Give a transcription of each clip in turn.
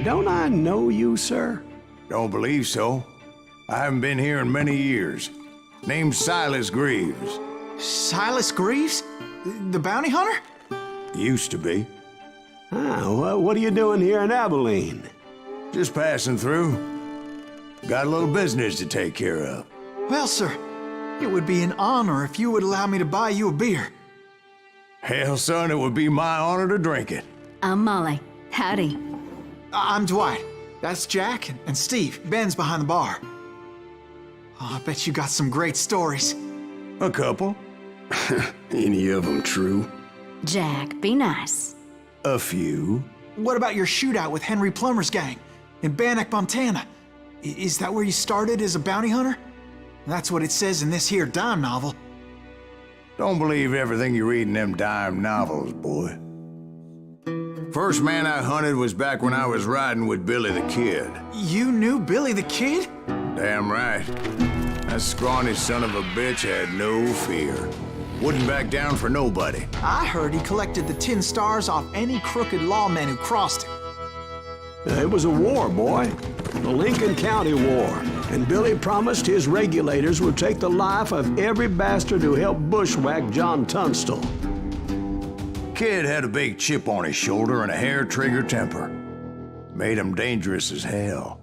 Don't I know you, sir? Don't believe so. I haven't been here in many years. Name's Silas Greaves. Silas Greaves? The bounty hunter? Used to be. Ah, what are you doing here in Abilene? Just passing through. Got a little business to take care of. Well, sir, it would be an honor if you would allow me to buy you a beer. Hell, son, it would be my honor to drink it. I'm Molly. Howdy. I'm Dwight. That's Jack and Steve. Ben's behind the bar. Oh, I bet you got some great stories. A couple. Any of them true? Jack, be nice. A few. What about your shootout with Henry Plummer's gang in Bannock, Montana? Is that where you started as a bounty hunter? That's what it says in this here dime novel. Don't believe everything you read in them dime novels, boy. First man I hunted was back when I was riding with Billy the Kid. You knew Billy the Kid? Damn right. That scrawny son of a bitch had no fear. Wouldn't back down for nobody. I heard he collected the 10 stars off any crooked lawmen who crossed him. It was a war, boy. The Lincoln County War. And Billy promised his regulators would take the life of every bastard who helped bushwhack John Tunstall. Kid had a big chip on his shoulder and a hair-trigger temper. Made him dangerous as hell.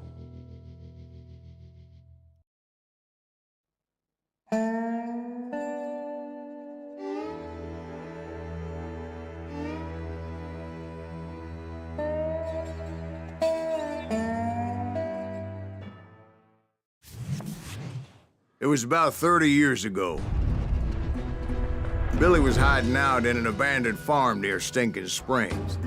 It was about 30 years ago. Billy was hiding out in an abandoned farm near Stinking Springs.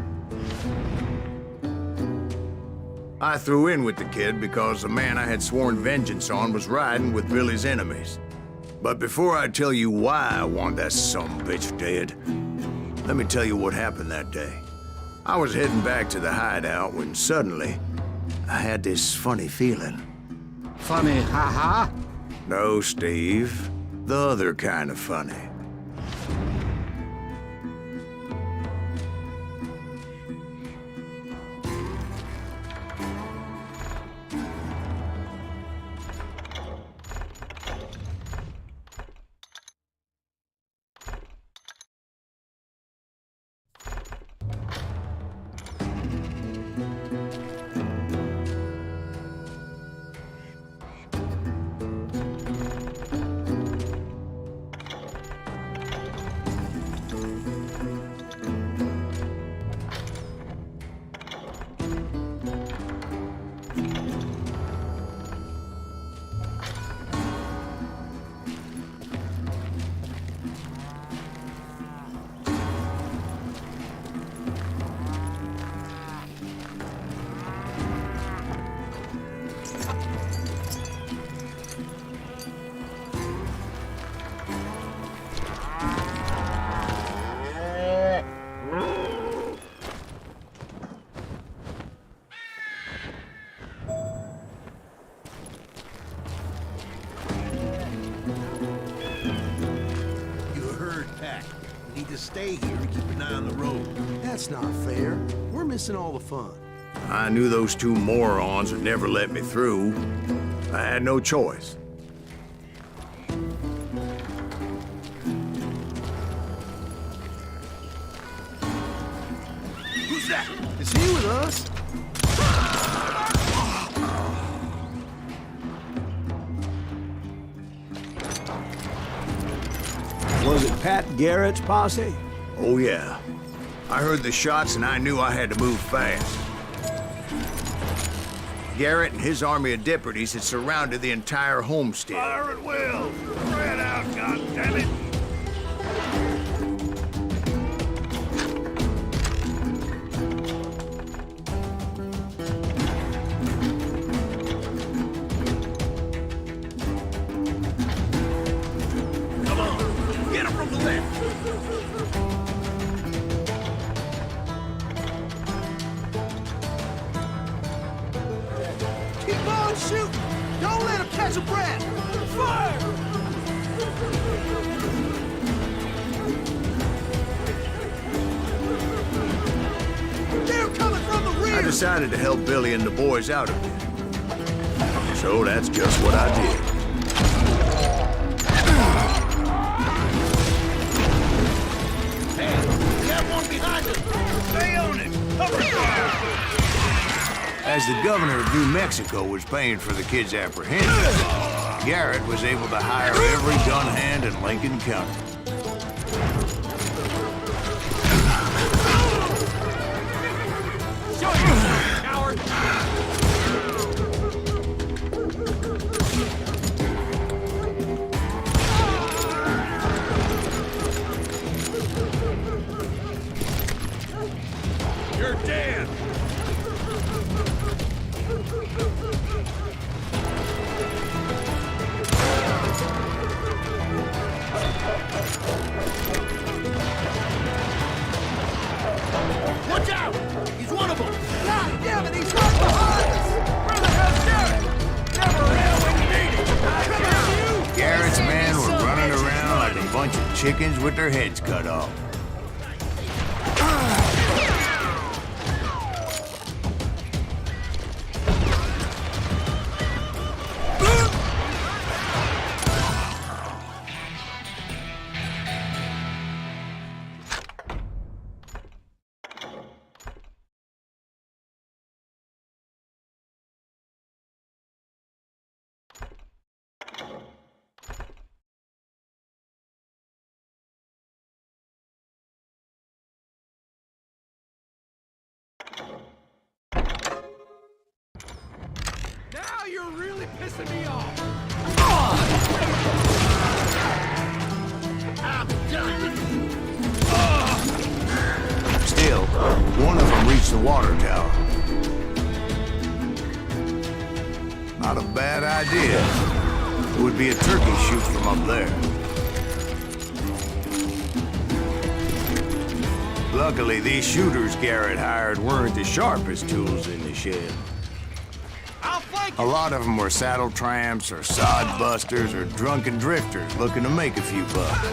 I threw in with the kid because the man I had sworn vengeance on was riding with Billy's enemies. But before I tell you why I want that sumbitch dead, let me tell you what happened that day. I was heading back to the hideout when suddenly I had this funny feeling. Funny, ha-ha? No, Steve. The other kind of funny. To stay here and keep an eye on the road. That's not fair. We're missing all the fun. I knew those two morons would never let me through. I had no choice. Who's that? Is he with us? Was it Pat Garrett's posse? Oh, yeah. I heard the shots and I knew I had to move fast. Garrett and his army of deputies had surrounded the entire homestead. Fire at will! Spread out, goddammit! Come on, get him from the left! Keep on shooting! Don't let him catch a breath! Fire! They're coming from the rear! I decided to help Billy and the boys out a bit. So that's just what I did. Hey, we have one behind us. Stay on it. Cover fire. As the governor of New Mexico was paying for the kids' apprehension, Garrett was able to hire every gun hand in Lincoln County. Show yourself, coward. You're dead. Watch out! He's one of them! God damn it, he's right behind us! Where the hell's Garrett? Never around when you need it! Come on, you! Garrett's men were running around like a bunch of chickens with their heads cut off. Now you're really pissing me off! I'm done with you! Still, one of them reached the water tower. Not a bad idea. It would be a turkey shoot from up there. Luckily, these shooters Garrett hired weren't the sharpest tools in the shed. I'll flank A you! lot of them were saddle tramps or sod busters or drunken drifters looking to make a few bucks.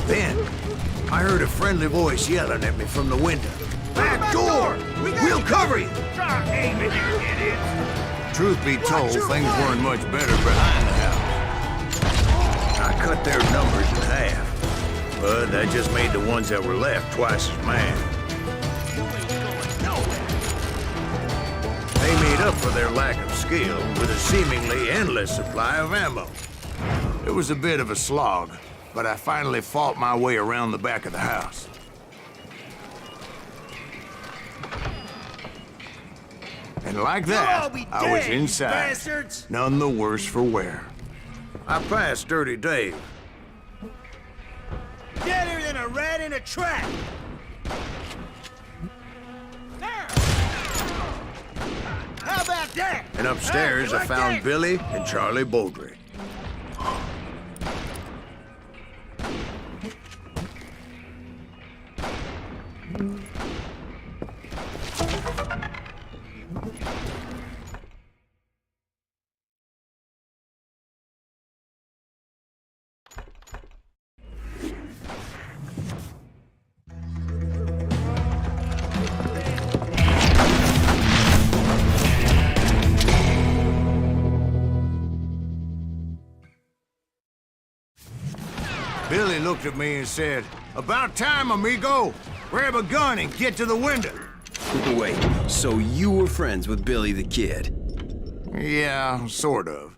Then, I heard a friendly voice yelling at me from the window. Back door! We'll cover you! Try aiming, you idiot! Truth be told, things weren't much better behind the house. I cut their numbers in half, but that just made the ones that were left twice as mad. You ain't going nowhere! They made up for their lack of skill with a seemingly endless supply of ammo. It was a bit of a slog, but I finally fought my way around the back of the house. And like You'll all that, be I was dead, you inside, bastards! none the worse for wear. I passed Dirty Dave. Deader than a rat in a trap! There! How about that? And upstairs, Huh, I you like found that? Billy and Charlie Baldry. Billy looked at me and said, "About time, amigo. Grab a gun and get to the window." Wait, so you were friends with Billy the Kid? Yeah, sort of.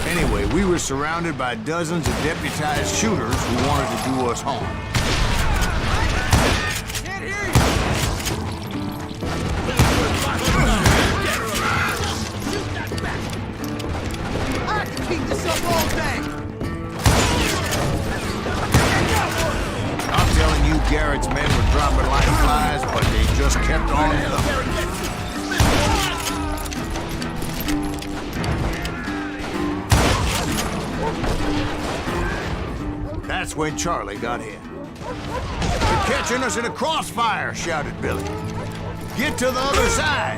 Anyway, we were surrounded by dozens of deputized shooters who wanted to do us harm. Can't hear you! I can keep this up all day! I'm telling you, Garrett's men were dropping like flies, but they just kept on coming. That's when Charlie got hit. "They're catching us in a crossfire," shouted Billy. "Get to the other side."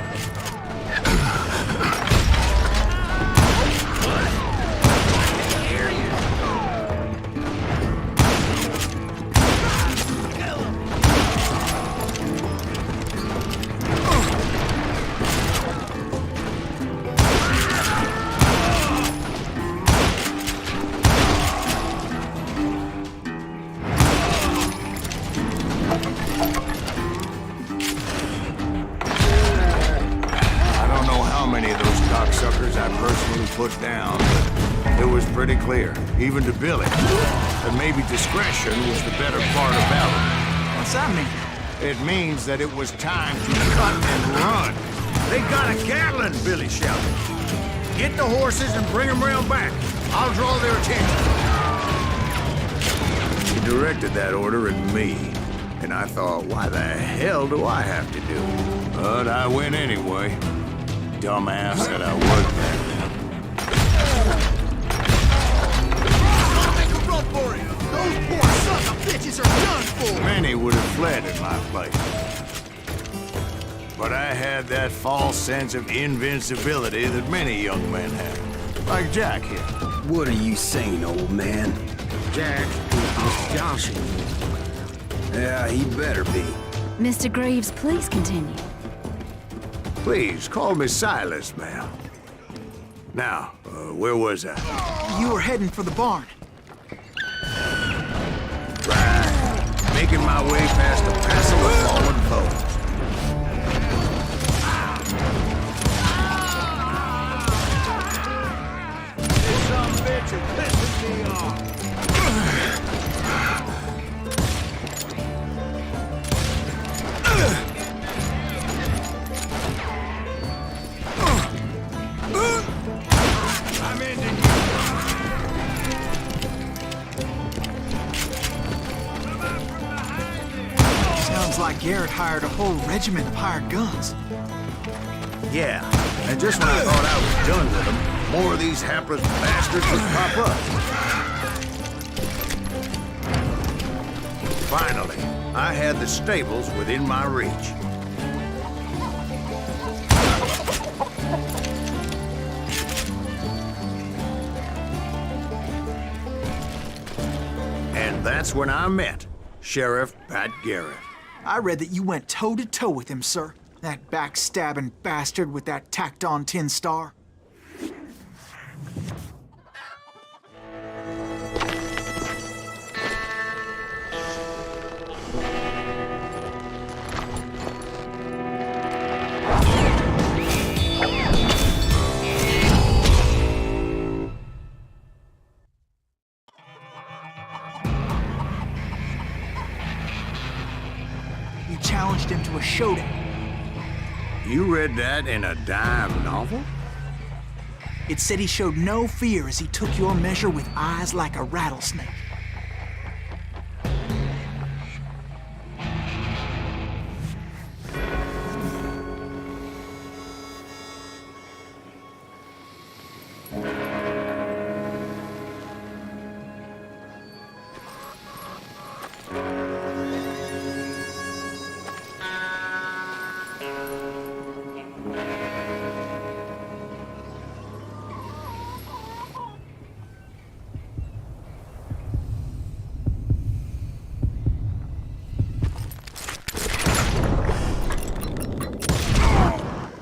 Cocksuckers I personally put down, but it was pretty clear, even to Billy, that maybe discretion was the better part of valor. What's that mean? It means that it was time to cut and run. "They got a Gatling," Billy shouted. "Get the horses and bring them round back. I'll draw their attention." He directed that order at me, and I thought, why the hell do I have to do it? But I went anyway. Dumbass that I was back then. I'll make a run for it! Those poor sons of bitches are done for! Many would have fled in my place. But I had that false sense of invincibility that many young men have. Like Jack here. What are you saying, old man? Jack is joshing you. Yeah, he better be. Mr. Greaves, please continue. Please, call me Silas, ma'am. Now, where was I? You were heading for the barn. Right. Making my way past a passel of fallen foes. This some bitch is pissing me off. I'm ending you. Sounds like Garrett hired a whole regiment of hired guns. Yeah, and just when I thought I was done with them, more of these hapless bastards would pop up. Finally, I had the stables within my reach. And that's when I met Sheriff Pat Garrett. I read that you went toe-to-toe with him, sir. That backstabbing bastard with that tacked-on tin star. You challenged him to a showdown. You read that in a dime novel? It said he showed no fear as he took your measure with eyes like a rattlesnake.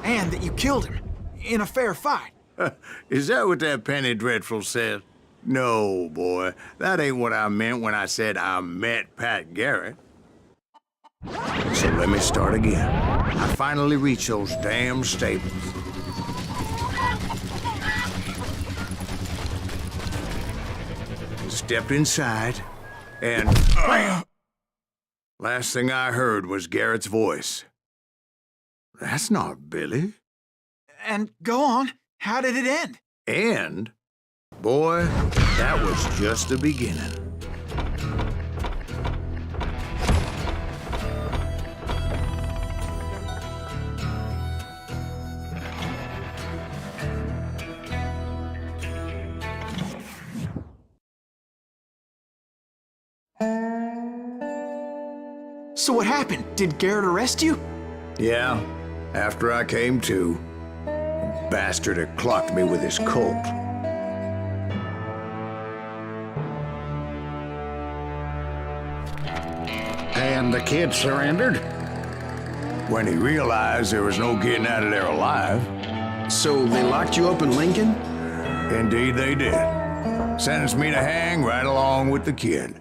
And that you killed him in a fair fight. Is that what that Penny Dreadful said? No, boy. That ain't what I meant when I said I met Pat Garrett. So let me start again. I finally reached those damn stables. Stepped inside, and bam! Last thing I heard was Garrett's voice. That's not Billy. And go on, how did it end? And, boy, that was just the beginning. So what happened? Did Garrett arrest you? Yeah, after I came to, the bastard had clocked me with his Colt. And the kid surrendered? When he realized there was no getting out of there alive, So they locked you up in Lincoln? indeed they did. Sentenced me to hang right along with the kid.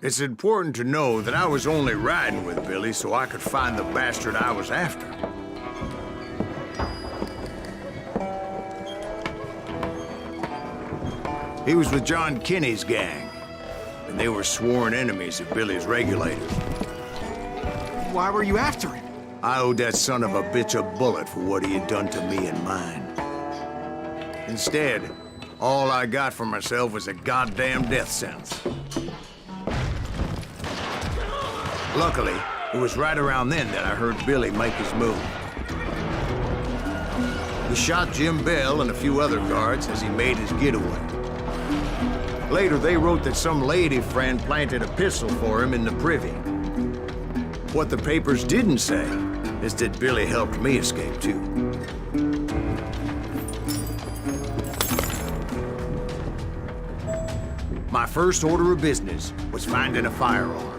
It's important to know that I was only riding with Billy so I could find the bastard I was after. He was with John Kinney's gang, and they were sworn enemies of Billy's regulators. Why were you after him? I owed that son of a bitch a bullet for what he had done to me and mine. Instead, all I got for myself was a goddamn death sentence. Luckily, it was right around then that I heard Billy make his move. He shot Jim Bell and a few other guards as he made his getaway. Later, they wrote that some lady friend planted a pistol for him in the privy. What the papers didn't say is that Billy helped me escape, too. My first order of business was finding a firearm.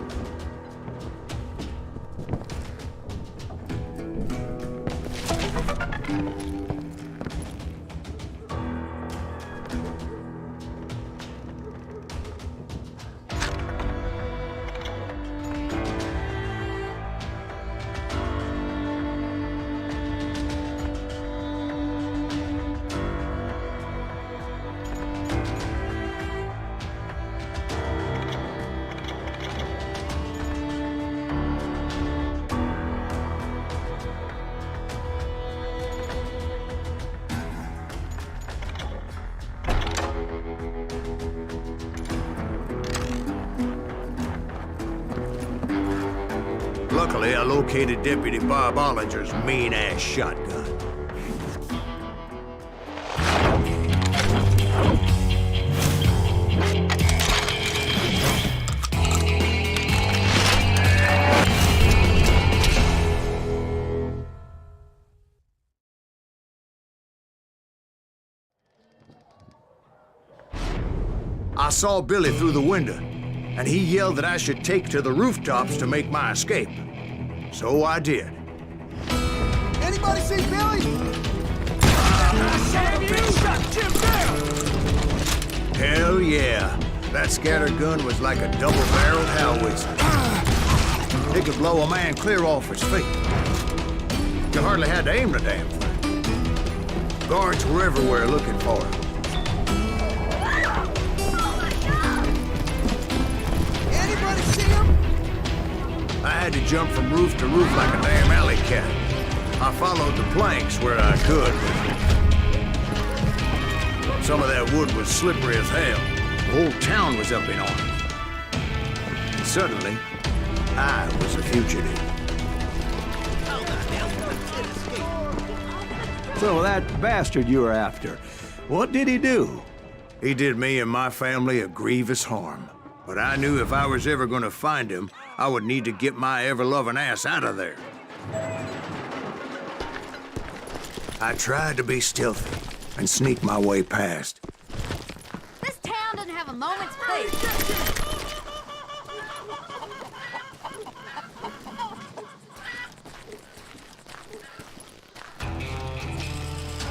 Luckily, I located Deputy Bob Ollinger's mean-ass shotgun. I saw Billy through the window, and he yelled that I should take to the rooftops to make my escape. So I did. Anybody see Billy? Shot Jim Bell! Hell yeah. That scattergun was like a double-barreled howitzer. It could blow a man clear off his feet. You hardly had to aim the damn thing. Guards were everywhere looking for him. Anybody see him? I had to jump from roof to roof like a damn alley cat. I followed the planks where I could. Some of that wood was slippery as hell. The whole town was up in arms. And suddenly, I was a fugitive. How the hell did the kid escape? So that bastard you were after, what did he do? He did me and my family a grievous harm. But I knew if I was ever gonna find him, I would need to get my ever-loving ass out of there. I tried to be stealthy and sneak my way past. This town doesn't have a moment's peace.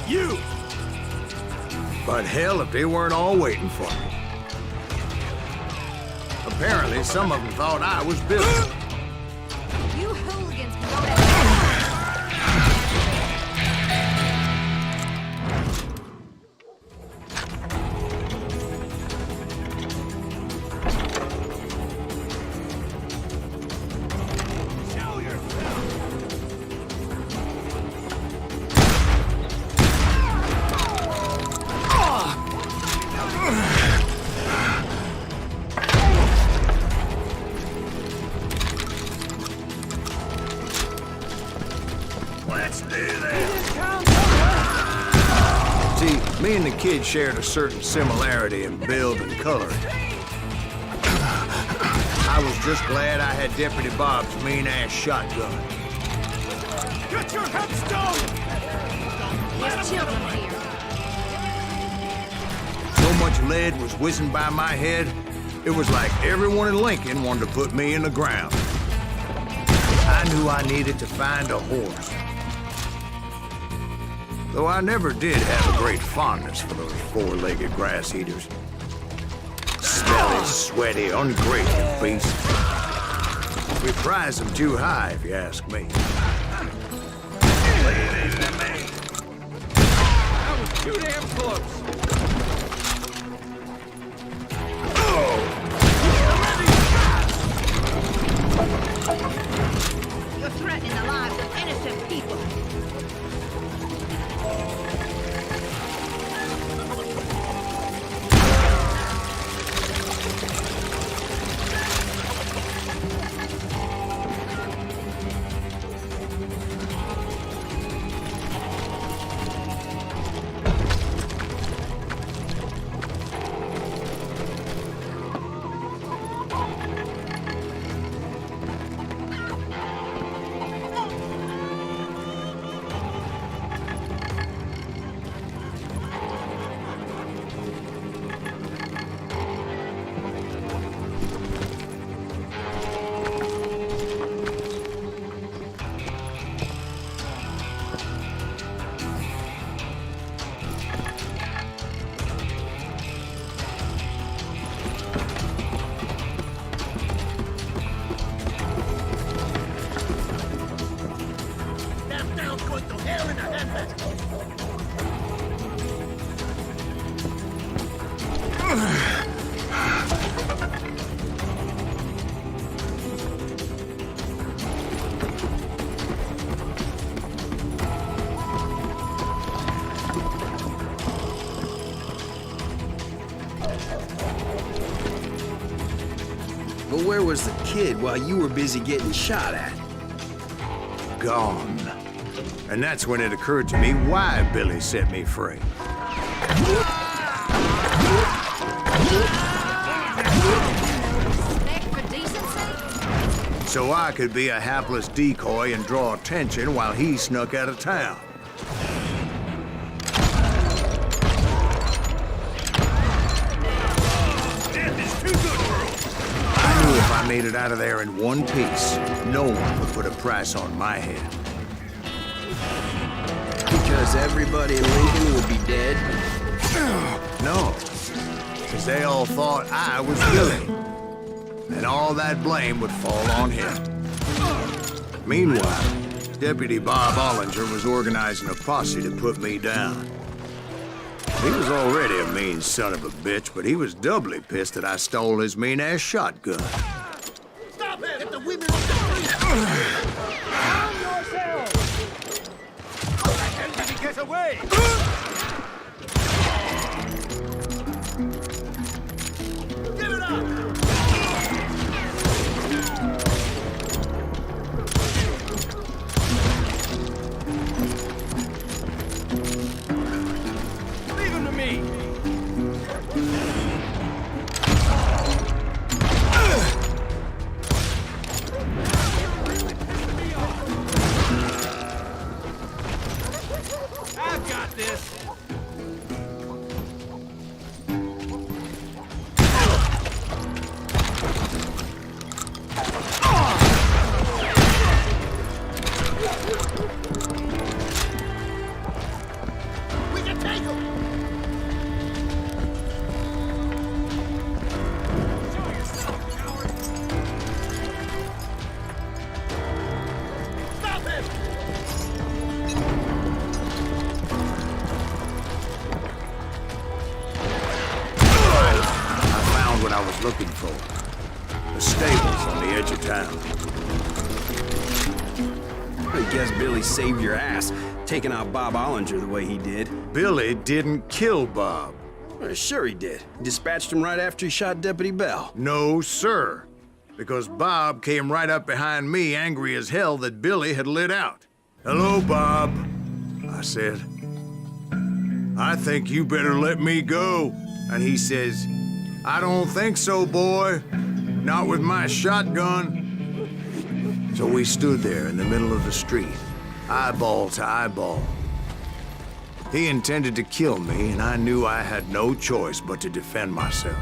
You! But hell, if they weren't all waiting for me. Apparently, some of them thought I was Billy. You hooligans can go to Show yourself! Let's do this! See, me and the kid shared a certain similarity in build and coloring. I was just glad I had Deputy Bob's mean-ass shotgun. Get your headstone! There's children here. So much lead was whizzing by my head, it was like everyone in Lincoln wanted to put me in the ground. I knew I needed to find a horse. Though I never did have a great fondness for those four-legged grass eaters. Smelly, sweaty, ungrateful beasts. We prize them too high, if you ask me. That was too damn close! You're threatening the lives of innocent people. But where was the kid while you were busy getting shot at? Gone. And that's when it occurred to me why Billy set me free. Respect for decency? So I could be a hapless decoy and draw attention while he snuck out of town. Death is too good for him! I knew if I made it out of there in one piece, no one would put a price on my head. Because everybody in Lincoln would be dead? No, because they all thought I was Billy. And all that blame would fall on him. Meanwhile, Deputy Bob Ollinger was organizing a posse to put me down. He was already a mean son of a bitch, but he was doubly pissed that I stole his mean-ass shotgun. Stop it! Get the women off the street! Calm yourselves! How the hell did he get away? Give it up! Leave him to me! I've got this! We can take him! Show yourself, coward! Stop him! I found what I was looking for. The stables on the edge of town. I guess Billy saved your ass, taking out Bob Ollinger the way he did. Billy didn't kill Bob. Well, sure he did. Dispatched him right after he shot Deputy Bell. No, sir. Because Bob came right up behind me, angry as hell that Billy had lit out. Hello, Bob, I said. I think you better let me go. And he says, I don't think so, boy. Not with my shotgun. So we stood there in the middle of the street, eyeball to eyeball. He intended to kill me, and I knew I had no choice but to defend myself.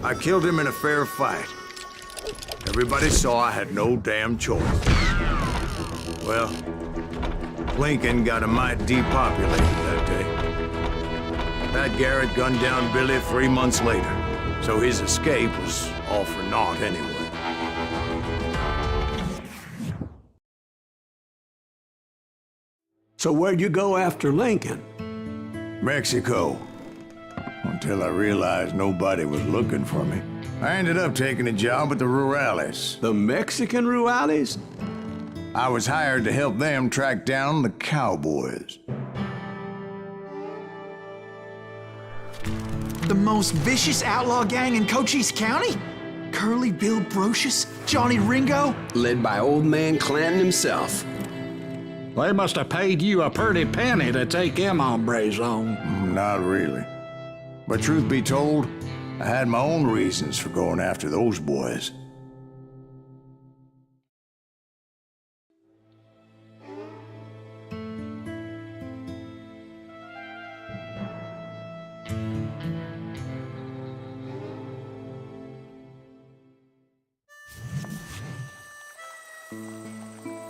I killed him in a fair fight. Everybody saw I had no damn choice. Well, Lincoln got a mite depopulated that day. Pat Garrett gunned down Billy 3 months later, so his escape was all for naught anyway. So where'd you go after Lincoln? Mexico. Until I realized nobody was looking for me. I ended up taking a job at the Rurales. The Mexican Rurales? I was hired to help them track down the cowboys. The most vicious outlaw gang in Cochise County? Curly Bill Brocious? Johnny Ringo? Led by old man Clanton himself. They must have paid you a pretty penny to take them hombres on. Not really. But truth be told, I had my own reasons for going after those boys.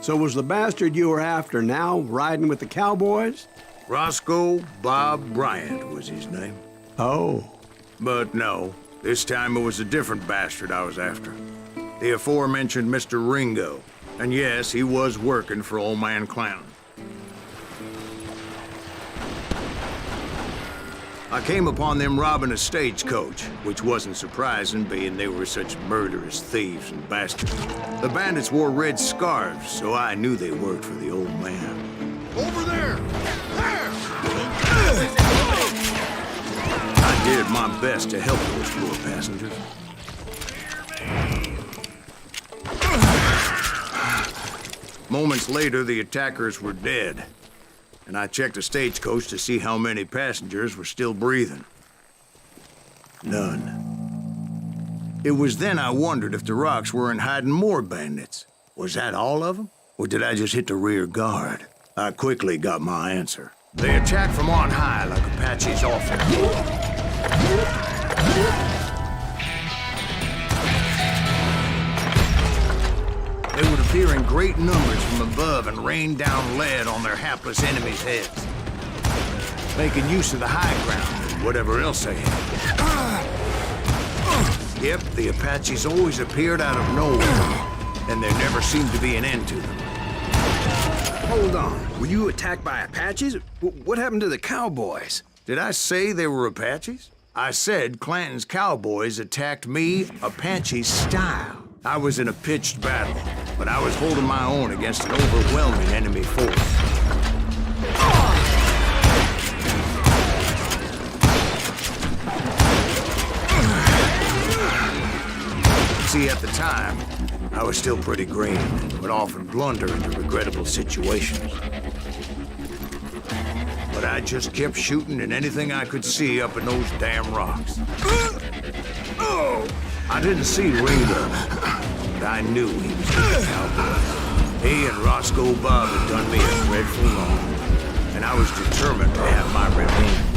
So was the bastard you were after now riding with the cowboys? Roscoe Bob Bryant was his name. Oh. But no, this time it was a different bastard I was after. The aforementioned Mr. Ringo. And yes, he was working for old man Clanton. I came upon them robbing a stagecoach, which wasn't surprising, being they were such murderous thieves and bastards. The bandits wore red scarves, so I knew they worked for the old man. Over there! There! I did my best to help those poor passengers. Moments later, the attackers were dead, and I checked the stagecoach to see how many passengers were still breathing. None. It was then I wondered if the rocks weren't hiding more bandits. Was that all of them? Or did I just hit the rear guard? I quickly got my answer. They attacked from on high like Apaches often do. They would appear in great numbers from above and rain down lead on their hapless enemies' heads, making use of the high ground and whatever else they had. Yep, the Apaches always appeared out of nowhere, and there never seemed to be an end to them. Hold on. Were you attacked by Apaches? What happened to the cowboys? Did I say they were Apaches? I said Clanton's cowboys attacked me Apache style. I was in a pitched battle, but I was holding my own against an overwhelming enemy force. See, at the time, I was still pretty green, and would often blunder into regrettable situations. But I just kept shooting at anything I could see up in those damn rocks. I didn't see Ringo, but I knew he was with the cowboys. He and Roscoe Bob had done me a dreadful wrong, and I was determined to have my revenge.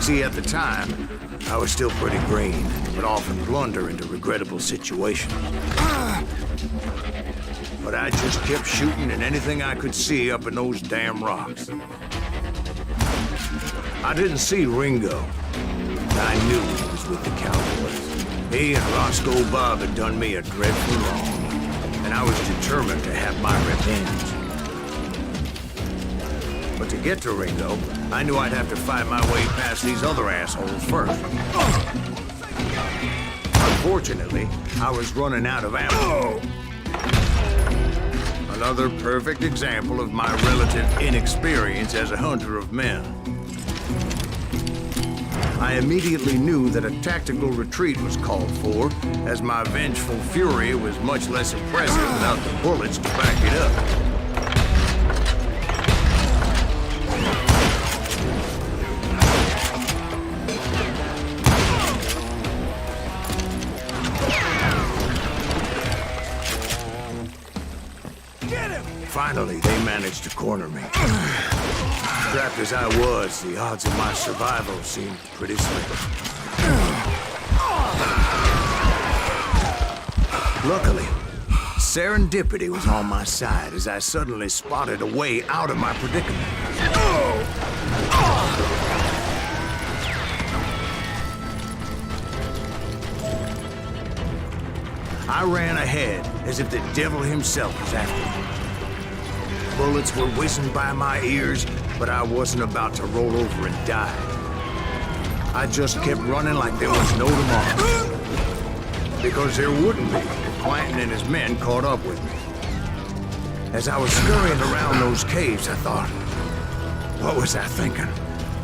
See, at the time, I was still pretty green, and would often blunder into regrettable situations. But I just kept shooting at anything I could see up in those damn rocks. I didn't see Ringo, but I knew he was with the cowboys. He and Roscoe Bob had done me a dreadful wrong, and I was determined to have my revenge. But to get to Ringo, I knew I'd have to fight my way past these other assholes first. Unfortunately, I was running out of ammo. Another perfect example of my relative inexperience as a hunter of men. I immediately knew that a tactical retreat was called for, as my vengeful fury was much less impressive without the bullets to back it up. Finally, they managed to corner me. Trapped as I was, the odds of my survival seemed pretty slim. Luckily, serendipity was on my side as I suddenly spotted a way out of my predicament. I ran ahead as if the devil himself was after me. Bullets were whizzing by my ears, but I wasn't about to roll over and die. I just kept running like there was no tomorrow. Because there wouldn't be if Clanton and his men caught up with me. As I was scurrying around those caves, I thought, what was I thinking?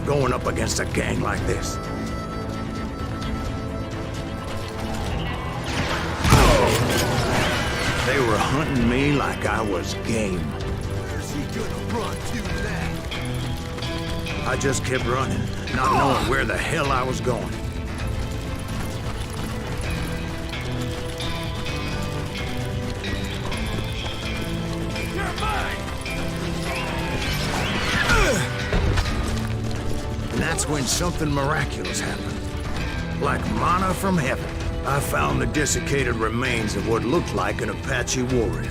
Going up against a gang like this? They were hunting me like I was game. I just kept running, not knowing where the hell I was going. You're mine! And that's when something miraculous happened. Like manna from heaven, I found the desiccated remains of what looked like an Apache warrior.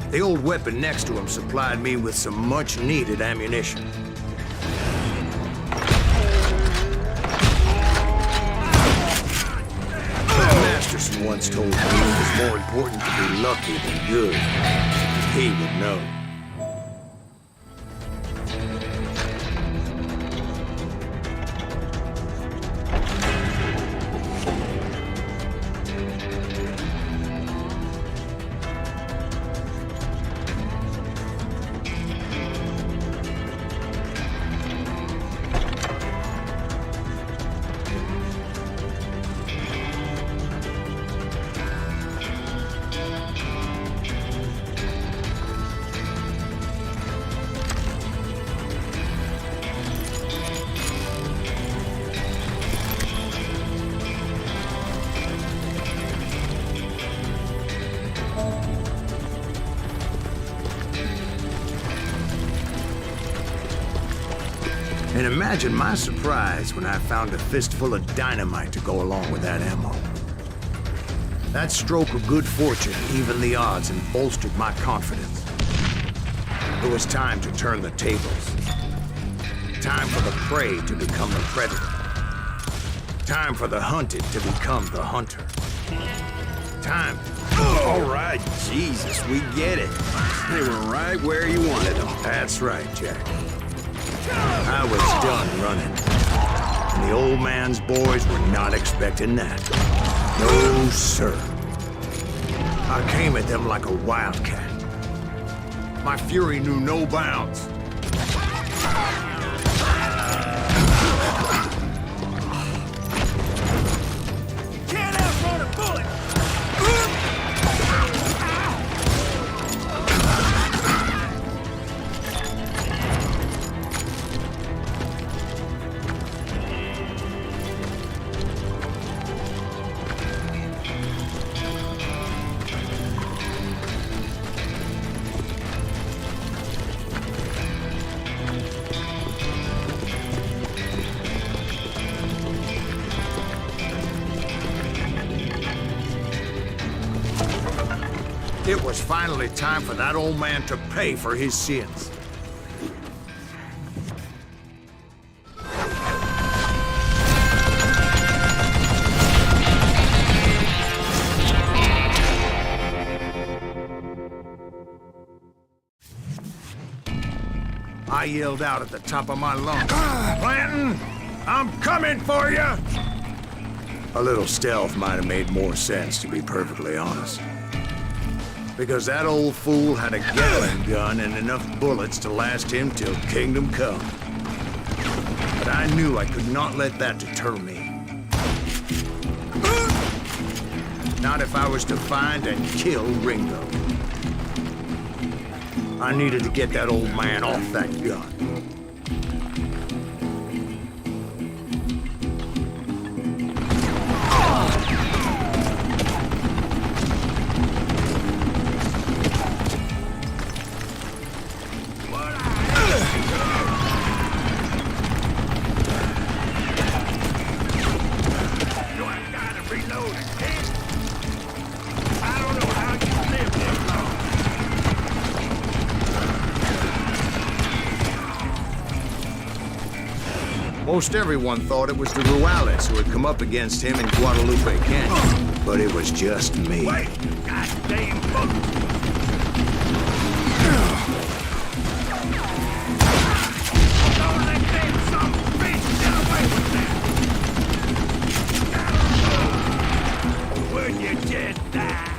The old weapon next to him supplied me with some much-needed ammunition. Masterson once told me it was more important to be lucky than good. He would know. And imagine my surprise when I found a fistful of dynamite to go along with that ammo. That stroke of good fortune evened the odds and bolstered my confidence. It was time to turn the tables. Time for the prey to become the predator. Time for the hunted to become the hunter. Time. All right, Jesus, we get it. They were right where you wanted them. That's right, Jack. I was done running. And the old man's boys were not expecting that. No, sir. I came at them like a wildcat. My fury knew no bounds. Can't outrun a bullet! It was finally time for that old man to pay for his sins. I yelled out at the top of my lungs, "Clanton, I'm coming for you!" A little stealth might have made more sense, to be perfectly honest. Because that old fool had a Gatling gun and enough bullets to last him till kingdom come. But I knew I could not let that deter me. Not if I was to find and kill Ringo. I needed to get that old man off that gun. Most everyone thought it was the Ruales who had come up against him in Guadalupe Canyon, but it was just me. Wait, goddamn book! Don't let them some bitch get away with that! Would you just die?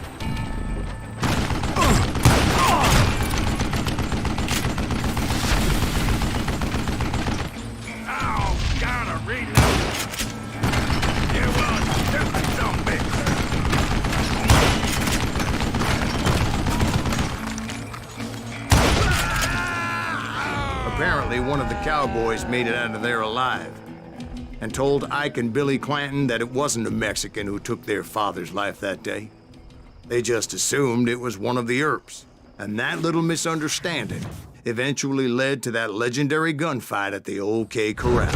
Apparently, one of the cowboys made it out of there alive and told Ike and Billy Clanton that it wasn't a Mexican who took their father's life that day. They just assumed it was one of the Earps, and that little misunderstanding eventually led to that legendary gunfight at the OK Corral.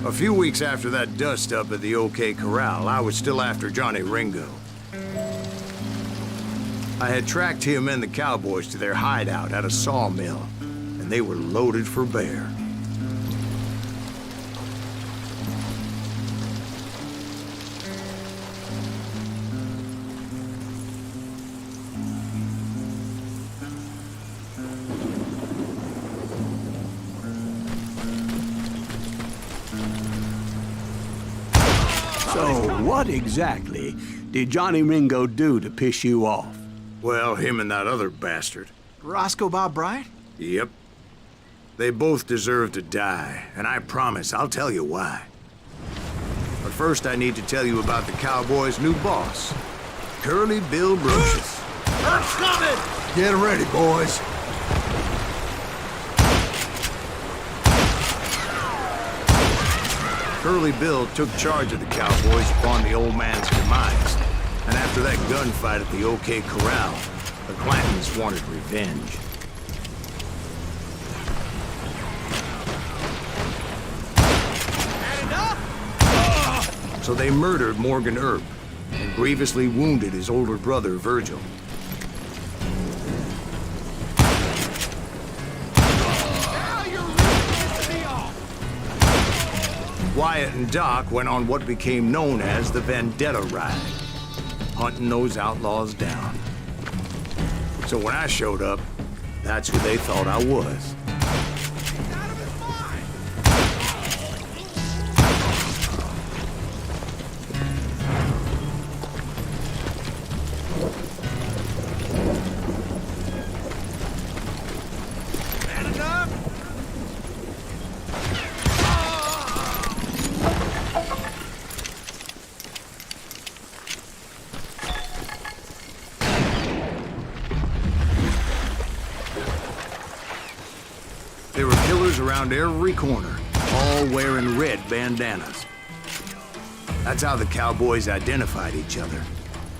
A few weeks after that dust-up at the OK Corral, I was still after Johnny Ringo. I had tracked him and the cowboys to their hideout at a sawmill, and they were loaded for bear. So, what exactly did Johnny Ringo do to piss you off? Well, him and that other bastard. Roscoe Bob Bryant? Yep. They both deserve to die, and I promise I'll tell you why. But first I need to tell you about the Cowboys' new boss, Curly Bill Brocious. Earth's coming! Get ready, boys. Curly Bill took charge of the cowboys upon the old man's demise. And after that gunfight at the OK Corral, the Clantons wanted revenge. So they murdered Morgan Earp and grievously wounded his older brother, Virgil. Wyatt and Doc went on what became known as the Vendetta Ride, hunting those outlaws down. So when I showed up, that's who they thought I was. There were killers around every corner, all wearing red bandanas. That's how the cowboys identified each other,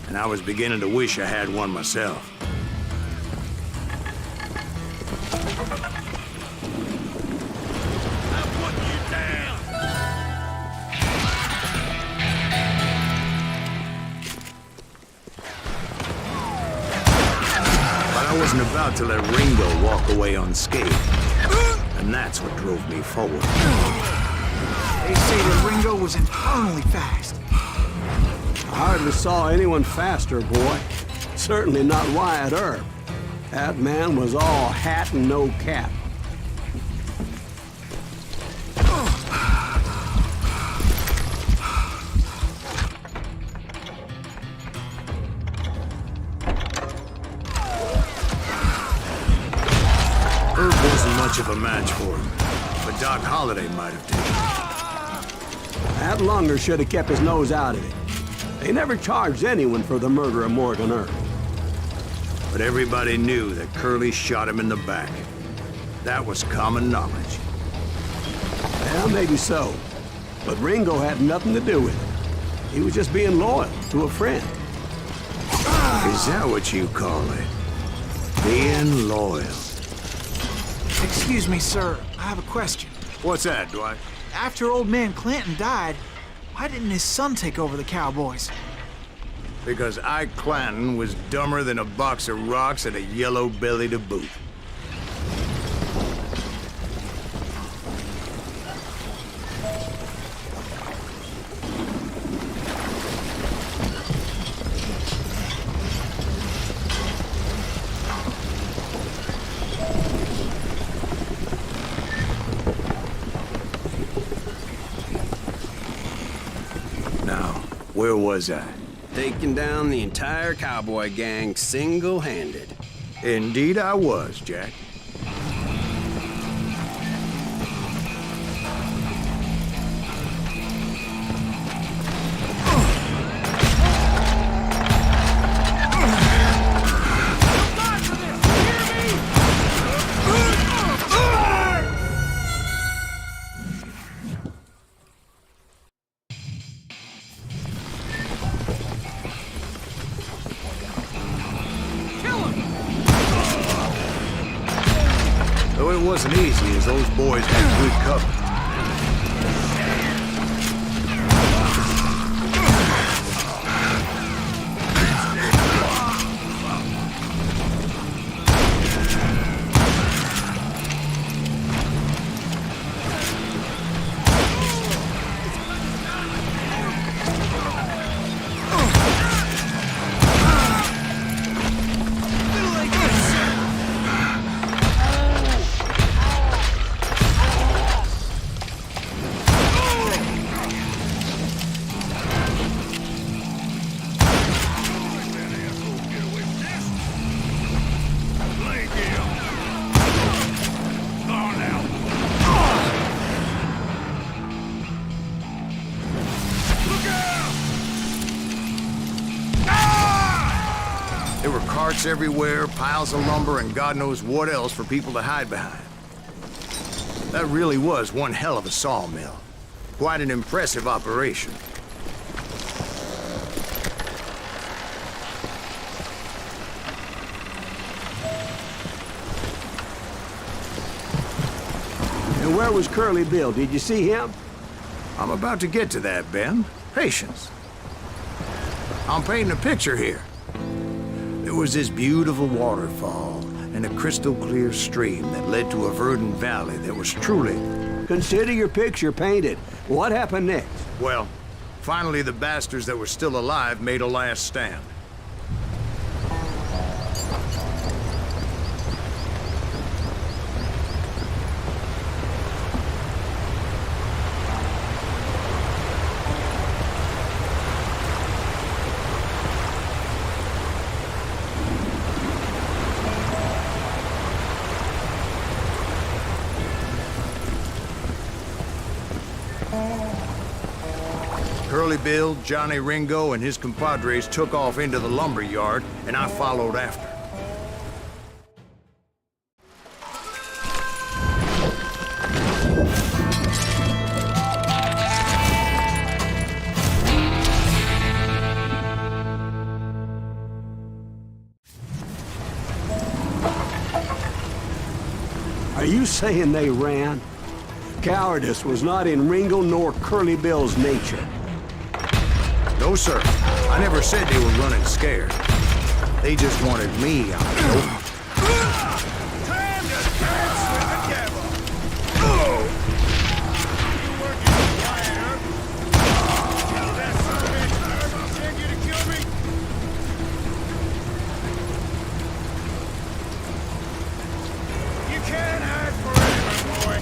and I was beginning to wish I had one myself. But I wasn't about to let Ringo walk away unscathed. And that's what drove me forward. They say that Ringo was infernally fast. I hardly saw anyone faster, boy. Certainly not Wyatt Earp. That man was all hat and no cap. Earp wasn't much of a match for him, but Doc Holliday might have taken That lunger should have kept his nose out of it. They never charged anyone for the murder of Morgan Earp. it. But everybody knew that Curly shot him in the back. That was common knowledge. Well, maybe so. But Ringo had nothing to do with it. He was just being loyal to a friend. Is that what you call it? Being loyal. Excuse me, sir. I have a question. What's that, Dwight? After old man Clanton died, why didn't his son take over the cowboys? Because Ike Clanton was dumber than a box of rocks and a yellow belly to boot. Now, where was I? Taking down the entire cowboy gang single-handed. Indeed I was, Jack. Though it wasn't easy, as those boys had good cover. Parts everywhere, piles of lumber, and God knows what else for people to hide behind. That really was one hell of a sawmill. Quite an impressive operation. And where was Curly Bill? Did you see him? I'm about to get to that, Ben. Patience. I'm painting a picture here. There was this beautiful waterfall and a crystal clear stream that led to a verdant valley that was truly... Consider your picture painted. What happened next? Well, finally the bastards that were still alive made a last stand. Curly Bill, Johnny Ringo, and his compadres took off into the lumber yard, and I followed after. Are you saying they ran? Cowardice was not in Ringo nor Curly Bill's nature. No, sir. I never said they were running scared. They just wanted me out. Time to dance with the devil! You weren't getting quieter. Tell that son of a bitch I'll send you to kill me? You can't hide forever, boy.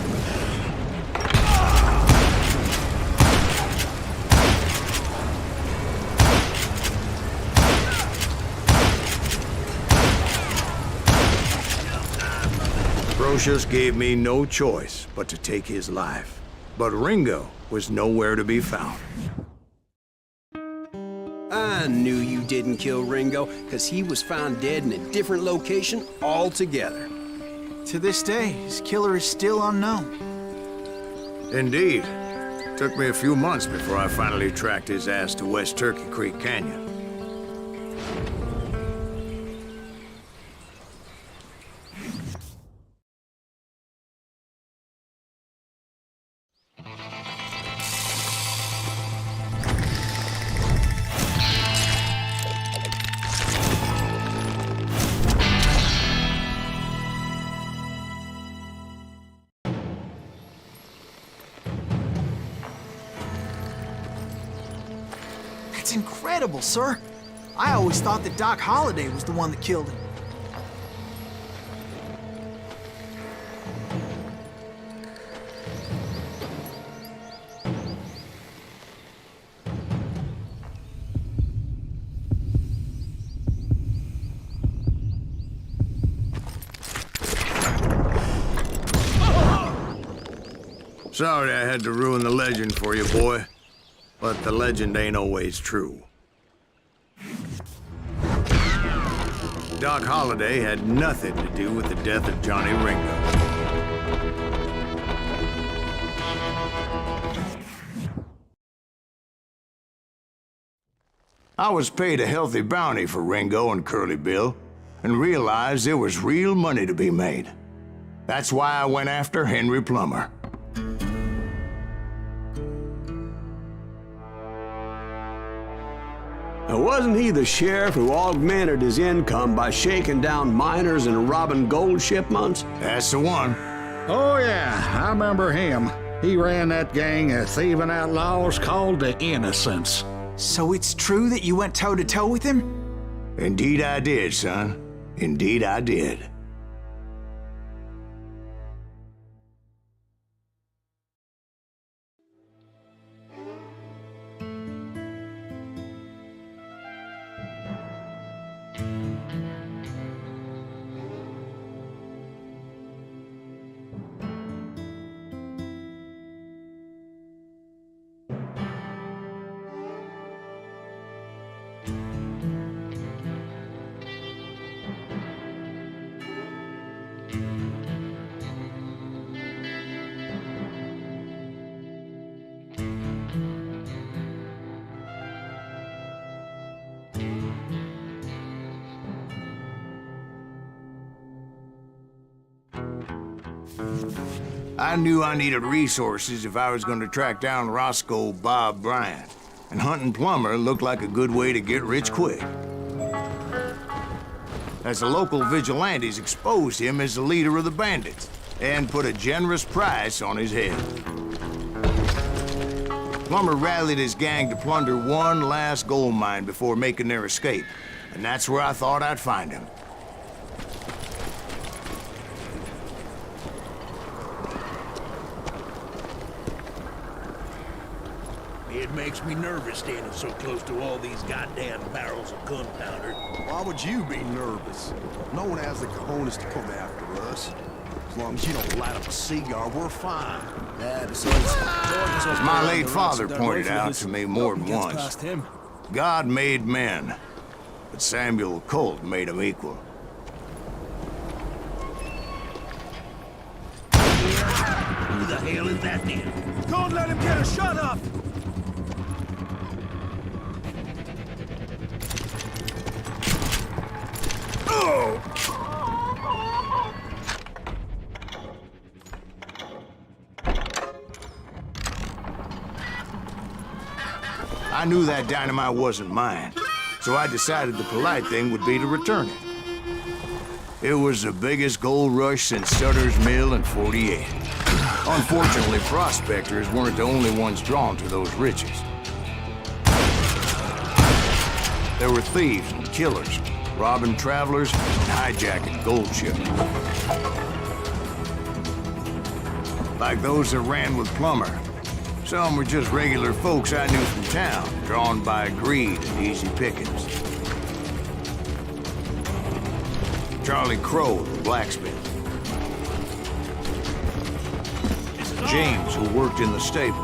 Brocious gave me no choice but to take his life. But Ringo was nowhere to be found. I knew you didn't kill Ringo, because he was found dead in a different location altogether. To this day, his killer is still unknown. Indeed. Took me a few months before I finally tracked his ass to West Turkey Creek Canyon. That's incredible, sir. I always thought that Doc Holliday was the one that killed him. Sorry I had to ruin the legend for you, boy. But the legend ain't always true. Doc Holliday had nothing to do with the death of Johnny Ringo. I was paid a healthy bounty for Ringo and Curly Bill, and realized there was real money to be made. That's why I went after Henry Plummer. Now, wasn't he the sheriff who augmented his income by shaking down miners and robbing gold shipments? That's the one. Oh, yeah, I remember him. He ran that gang of thieving outlaws called the Innocents. So it's true that you went toe-to-toe with him? Indeed I did, son. Indeed I did. I knew I needed resources if I was going to track down Roscoe Bob Bryant, and hunting Plummer looked like a good way to get rich quick. As the local vigilantes exposed him as the leader of the bandits, and put a generous price on his head. Plummer rallied his gang to plunder one last gold mine before making their escape, and that's where I thought I'd find him. It makes me nervous standing so close to all these goddamn barrels of gunpowder. Why would you be nervous? No one has the cojones to come after us. As long as you don't light up a cigar, we're fine. As my late father pointed out to me more than once, God made men, but Samuel Colt made them equal. Who the hell is that then? Don't let him get a shot up! I knew that dynamite wasn't mine, so I decided the polite thing would be to return it. It was the biggest gold rush since Sutter's Mill in '48. Unfortunately, prospectors weren't the only ones drawn to those riches. There were thieves and killers, robbing travelers and hijacking gold ships. Like those that ran with Plummer. Some were just regular folks I knew from town, drawn by greed and easy pickings. Charlie Crow, the blacksmith. James, who worked in the stable.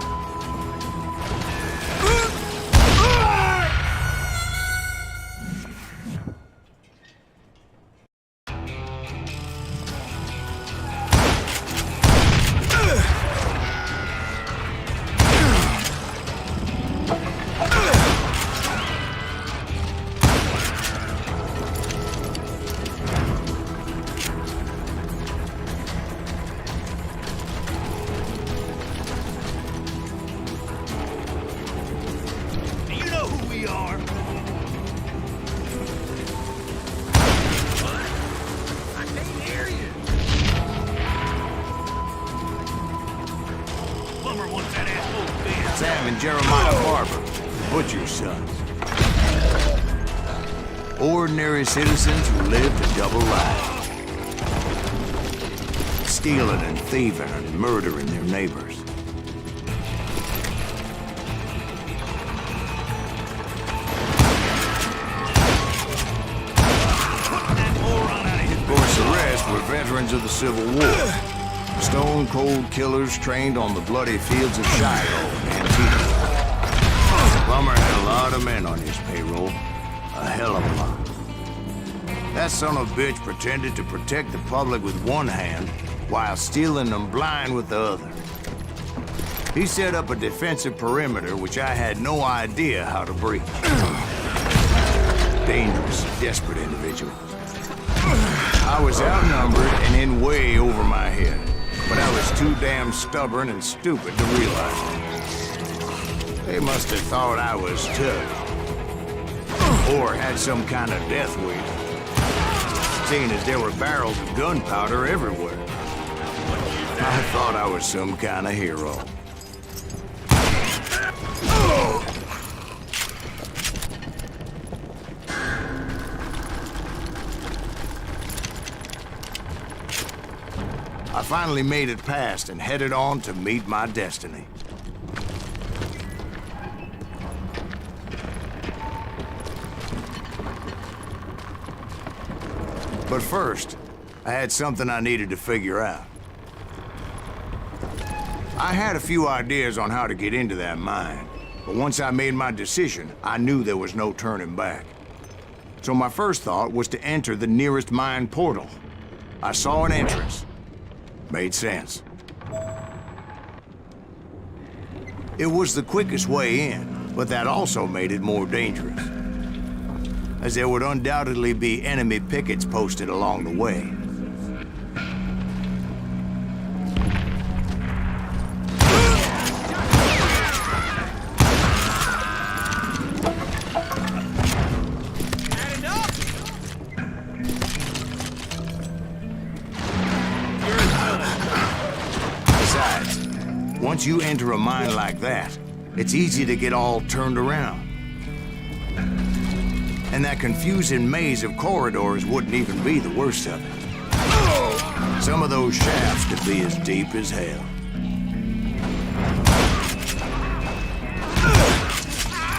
Sam and Jeremiah Barber, butcher's sons. Ordinary citizens who lived a double life. Stealing and thieving and murdering their neighbors. Of course, the rest were veterans of the Civil War. Stone-cold killers trained on the bloody fields of Shiloh and Antietam. Plummer had a lot of men on his payroll. A hell of a lot. That son of a bitch pretended to protect the public with one hand while stealing them blind with the other. He set up a defensive perimeter which I had no idea how to breach. Dangerous, desperate individual. I was outnumbered and in way over my head. But I was too damn stubborn and stupid to realize it. They must have thought I was tough. Or had some kind of death wheel. Seeing as there were barrels of gunpowder everywhere. I thought I was some kind of hero. I finally made it past and headed on to meet my destiny. But first, I had something I needed to figure out. I had a few ideas on how to get into that mine, but once I made my decision, I knew there was no turning back. So my first thought was to enter the nearest mine portal. I saw an entrance. Made sense. It was the quickest way in, but that also made it more dangerous, as there would undoubtedly be enemy pickets posted along the way. Once you enter a mine like that, it's easy to get all turned around. And that confusing maze of corridors wouldn't even be the worst of it. Some of those shafts could be as deep as hell.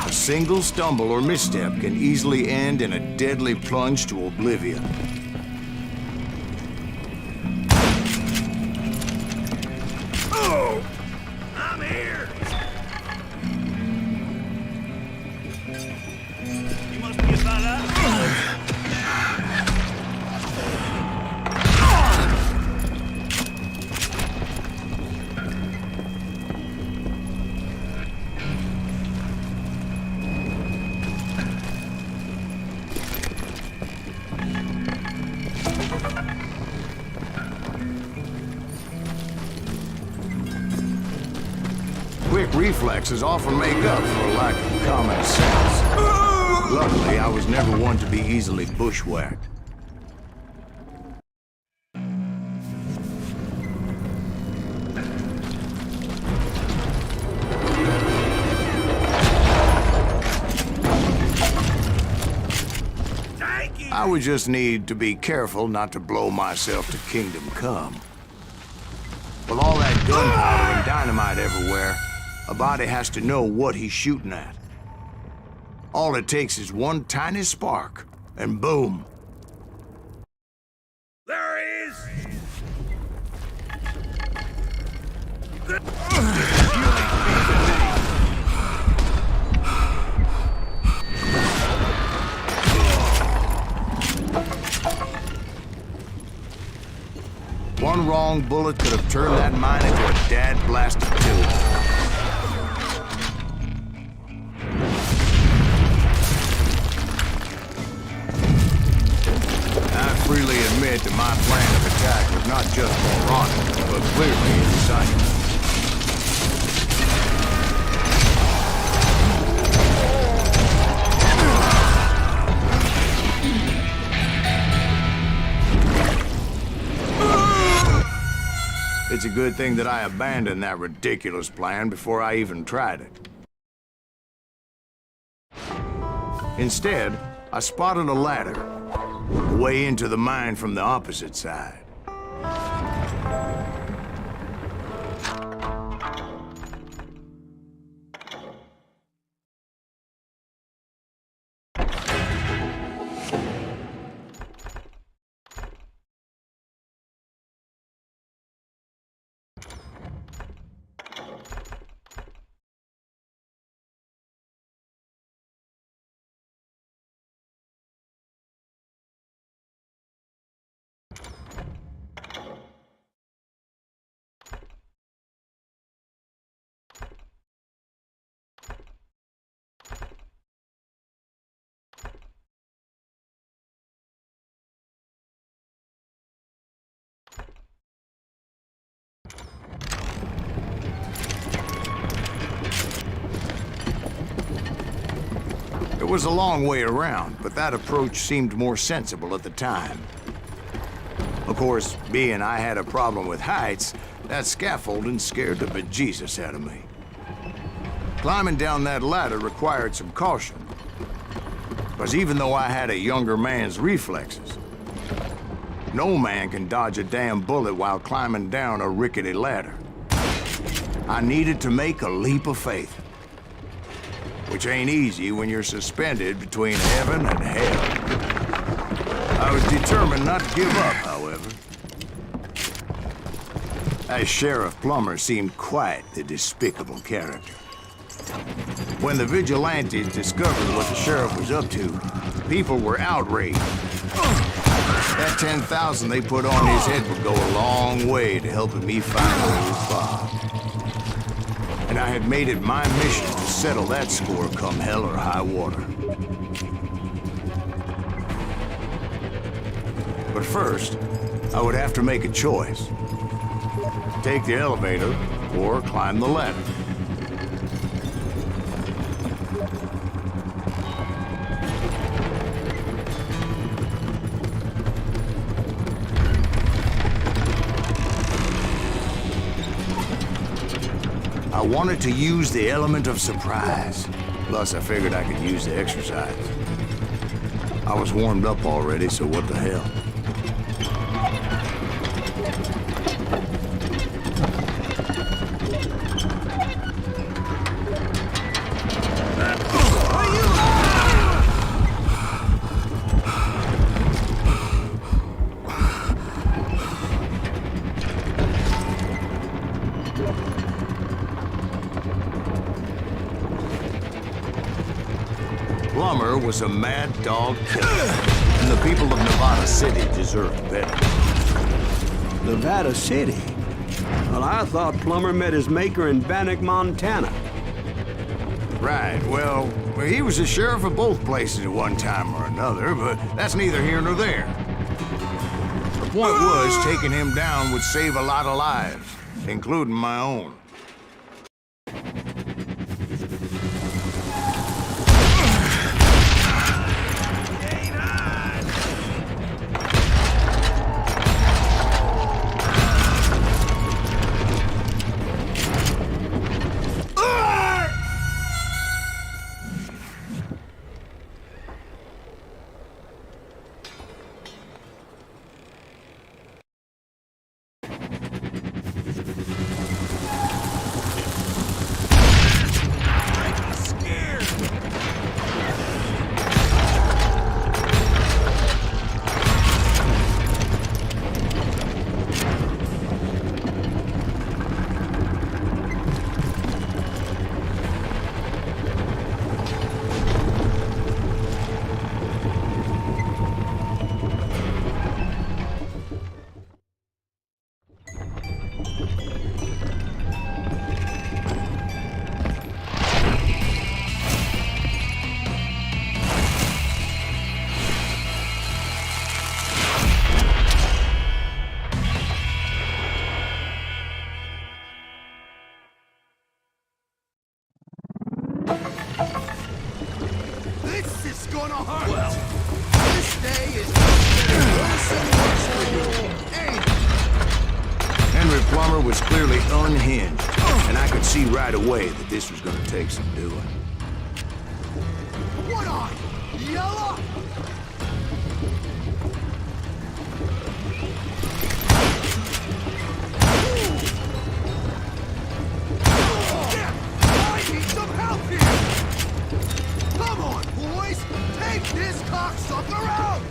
A single stumble or misstep can easily end in a deadly plunge to oblivion. I'm here! You must be about out. Quick reflexes often make up for a lack of common sense. Luckily, I was never one to be easily bushwhacked. I would just need to be careful not to blow myself to Kingdom Come. With all that gunpowder and dynamite everywhere, a body has to know what he's shooting at. All it takes is one tiny spark, and boom. There he is! One wrong bullet could have turned that mine into a dad-blasted tube. I freely admit that my plan of attack was not just moronic, but clearly insane. It's a good thing that I abandoned that ridiculous plan before I even tried it. Instead, I spotted a ladder, a way into the mine from the opposite side. It was a long way around, but that approach seemed more sensible at the time. Of course, being I had a problem with heights, that scaffolding scared the bejesus out of me. Climbing down that ladder required some caution, because even though I had a younger man's reflexes, no man can dodge a damn bullet while climbing down a rickety ladder. I needed to make a leap of faith, which ain't easy when you're suspended between heaven and hell. I was determined not to give up, however. As Sheriff Plummer seemed quite the despicable character. When the vigilantes discovered what the sheriff was up to, people were outraged. That 10,000 they put on his head would go a long way to helping me find old Bob. And I had made it my mission to settle that score come hell or high water. But first, I would have to make a choice. Take the elevator or climb the ladder. I wanted to use the element of surprise. Plus, I figured I could use the exercise. I was warmed up already, so what the hell? Plummer was a mad dog killer, and the people of Nevada City deserved better. Nevada City? Well, I thought Plummer met his maker in Bannock, Montana. Right, well, he was the sheriff of both places at one time or another, but that's neither here nor there. The point was, taking him down would save a lot of lives, including my own. This is gonna hurt! Well, this day is worse and worse for you! Ain't it? Henry Plummer was clearly unhinged, and I could see right away that this was gonna take some doing. What on? Yellow? I need some help here! Come on, boys! Take this cocksucker out!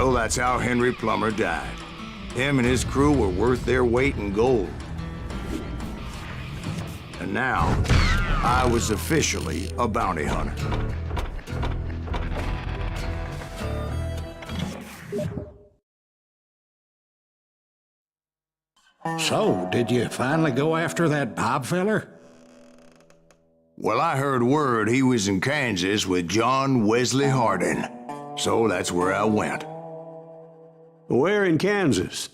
So that's how Henry Plummer died. Him and his crew were worth their weight in gold. And now, I was officially a bounty hunter. So, did you finally go after that Bob feller? Well, I heard word he was in Kansas with John Wesley Hardin. So that's where I went. Where in Kansas?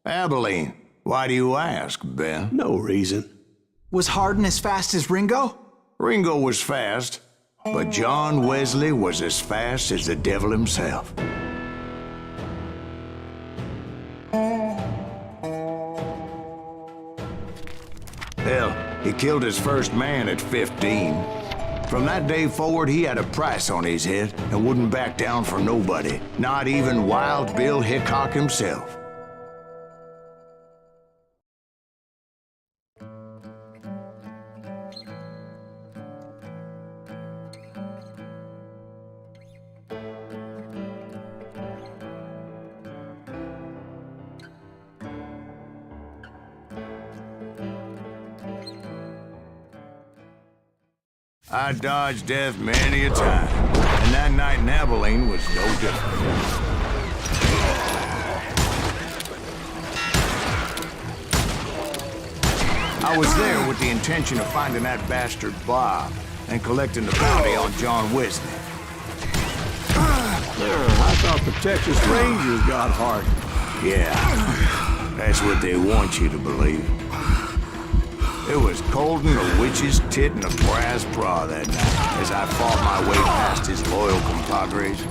Abilene. Why do you ask, Ben? No reason. Was Hardin as fast as Ringo? Ringo was fast, but John Wesley was as fast as the devil himself. Hell, he killed his first man at 15. From that day forward, he had a price on his head and wouldn't back down for nobody, not even Wild Bill Hickok himself. I dodged death many a time, and that night in Abilene was no different. I was there with the intention of finding that bastard Bob and collecting the bounty on John Wesley. I thought the Texas Rangers got Hardin. Yeah, that's what they want you to believe. It was cold and a witch's tit and a brass bra that night as I fought my way past his loyal compadres.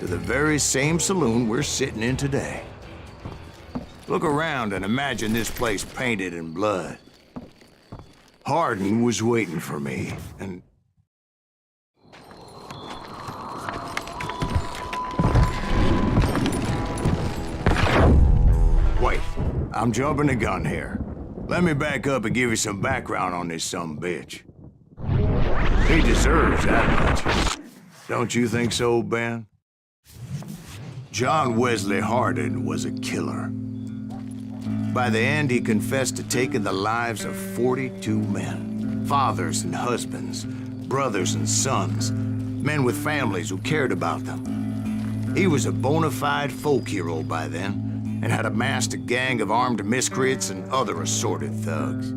To the very same saloon we're sitting in today. Look around and imagine this place painted in blood. Hardin was waiting for me, and... Wait, I'm jumping the gun here. Let me back up and give you some background on this sumbitch. He deserves that much. Don't you think so, Ben? John Wesley Hardin was a killer. By the end, he confessed to taking the lives of 42 men. Fathers and husbands, brothers and sons, men with families who cared about them. He was a bona fide folk hero by then, and had amassed a gang of armed miscreants and other assorted thugs.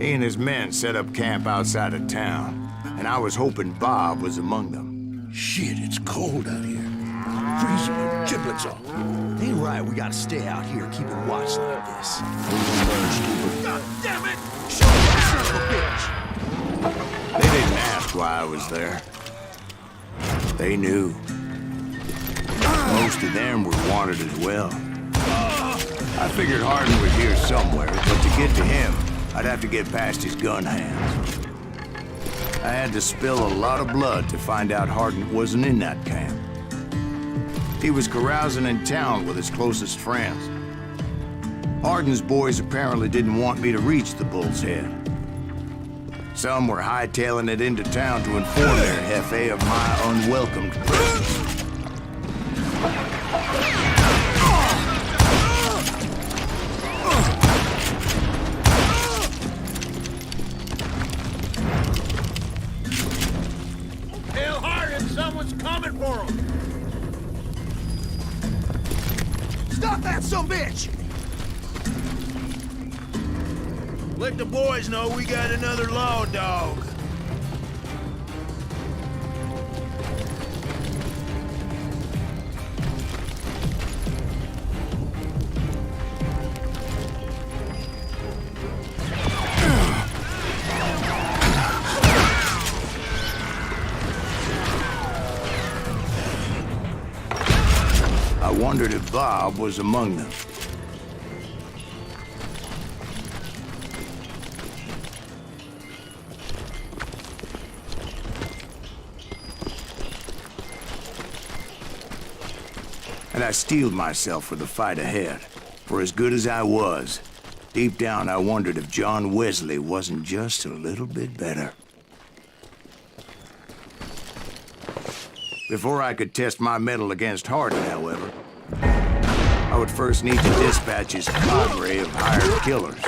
He and his men set up camp outside of town, and I was hoping Bob was among them. Shit, it's cold out here. Freezing my giblets off. Ain't right, we gotta stay out here keeping watch like this. God damn it! Shoot that son of a bitch! They didn't ask why I was there. They knew. Most of them were wanted as well. I figured Hardin was here somewhere, but to get to him, I'd have to get past his gun hands. I had to spill a lot of blood to find out Hardin wasn't in that camp. He was carousing in town with his closest friends. Hardin's boys apparently didn't want me to reach the Bull's Head. Some were hightailing it into town to inform their Jefe of my unwelcomed presence. Tell Hardin someone's coming for him! Stop that sumbitch! Let the boys know we got another law dog. wondered if Bob was among them. And I steeled myself for the fight ahead. For as good as I was, deep down I wondered if John Wesley wasn't just a little bit better. Before I could test my mettle against Hardin, however, I would first need to dispatch his cadre of hired killers.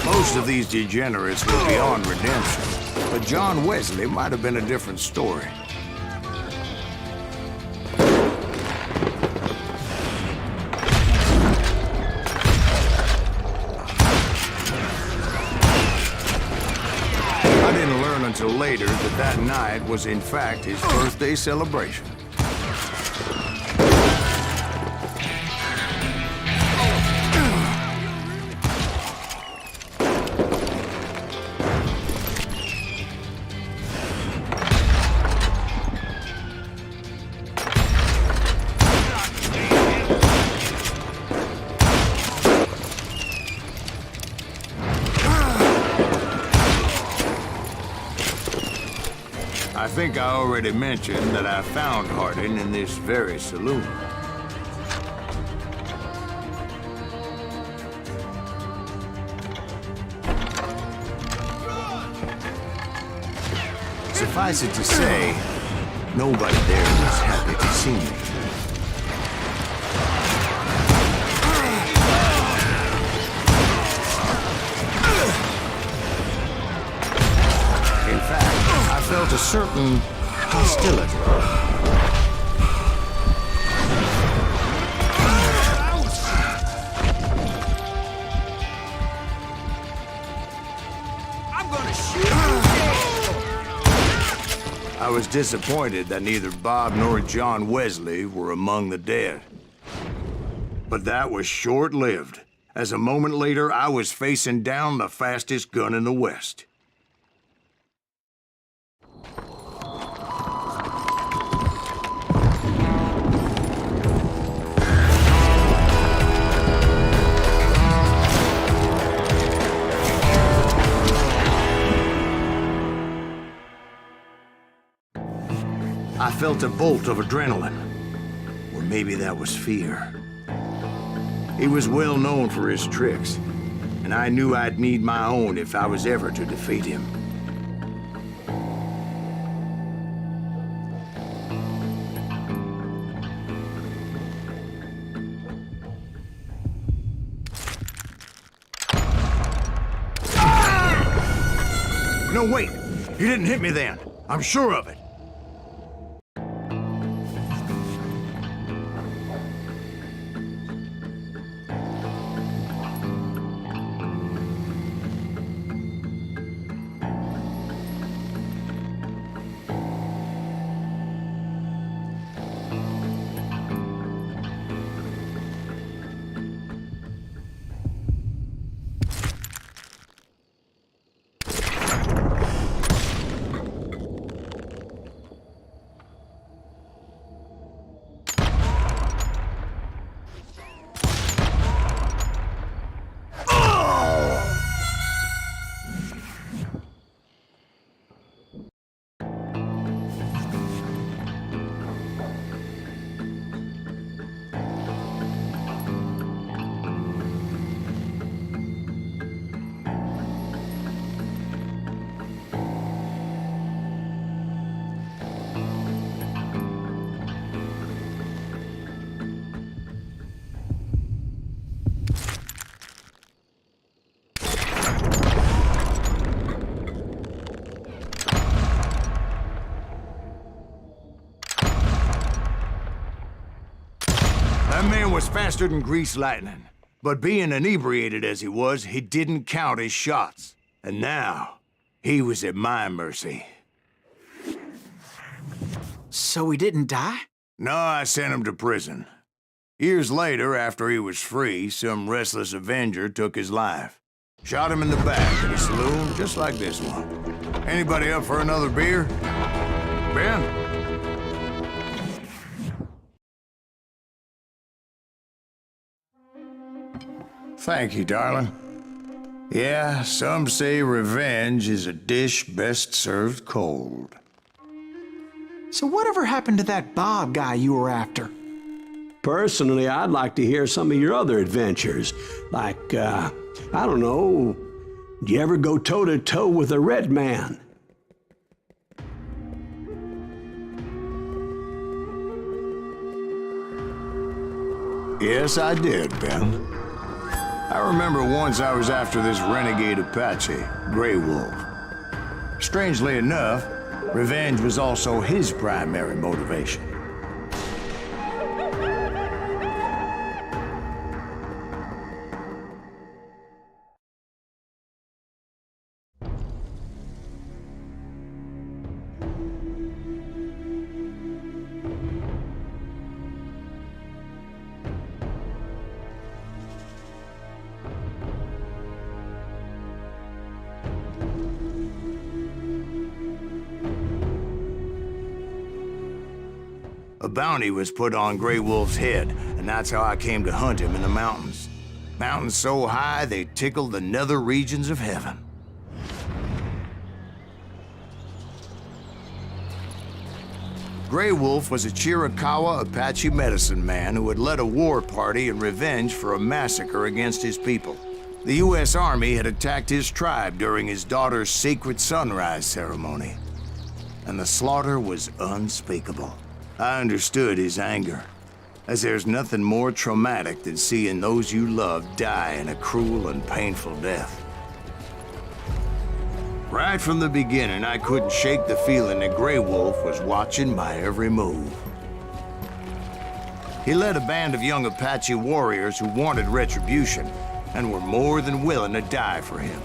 Most of these degenerates were beyond redemption, but John Wesley might have been a different story. Until later that night was in fact his birthday celebration. I think I already mentioned that I found Hardin in this very saloon. Suffice it to say, nobody there was happy to see me. In fact, I felt a certain hostility. I'm gonna shoot you! I was disappointed that neither Bob nor John Wesley were among the dead. But that was short-lived, as a moment later I was facing down the fastest gun in the West. I felt a bolt of adrenaline, or maybe that was fear. He was well known for his tricks, and I knew I'd need my own if I was ever to defeat him. No, wait! He didn't hit me then. I'm sure of it. That man was faster than greased lightning. But being inebriated as he was, he didn't count his shots. And now, he was at my mercy. So he didn't die? No, I sent him to prison. Years later, after he was free, some restless avenger took his life. Shot him in the back in a saloon just like this one. Anybody up for another beer? Ben? Thank you, darling. Yeah, some say revenge is a dish best served cold. So whatever happened to that Bob guy you were after? Personally, I'd like to hear some of your other adventures. Like, I don't know, did you ever go toe-to-toe with a red man? Yes, I did, Ben. I remember once I was after this renegade Apache, Grey Wolf. Strangely enough, revenge was also his primary motivation. A bounty was put on Grey Wolf's head, and that's how I came to hunt him in the mountains. Mountains so high they tickled the nether regions of heaven. Grey Wolf was a Chiricahua Apache medicine man who had led a war party in revenge for a massacre against his people. The U.S. Army had attacked his tribe during his daughter's sacred sunrise ceremony, and the slaughter was unspeakable. I understood his anger, as there's nothing more traumatic than seeing those you love die in a cruel and painful death. Right from the beginning, I couldn't shake the feeling that Grey Wolf was watching my every move. He led a band of young Apache warriors who wanted retribution and were more than willing to die for him.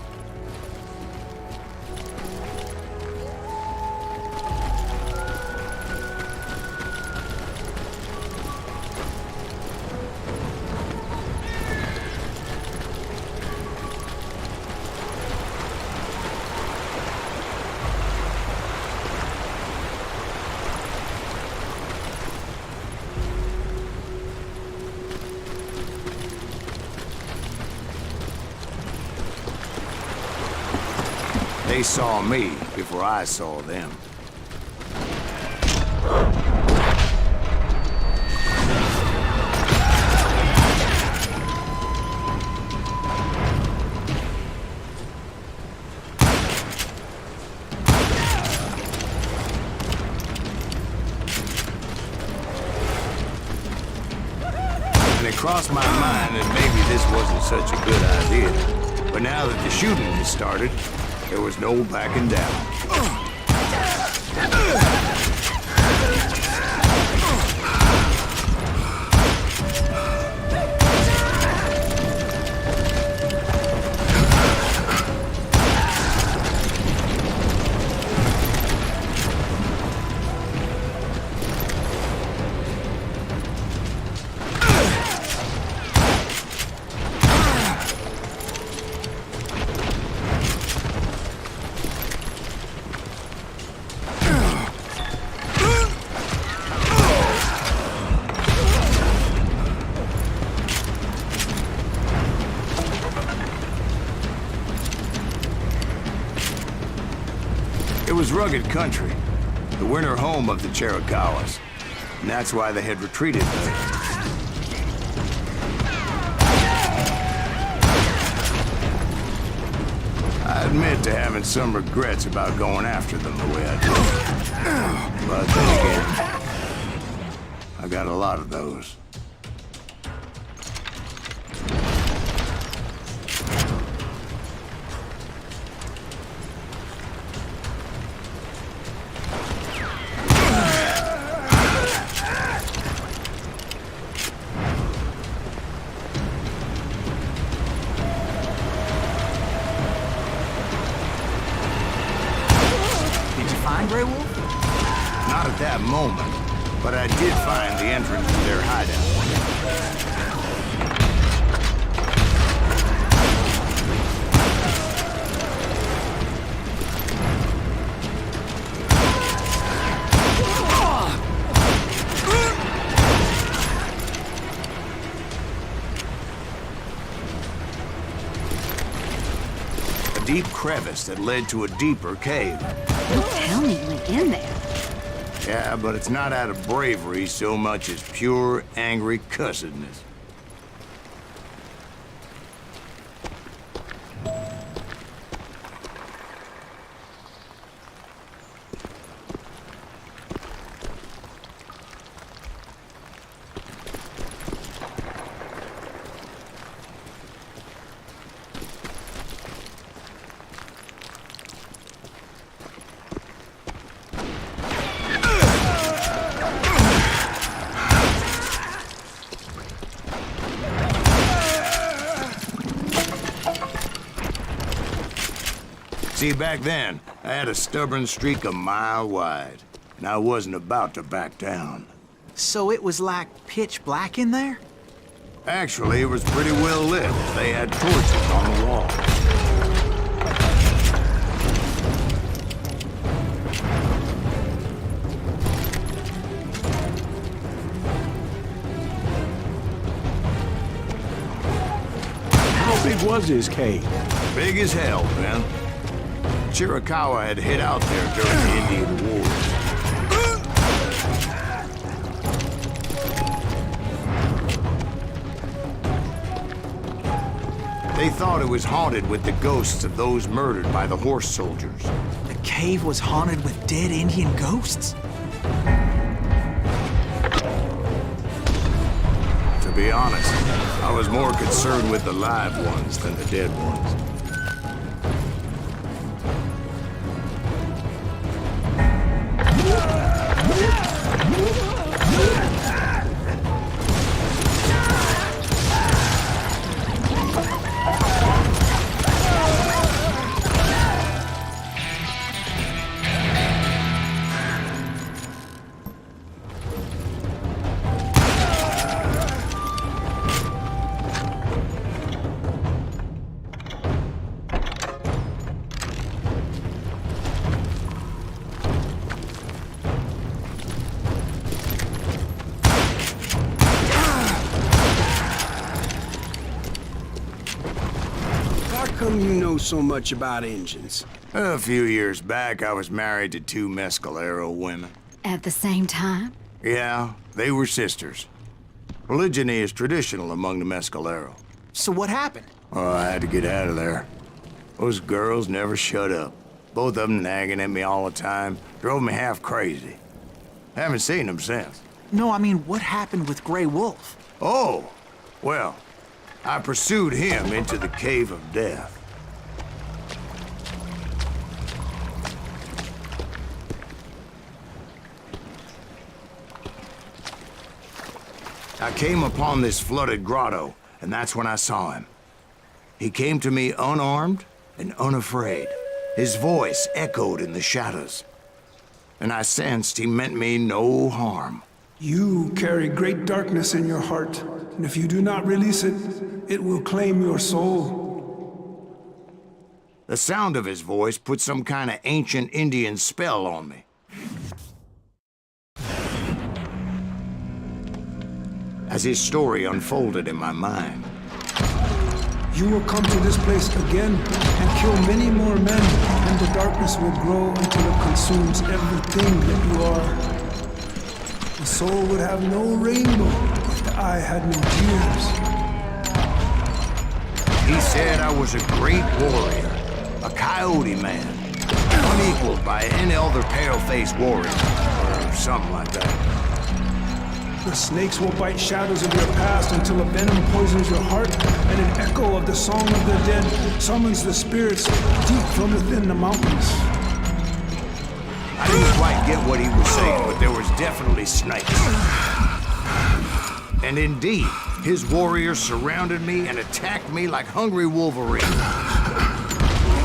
They saw me before I saw them. And it crossed my mind that maybe this wasn't such a good idea. But now that the shooting has started, there was no backing down. It was rugged country, the winter home of the Chiricahuas, and that's why they had retreated there. I admit to having some regrets about going after them the way I did. But then again, I got a lot of those. Grey Wolf? Not at that moment, but I did find the entrance to their hideout. deep crevice that led to a deeper cave. Don't tell me you went in there. Yeah, but it's not out of bravery so much as pure, angry cussedness. See, back then, I had a stubborn streak a mile wide, and I wasn't about to back down. So it was like pitch black in there? Actually, it was pretty well lit. They had torches on the wall. How big was his cave? Big as hell, man. Chiricahua had hid out there during the Indian Wars. They thought it was haunted with the ghosts of those murdered by the horse soldiers. The cave was haunted with dead Indian ghosts? To be honest, I was more concerned with the live ones than the dead ones. How come you know so much about engines? A few years back, I was married to 2 Mescalero women. At the same time? Yeah, they were sisters. Polygyny is traditional among the Mescalero. So what happened? Oh, I had to get out of there. Those girls never shut up. Both of them nagging at me all the time. Drove me half crazy. Haven't seen them since. No, I mean, what happened with Grey Wolf? Oh, well, I pursued him into the Cave of Death. I came upon this flooded grotto, and that's when I saw him. He came to me unarmed and unafraid. His voice echoed in the shadows, and I sensed he meant me no harm. You carry great darkness in your heart, and if you do not release it, it will claim your soul. The sound of his voice put some kind of ancient Indian spell on me. As his story unfolded in my mind, You will come to this place again and kill many more men, and the darkness will grow until it consumes everything that you are. The soul would have no rainbow if the eye had no tears. he said I was a great warrior, a coyote man, unequaled by any other pale-faced warrior, or something like that. The snakes will bite shadows of your past until a venom poisons your heart, and an echo of the song of the dead summons the spirits deep from within the mountains. I didn't quite get what he was saying, but there was definitely snakes. And indeed, his warriors surrounded me and attacked me like hungry wolverines.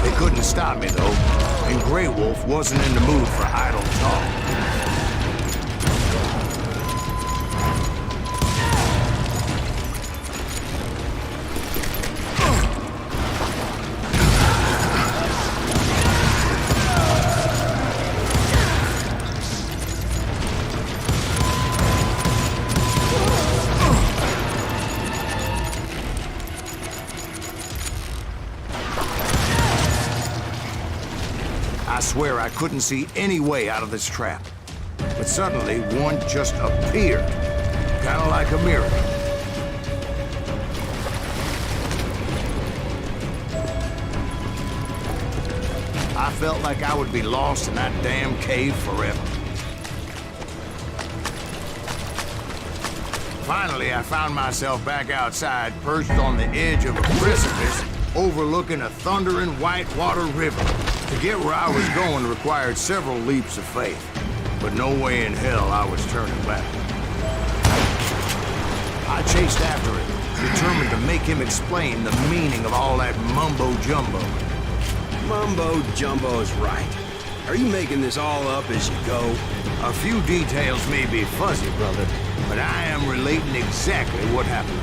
They couldn't stop me, though, and Grey Wolf wasn't in the mood for idle talk. I swear I couldn't see any way out of this trap. But suddenly, one just appeared, kind of like a miracle. I felt like I would be lost in that damn cave forever. Finally, I found myself back outside, perched on the edge of a precipice, overlooking a thundering whitewater river. To get where I was going required several leaps of faith, but no way in hell I was turning back. I chased after him, determined to make him explain the meaning of all that mumbo-jumbo. Mumbo-jumbo's right. Are you making this all up as you go? A few details may be fuzzy, brother, but I am relating exactly what happened.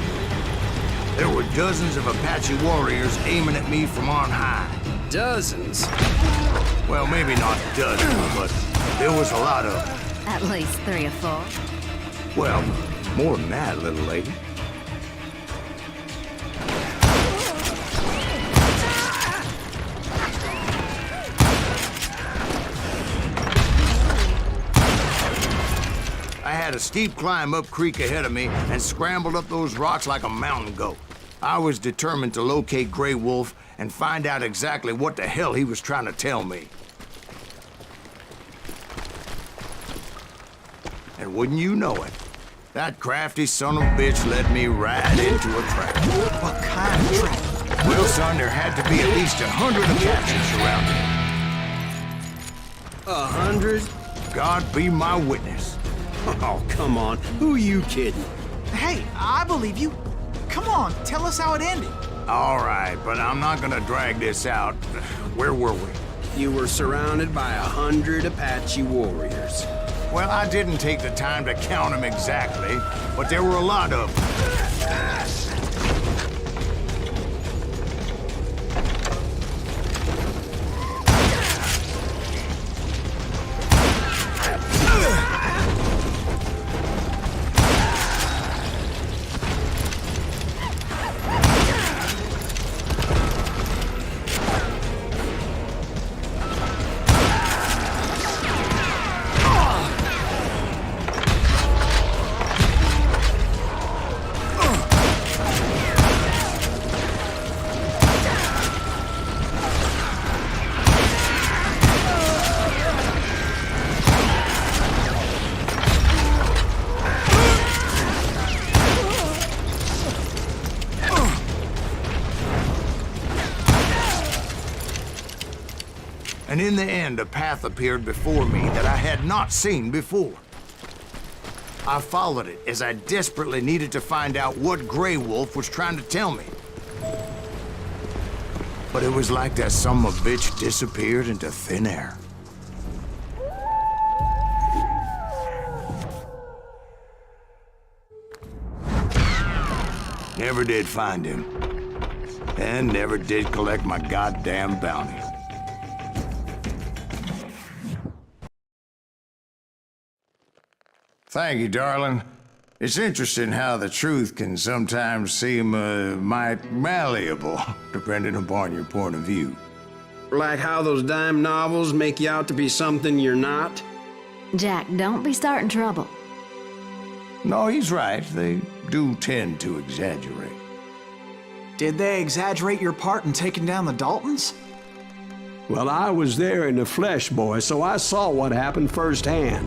There were dozens of Apache warriors aiming at me from on high. Dozens? Well, maybe not dozens, but there was a lot of them. At least 3 or 4. Well, more than that, little lady. I had a steep climb up creek ahead of me and scrambled up those rocks like a mountain goat. I was determined to locate Grey Wolf and find out exactly what the hell he was trying to tell me. And wouldn't you know it, that crafty son of a bitch led me right into a trap. What kind of trap? Well, son, there had to be at least 100 Apaches around me. 100? God be my witness. Oh, come on. Who are you kidding? Hey, I believe you. Come on, tell us how it ended. All right, but I'm not gonna drag this out. Where were we? You were surrounded by 100 Apache warriors. Well, I didn't take the time to count them exactly, but there were a lot of them. And in the end, a path appeared before me that I had not seen before. I followed it as I desperately needed to find out what Grey Wolf was trying to tell me. But it was like that son of a bitch disappeared into thin air. Never did find him. And never did collect my goddamn bounty. Thank you, darling. It's interesting how the truth can sometimes seem, might malleable, depending upon your point of view. Like how those dime novels make you out to be something you're not? Jack, don't be starting trouble. No, he's right. They do tend to exaggerate. Did they exaggerate your part in taking down the Daltons? Well, I was there in the flesh, boy, so I saw what happened firsthand.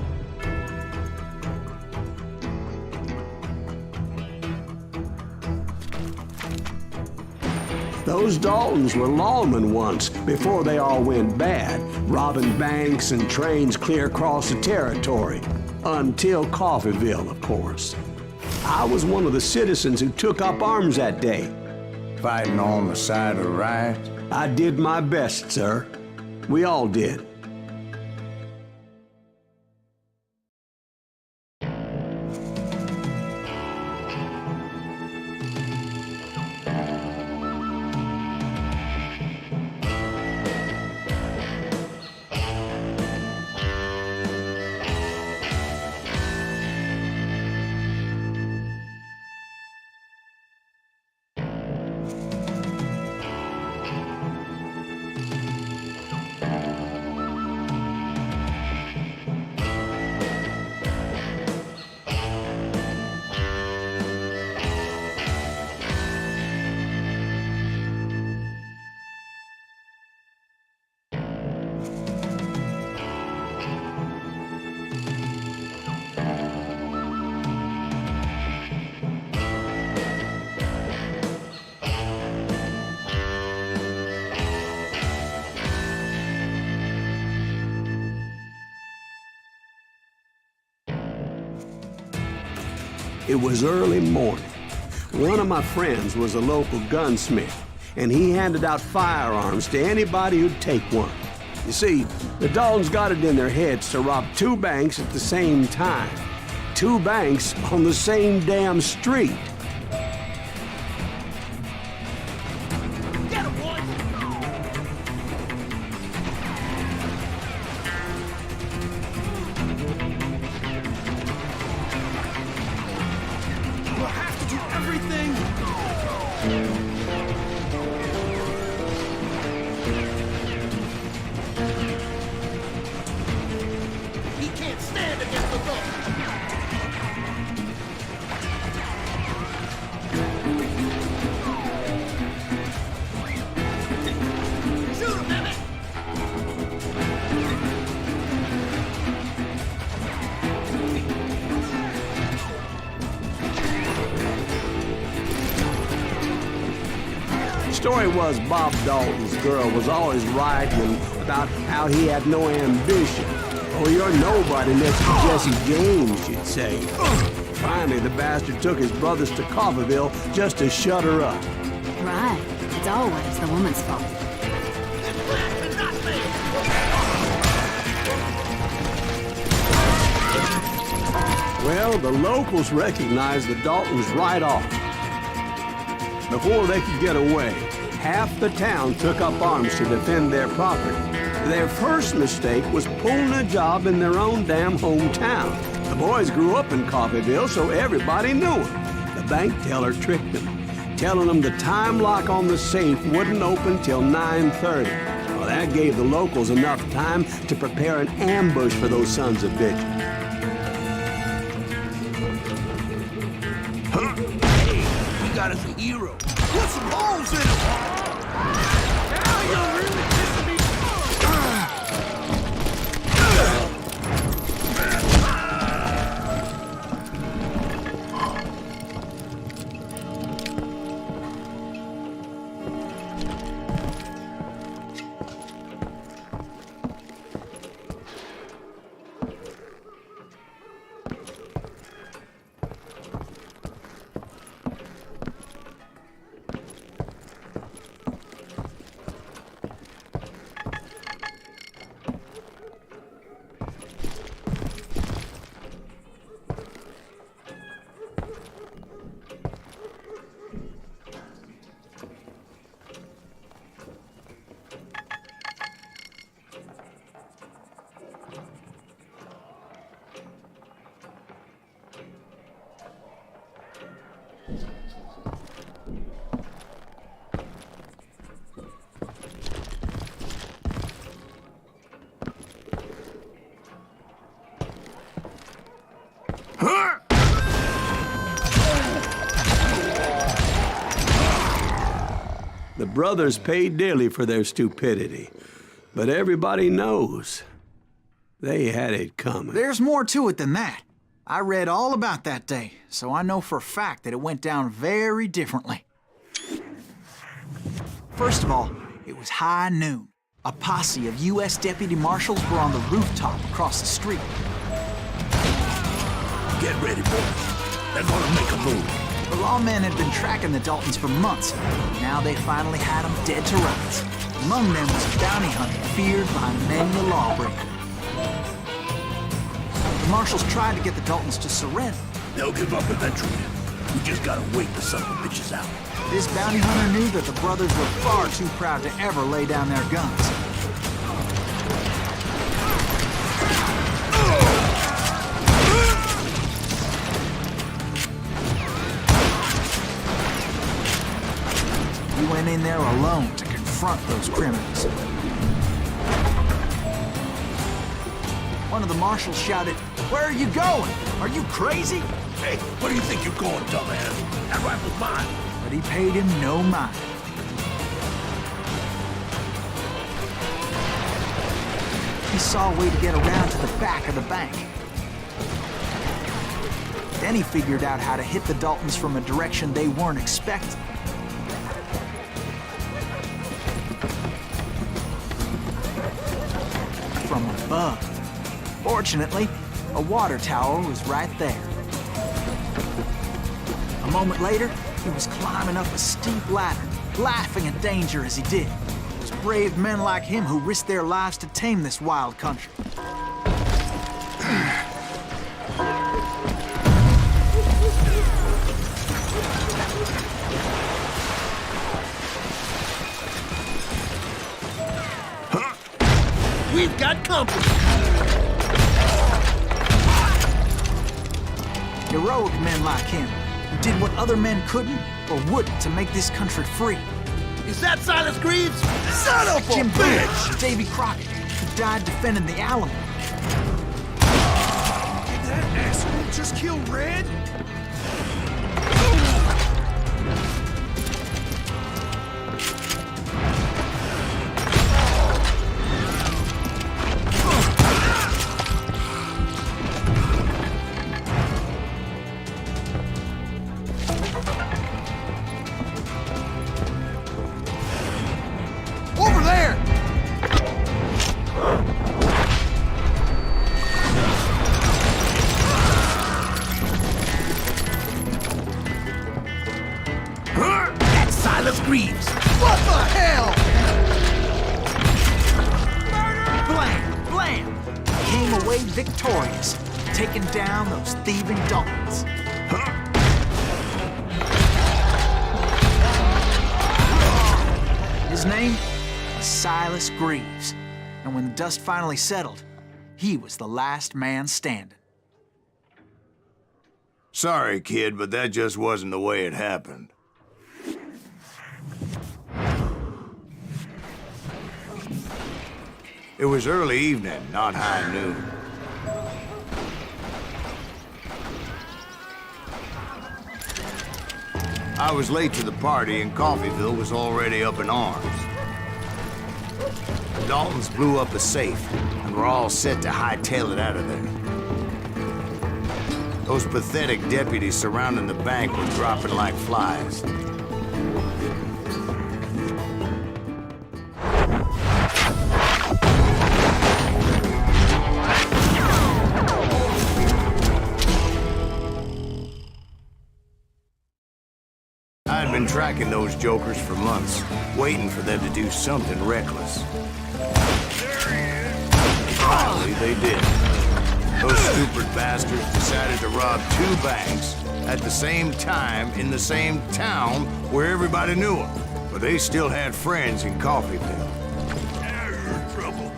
Those Daltons were lawmen once, before they all went bad, robbing banks and trains clear across the territory. Until Coffeeville, of course. I was one of the citizens who took up arms that day. Fighting on the side of the right? I did my best, sir. We all did. It was early morning. One of my friends was a local gunsmith, and he handed out firearms to anybody who'd take one. You see, the Daltons got it in their heads to rob 2 banks at the same time. 2 banks on the same damn street. Get him, boys! We'll have to do everything. He can't stand against the law. Shoot him, Emmett! Story was Bob Dalton's girl was always writing about how he had no ambition. Oh, you're nobody next to Jesse James, she'd say. Finally, the bastard took his brothers to Coffeyville just to shut her up. Right. It's always the woman's fault. Well, the locals recognized the Daltons right off. Before they could get away, half the town took up arms to defend their property. Their first mistake was pulling a job in their own damn hometown. The boys grew up in Coffeyville, so everybody knew them. The bank teller tricked them, telling them the time lock on the safe wouldn't open till 9:30. Well, that gave the locals enough time to prepare an ambush for those sons of bitches. Hey, he got us a hero. Put some holes in him! Now you're really pissing me The brothers paid dearly for their stupidity, but everybody knows they had it coming. There's more to it than that. I read all about that day, so I know for a fact that it went down very differently. First of all, it was high noon. A posse of U.S. deputy marshals were on the rooftop across the street. Get ready, boys. They're gonna make a move. The lawmen had been tracking the Daltons for months. Now they finally had them dead to rights. Among them was a bounty hunter feared by many a lawbreaker. The marshals tried to get the Daltons to surrender. They'll give up eventually. We just gotta wait the son of a bitches out. This bounty hunter knew that the brothers were far too proud to ever lay down their guns. He went in there alone to confront those criminals. One of the marshals shouted, "Where are you going? Are you crazy?" Hey, where do you think you're going, dumbass? That rifle's mine. But he paid him no mind. He saw a way to get around to the back of the bank. Then he figured out how to hit the Daltons from a direction they weren't expecting. From above. Fortunately, a water tower was right there. A moment later, he was climbing up a steep ladder, laughing at danger as he did. It was brave men like him who risked their lives to tame this wild country. We've got company! Heroic men like him, who did what other men couldn't or wouldn't to make this country free. Is that Silas Greaves? Son of a Jim bitch! Booth, Davy Crockett, who died defending the Alamo. Did that asshole just kill Red? Over there! That's Silas Greaves! What the hell? Blam! Blam! Came away victorious, taking down those thieving Daltons. His name was Silas Greaves, and when the dust finally settled, he was the last man standing. Sorry, kid, but that just wasn't the way it happened. It was early evening, not high noon. I was late to the party, and Coffeyville was already up in arms. The Daltons blew up a safe, and were all set to hightail it out of there. Those pathetic deputies surrounding the bank were dropping like flies. I'd been tracking those jokers for months, waiting for them to do something reckless. Finally, they did. Those stupid bastards decided to rob 2 banks at the same time in the same town where everybody knew them. But they still had friends in Coffeyville. Now you're in trouble.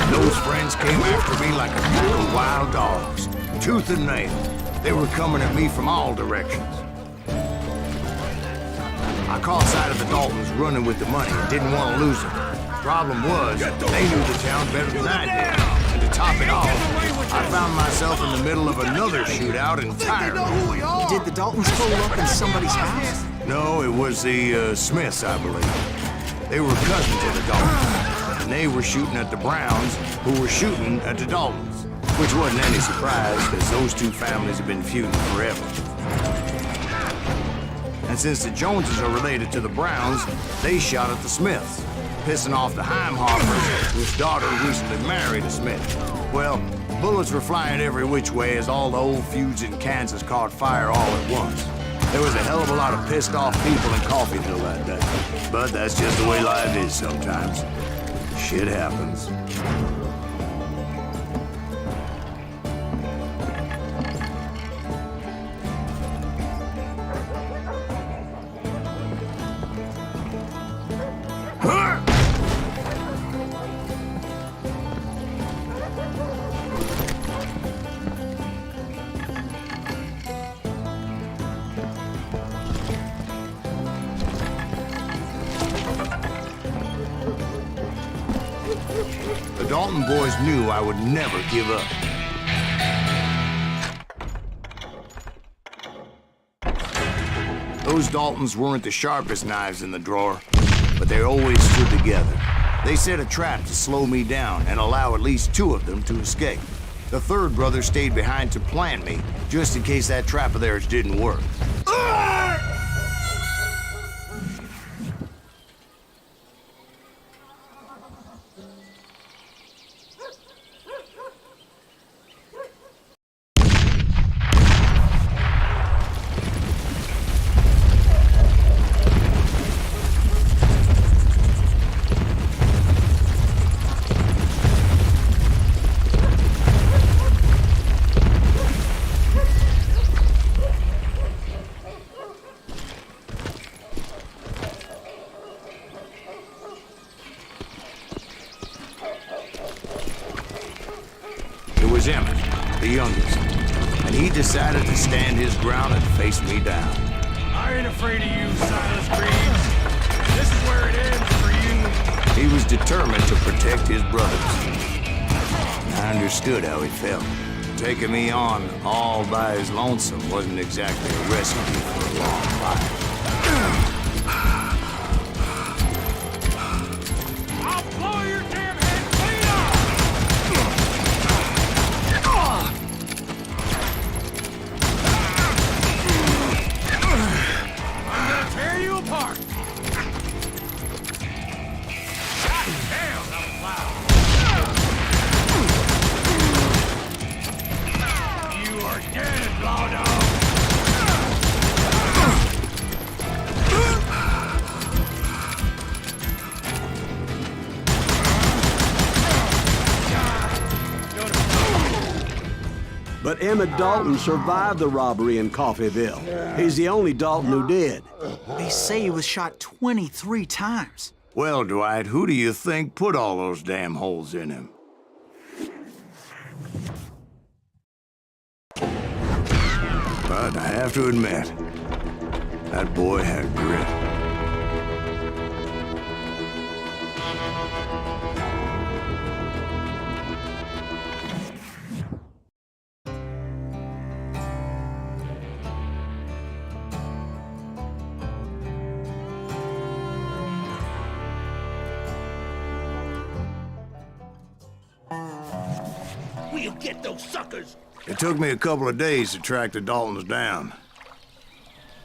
Those friends came after me like a pack of wild dogs, tooth and nail. They were coming at me from all directions. I caught sight of the Daltons running with the money and didn't want to lose them. Problem was, they knew the town better than I did. And to top it off, I found myself in the middle of another shootout entirely. Did the Daltons pull up in somebody's house? No, it was the Smiths, I believe. They were cousins of the Daltons, and they were shooting at the Browns, who were shooting at the Daltons, which wasn't any surprise, because those 2 families have been feuding forever. And since the Joneses are related to the Browns, they shot at the Smiths, pissing off the Heimhoffers, whose daughter recently married a Smith. Well, bullets were flying every which way as all the old feuds in Kansas caught fire all at once. There was a hell of a lot of pissed off people in Coffeyville that day. But that's just the way life is sometimes. Shit happens. The Dalton boys knew I would never give up. Those Daltons weren't the sharpest knives in the drawer, but they always stood together. They set a trap to slow me down and allow at least 2 of them to escape. The third brother stayed behind to plant me, just in case that trap of theirs didn't work. It was Emmett, the youngest, and he decided to stand his ground and face me down. I ain't afraid of you, Silas Greaves. This is where it ends for you. He was determined to protect his brothers. I understood how he felt. Taking me on all by his lonesome wasn't exactly a recipe for a long fight. I'll blow your damn head clean off! I'm gonna tear you apart! God damn, that was loud! You are dead, Law Dog! But Emmett Dalton survived the robbery in Coffeyville. He's the only Dalton who did. They say he was shot 23 times. Well, Dwight, who do you think put all those damn holes in him? But I have to admit, that boy had grit. We'll get those suckers! It took me a couple of days to track the Daltons down.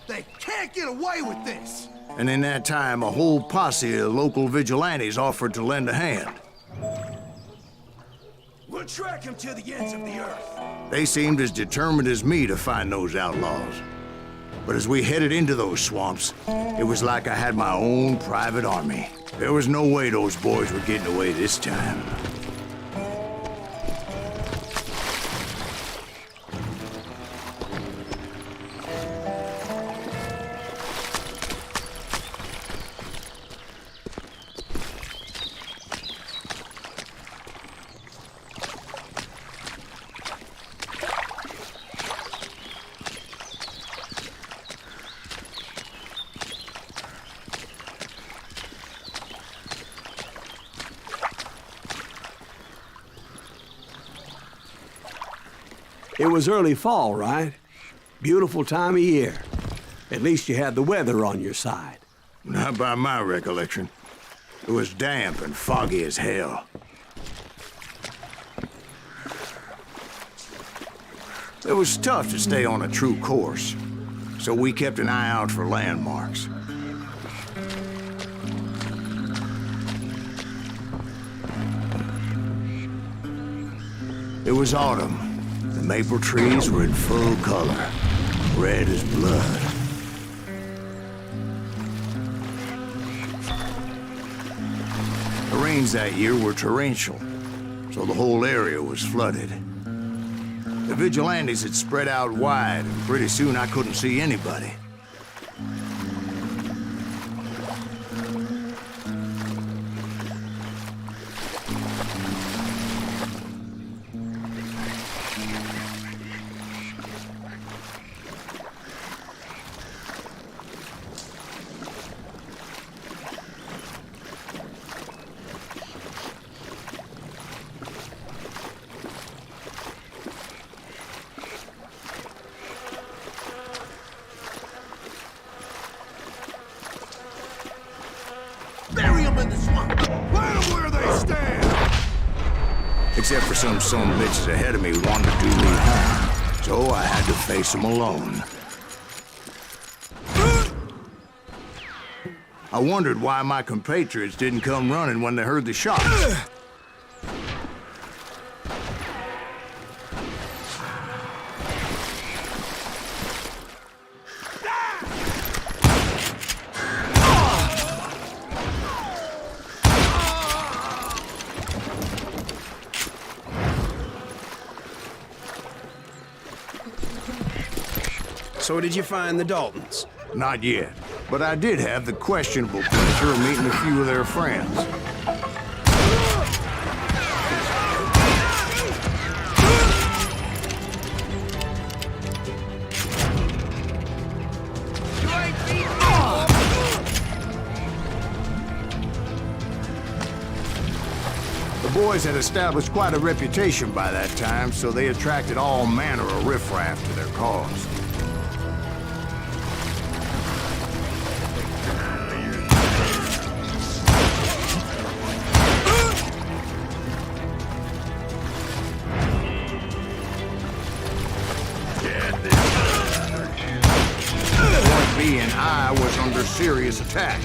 They can't get away with this! And in that time, a whole posse of local vigilantes offered to lend a hand. We'll track him to the ends of the earth. They seemed as determined as me to find those outlaws. But as we headed into those swamps, it was like I had my own private army. There was no way those boys were getting away this time. It was early fall, right? Beautiful time of year. At least you had the weather on your side. Not by my recollection. It was damp and foggy as hell. It was tough to stay on a true course, so we kept an eye out for landmarks. It was autumn. The maple trees were in full color, red as blood. The rains that year were torrential, so the whole area was flooded. The vigilantes had spread out wide, and pretty soon I couldn't see anybody. the swamp. Plant them where they stand! Except for some bitches ahead of me who wanted to do me harm. So I had to face them alone. I wondered why my compatriots didn't come running when they heard the shots. So did you find the Daltons? Not yet, but I did have the questionable pleasure of meeting a few of their friends. The boys had established quite a reputation by that time, so they attracted all manner of riffraff to their cause. And I was under serious attack.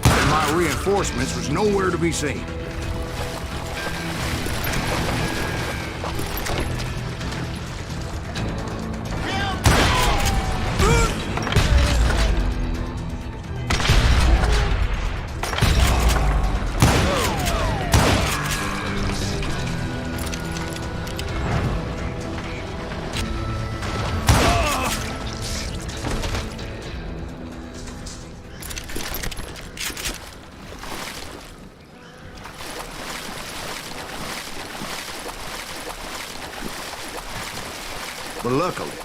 And my reinforcements was nowhere to be seen. But luckily,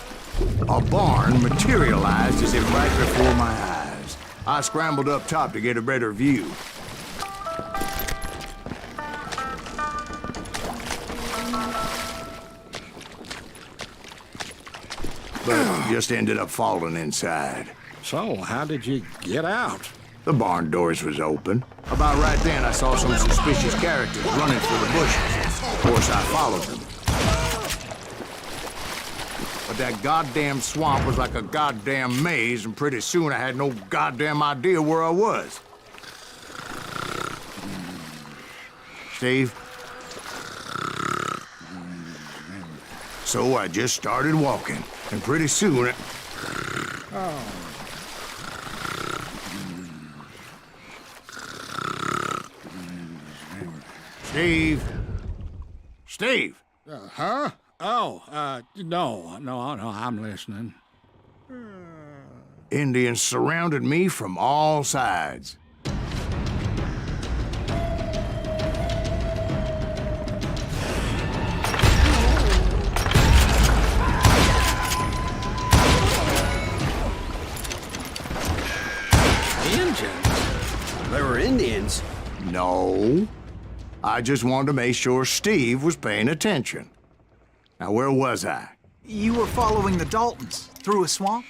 a barn materialized as if right before my eyes. I scrambled up top to get a better view. But just ended up falling inside. So, how did you get out? The barn doors was open. About right then, I saw some suspicious characters running for the bushes. Of course, I followed them. But that goddamn swamp was like a goddamn maze, and pretty soon I had no goddamn idea where I was. Steve? So I just started walking, and pretty soon Steve? Steve? Huh? Oh, no, I'm listening. Indians surrounded me from all sides. Indians? They were Indians. No. I just wanted to make sure Steve was paying attention. Now, where was I? You were following the Daltons through a swamp?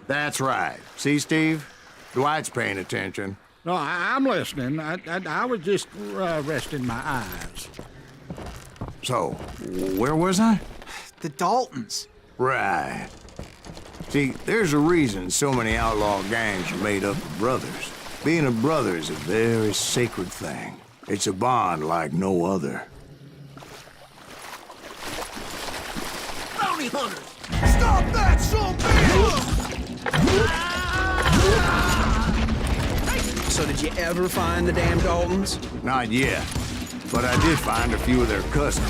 That's right. See, Steve? Dwight's paying attention. No, I'm listening. I was just resting my eyes. So, where was I? The Daltons. Right. See, there's a reason so many outlaw gangs are made up of brothers. Being a brother is a very sacred thing. It's a bond like no other. Bounty hunters! Stop that, son bitch! So did you ever find the damn Daltons? Not yet, but I did find a few of their cousins.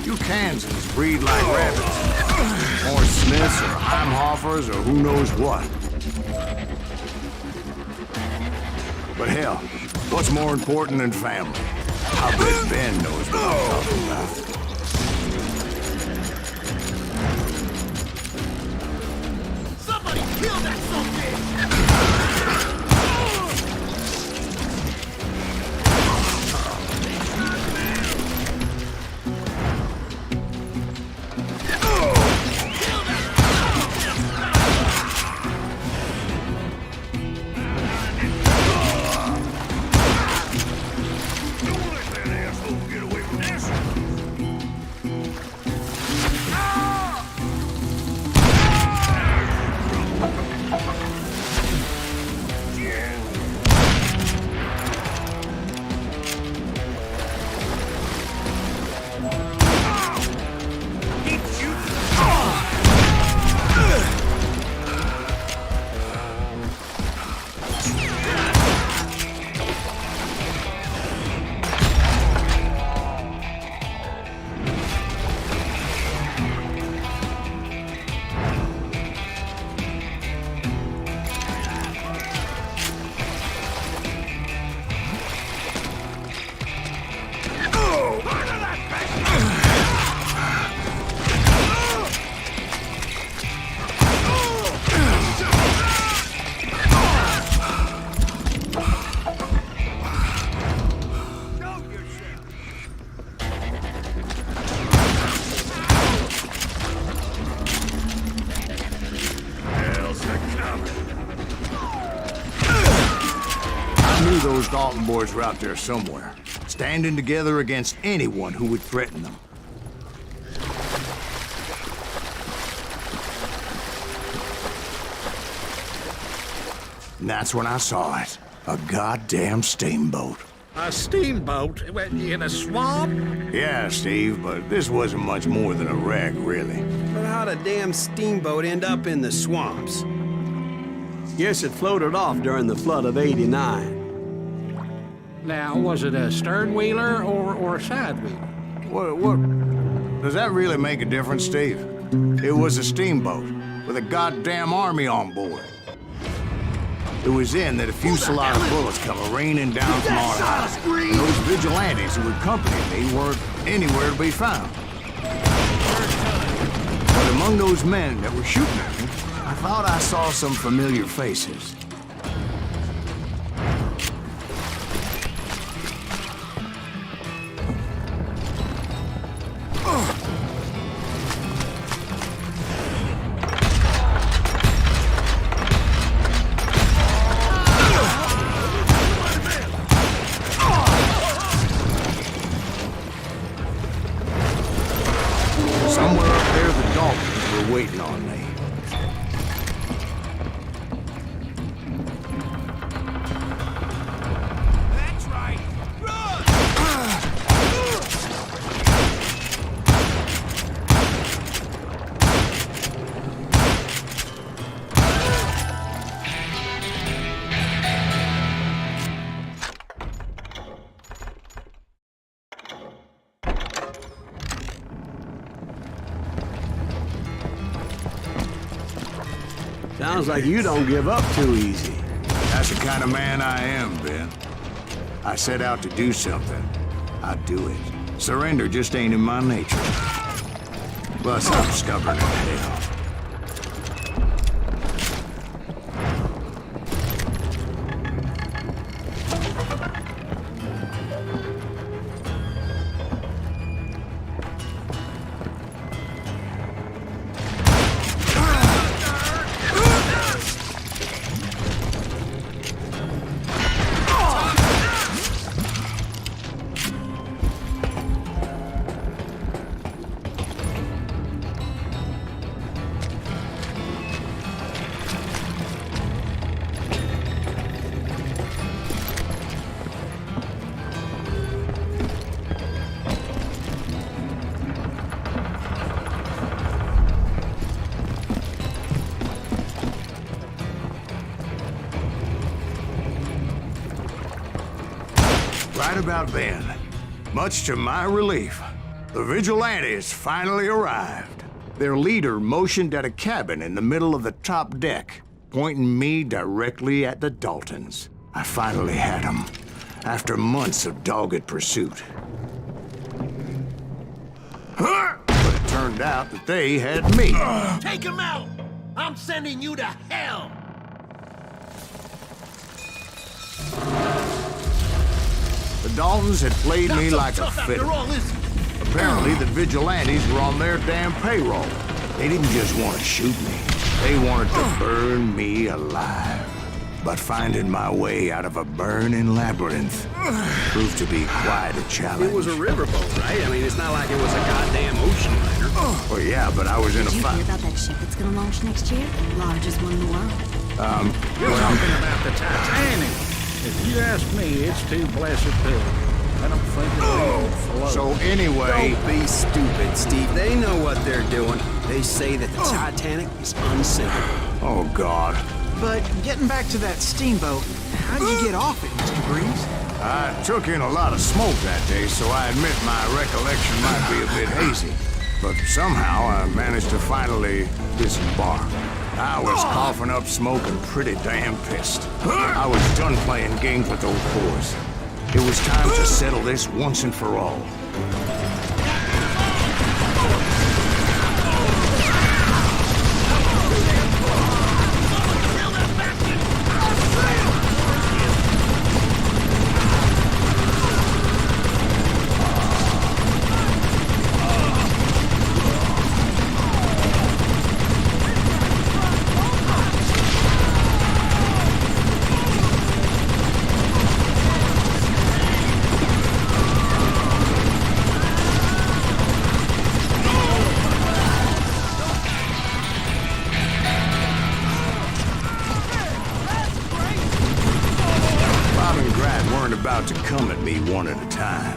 You Kansans breed like rabbits. Or Smiths or Heimhoffers or who knows what. But hell, what's more important than family? I bet Ben knows what I'm talking about. Somebody kill that son bitch! knew those Dalton boys were out there somewhere, standing together against anyone who would threaten them. And that's when I saw it. A goddamn steamboat. A steamboat in a swamp? Yeah, Steve, but this wasn't much more than a wreck, really. But how'd a damn steamboat end up in the swamps? Guess it floated off during the flood of '89. Now, was it a stern wheeler or a side wheeler? What? Does that really make a difference, Steve? It was a steamboat with a goddamn army on board. It was then that a fusillade of bullets come raining down from our house. And those vigilantes who accompanied me weren't anywhere to be found. But among those men that were shooting at me, I thought I saw some familiar faces. Somewhere up there, the Daltons were waiting on me. That's right. Run! Sounds like you don't give up too easy. That's the kind of man I am, Ben. I set out to do something. I do it. Surrender just ain't in my nature. Plus, I'm stubborn as hell. Right about then, much to my relief, the vigilantes finally arrived. Their leader motioned at a cabin in the middle of the top deck, pointing me directly at the Daltons. I finally had them, after months of dogged pursuit. But it turned out that they had me. Take him out! I'm sending you to hell! The Daltons had played me like a fiddle. Apparently, the vigilantes were on their damn payroll. They didn't just want to shoot me. They wanted to burn me alive. But finding my way out of a burning labyrinth proved to be quite a challenge. It was a riverboat, right? I mean, it's not like it was a goddamn ocean liner. Well, yeah, but I was in a Did you hear fight. about that ship that's gonna launch next year? Largest one in the world. You're talking about the Titanic. If you ask me, it's too blessed big. I don't think it'll float. So anyway, Don't be stupid, Steve. They know what they're doing. They say that the Titanic is unsinkable. oh God. But getting back to that steamboat, how'd you get off it, Mr. Breeze? I took in a lot of smoke that day, so I admit my recollection might be a bit hazy. But somehow I managed to finally disembark. I was coughing up smoke and pretty damn pissed. I was done playing games with those boys. It was time to settle this once and for all. weren't about to come at me one at a time.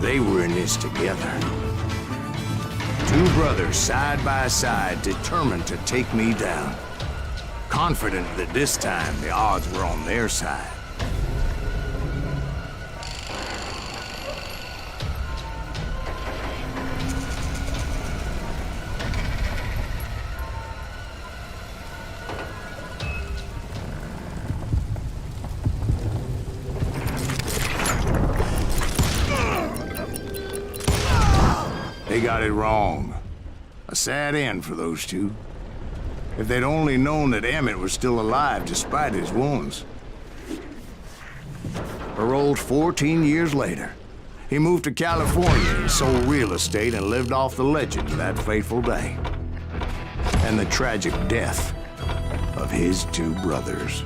They were in this together. Two brothers side by side, determined to take me down. Confident that this time the odds were on their side. They got it wrong. A sad end for those two. If they'd only known that Emmett was still alive despite his wounds. Paroled 14 years later, he moved to California and sold real estate and lived off the legend of that fateful day. And the tragic death of his two brothers.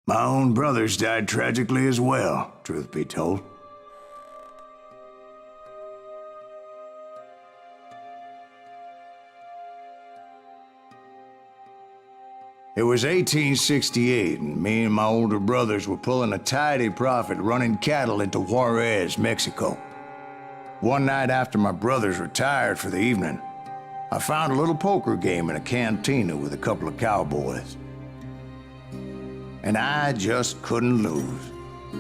My own brothers died tragically as well, truth be told. It was 1868, and me and my older brothers were pulling a tidy profit running cattle into Juarez, Mexico. One night after my brothers retired for the evening, I found a little poker game in a cantina with a couple of cowboys. And I just couldn't lose.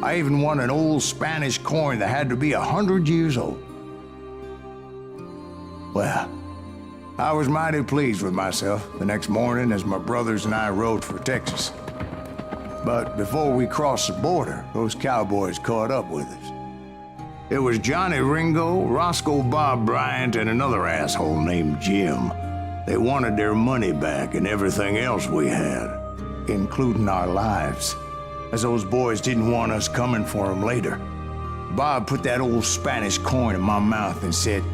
I even won an old Spanish coin that had to be 100 years old. Well, I was mighty pleased with myself the next morning as my brothers and I rode for Texas. But before we crossed the border, those cowboys caught up with us. It was Johnny Ringo, Roscoe Bob Bryant, and another asshole named Jim. They wanted their money back and everything else we had, including our lives, as those boys didn't want us coming for them later. Bob put that old Spanish coin in my mouth and said,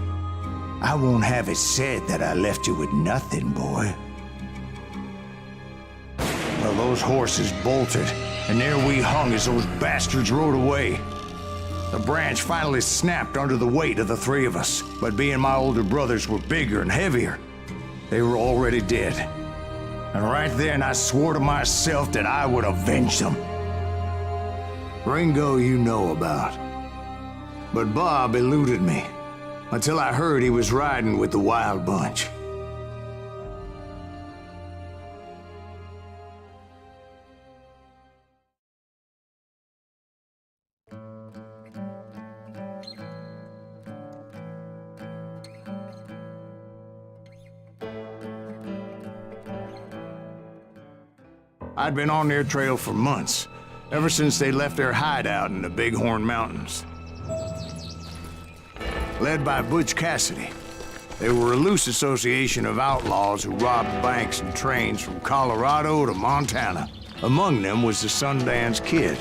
"I won't have it said that I left you with nothing, boy." Well, those horses bolted, and there we hung as those bastards rode away. The branch finally snapped under the weight of the three of us, but being my older brothers were bigger and heavier, they were already dead. And right then I swore to myself that I would avenge them. Ringo you know about. But Bob eluded me, until I heard he was riding with the Wild Bunch. I'd been on their trail for months, ever since they left their hideout in the Bighorn Mountains. Led by Butch Cassidy, they were a loose association of outlaws who robbed banks and trains from Colorado to Montana. Among them was the Sundance Kid,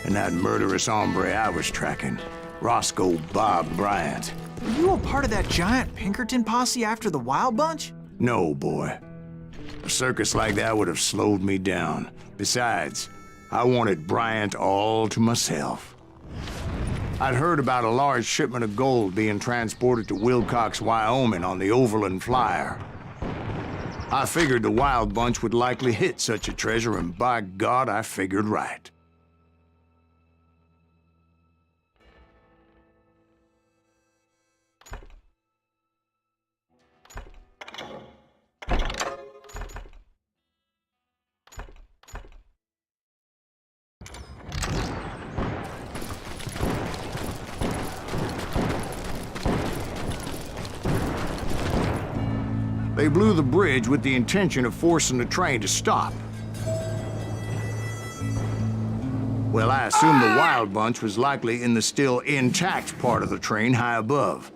and that murderous hombre I was tracking, Roscoe Bob Bryant. Were you a part of that giant Pinkerton posse after the Wild Bunch? No, boy. A circus like that would have slowed me down. Besides, I wanted Bryant all to myself. I'd heard about a large shipment of gold being transported to Wilcox, Wyoming on the Overland Flyer. I figured the Wild Bunch would likely hit such a treasure, and by God, I figured right. They blew the bridge with the intention of forcing the train to stop. Well, I assumed the Wild Bunch was likely in the still intact part of the train high above.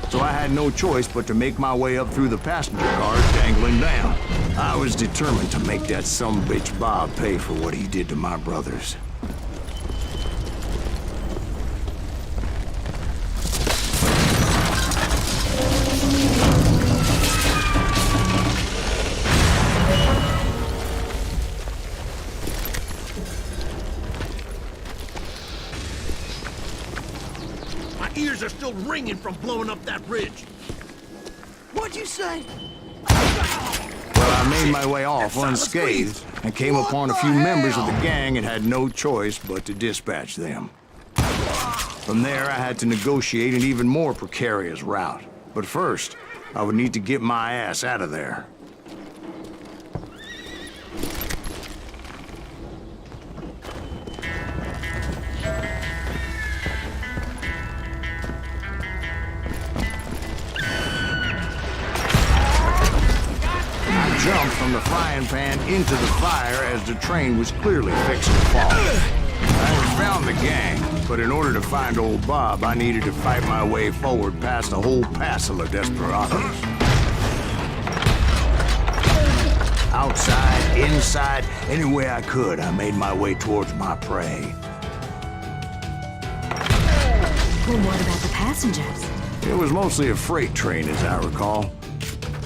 So I had no choice but to make my way up through the passenger cars dangling down. I was determined to make that sumbitch Bob pay for what he did to my brothers. ears are still ringing from blowing up that ridge. What'd you say? Well, I made my way off unscathed and came upon a few members of the gang and had no choice but to dispatch them. From there, I had to negotiate an even more precarious route. But first, I would need to get my ass out of there. Jumped from the frying pan into the fire as the train was clearly fixing to fall. I had found the gang, but in order to find old Bob, I needed to fight my way forward past a whole passel of desperados. Outside, inside, any way I could, I made my way towards my prey. Well, what about the passengers? It was mostly a freight train, as I recall.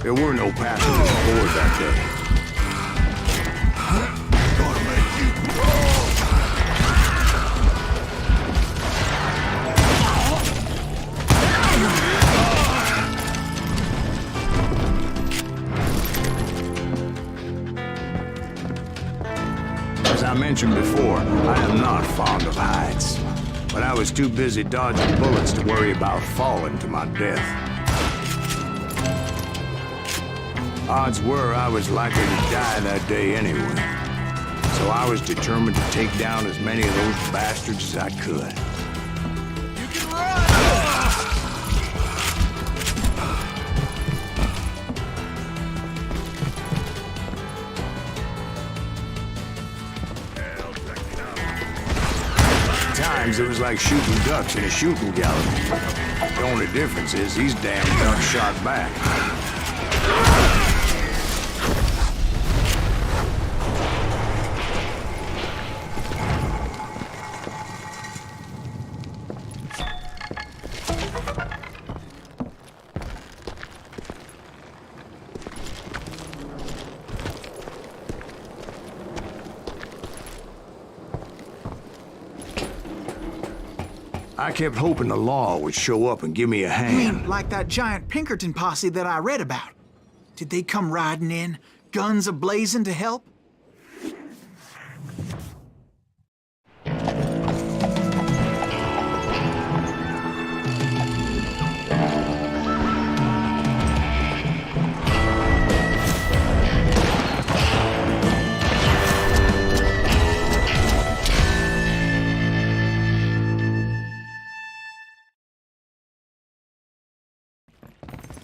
There were no passengers aboard that day. Gonna make you crawl! As I mentioned before, I am not fond of heights. But I was too busy dodging bullets to worry about falling to my death. Odds were I was likely to die that day anyway. So I was determined to take down as many of those bastards as I could. You can run! At times it was like shooting ducks in a shooting gallery. The only difference is these damn ducks shot back. I kept hoping the law would show up and give me a You hand. mean like that giant Pinkerton posse that I read about? Did they come riding in, guns a-blazing to help?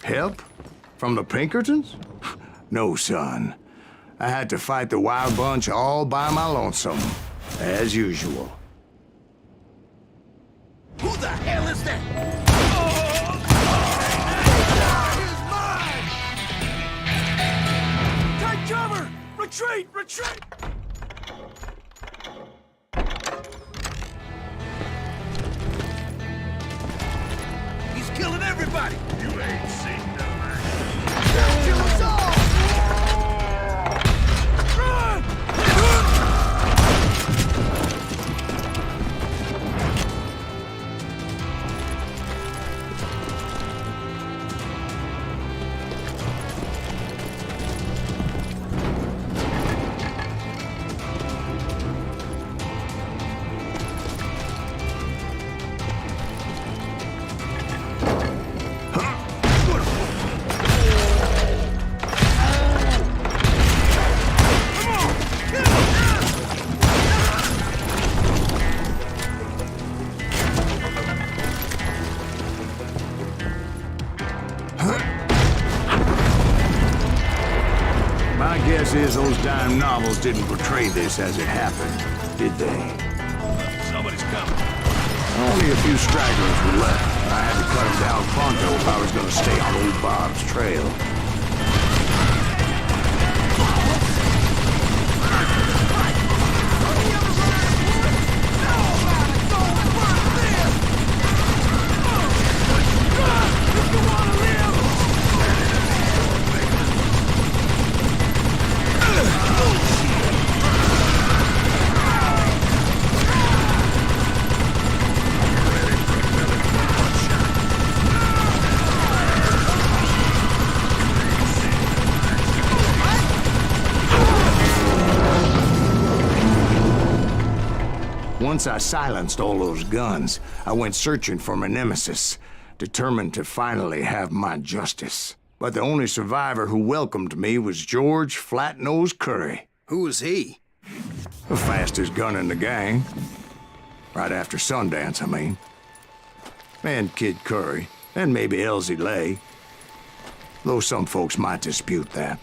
Help? From the Pinkertons? No, son. I had to fight the wild bunch all by my lonesome, as usual. Who the hell is that? He's mine! Take cover! Retreat! Retreat! He's killing everybody! You ain't seen no man. They'll kill us all! Run! My guess is those dime novels didn't portray this as it happened, did they? Somebody's coming. Only a few stragglers were left. I had to cut them down pronto if I was going to stay on old Bob's trail. Once I silenced all those guns, I went searching for my nemesis, determined to finally have my justice. But the only survivor who welcomed me was George Flat-Nose Curry. Who was he? The fastest gun in the gang. Right after Sundance, I mean. And Kid Curry, and maybe Elsie Lay. Though some folks might dispute that.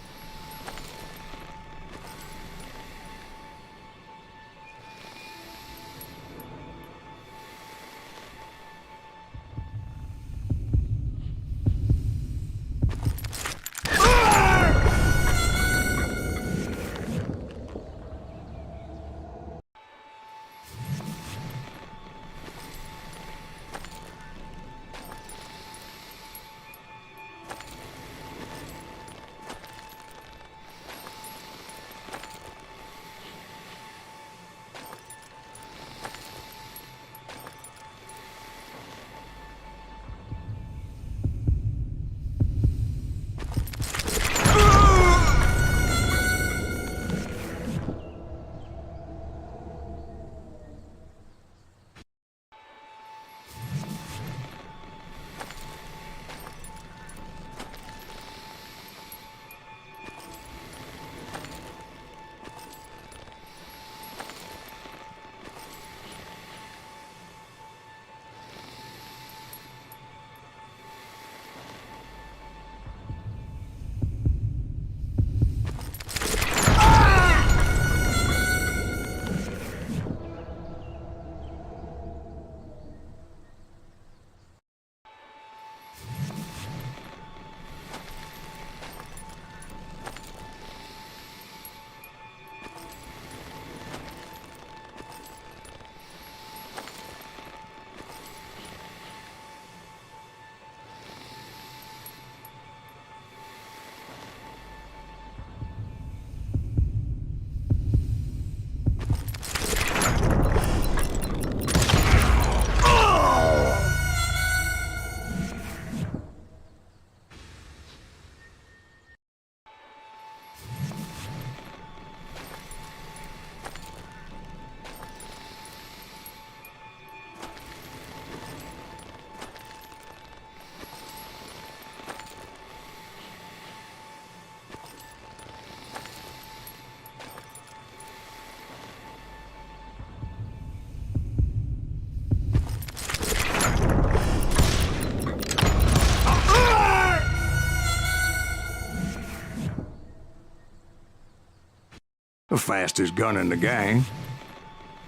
The fastest gun in the gang.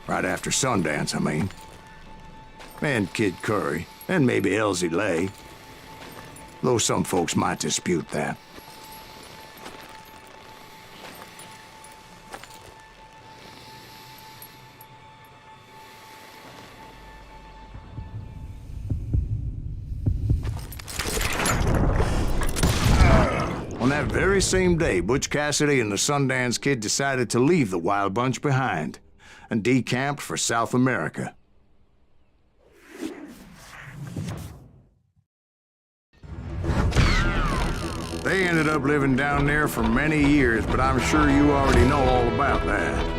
Right after Sundance, I mean. And Kid Curry, and maybe Elsie Lay. Though some folks might dispute that. On that very same day, Butch Cassidy and the Sundance Kid decided to leave the Wild Bunch behind and decamped for South America. They ended up living down there for many years, but I'm sure you already know all about that.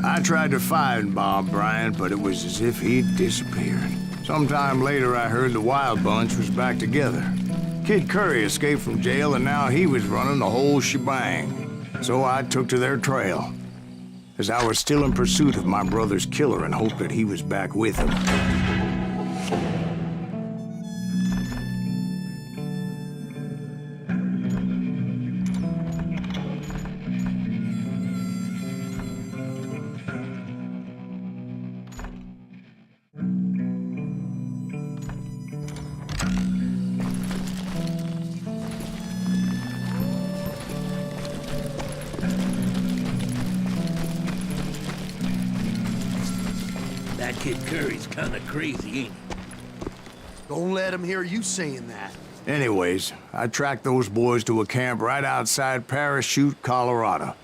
I tried to find Bob Bryant, but it was as if he'd disappeared. Sometime later, I heard the Wild Bunch was back together. Kid Curry escaped from jail, and now he was running the whole shebang. So I took to their trail, as I was still in pursuit of my brother's killer and hoped that he was back with him. That Kid Curry's kinda crazy, ain't he? Don't let him hear you saying that. Anyways, I tracked those boys to a camp right outside Parachute, Colorado.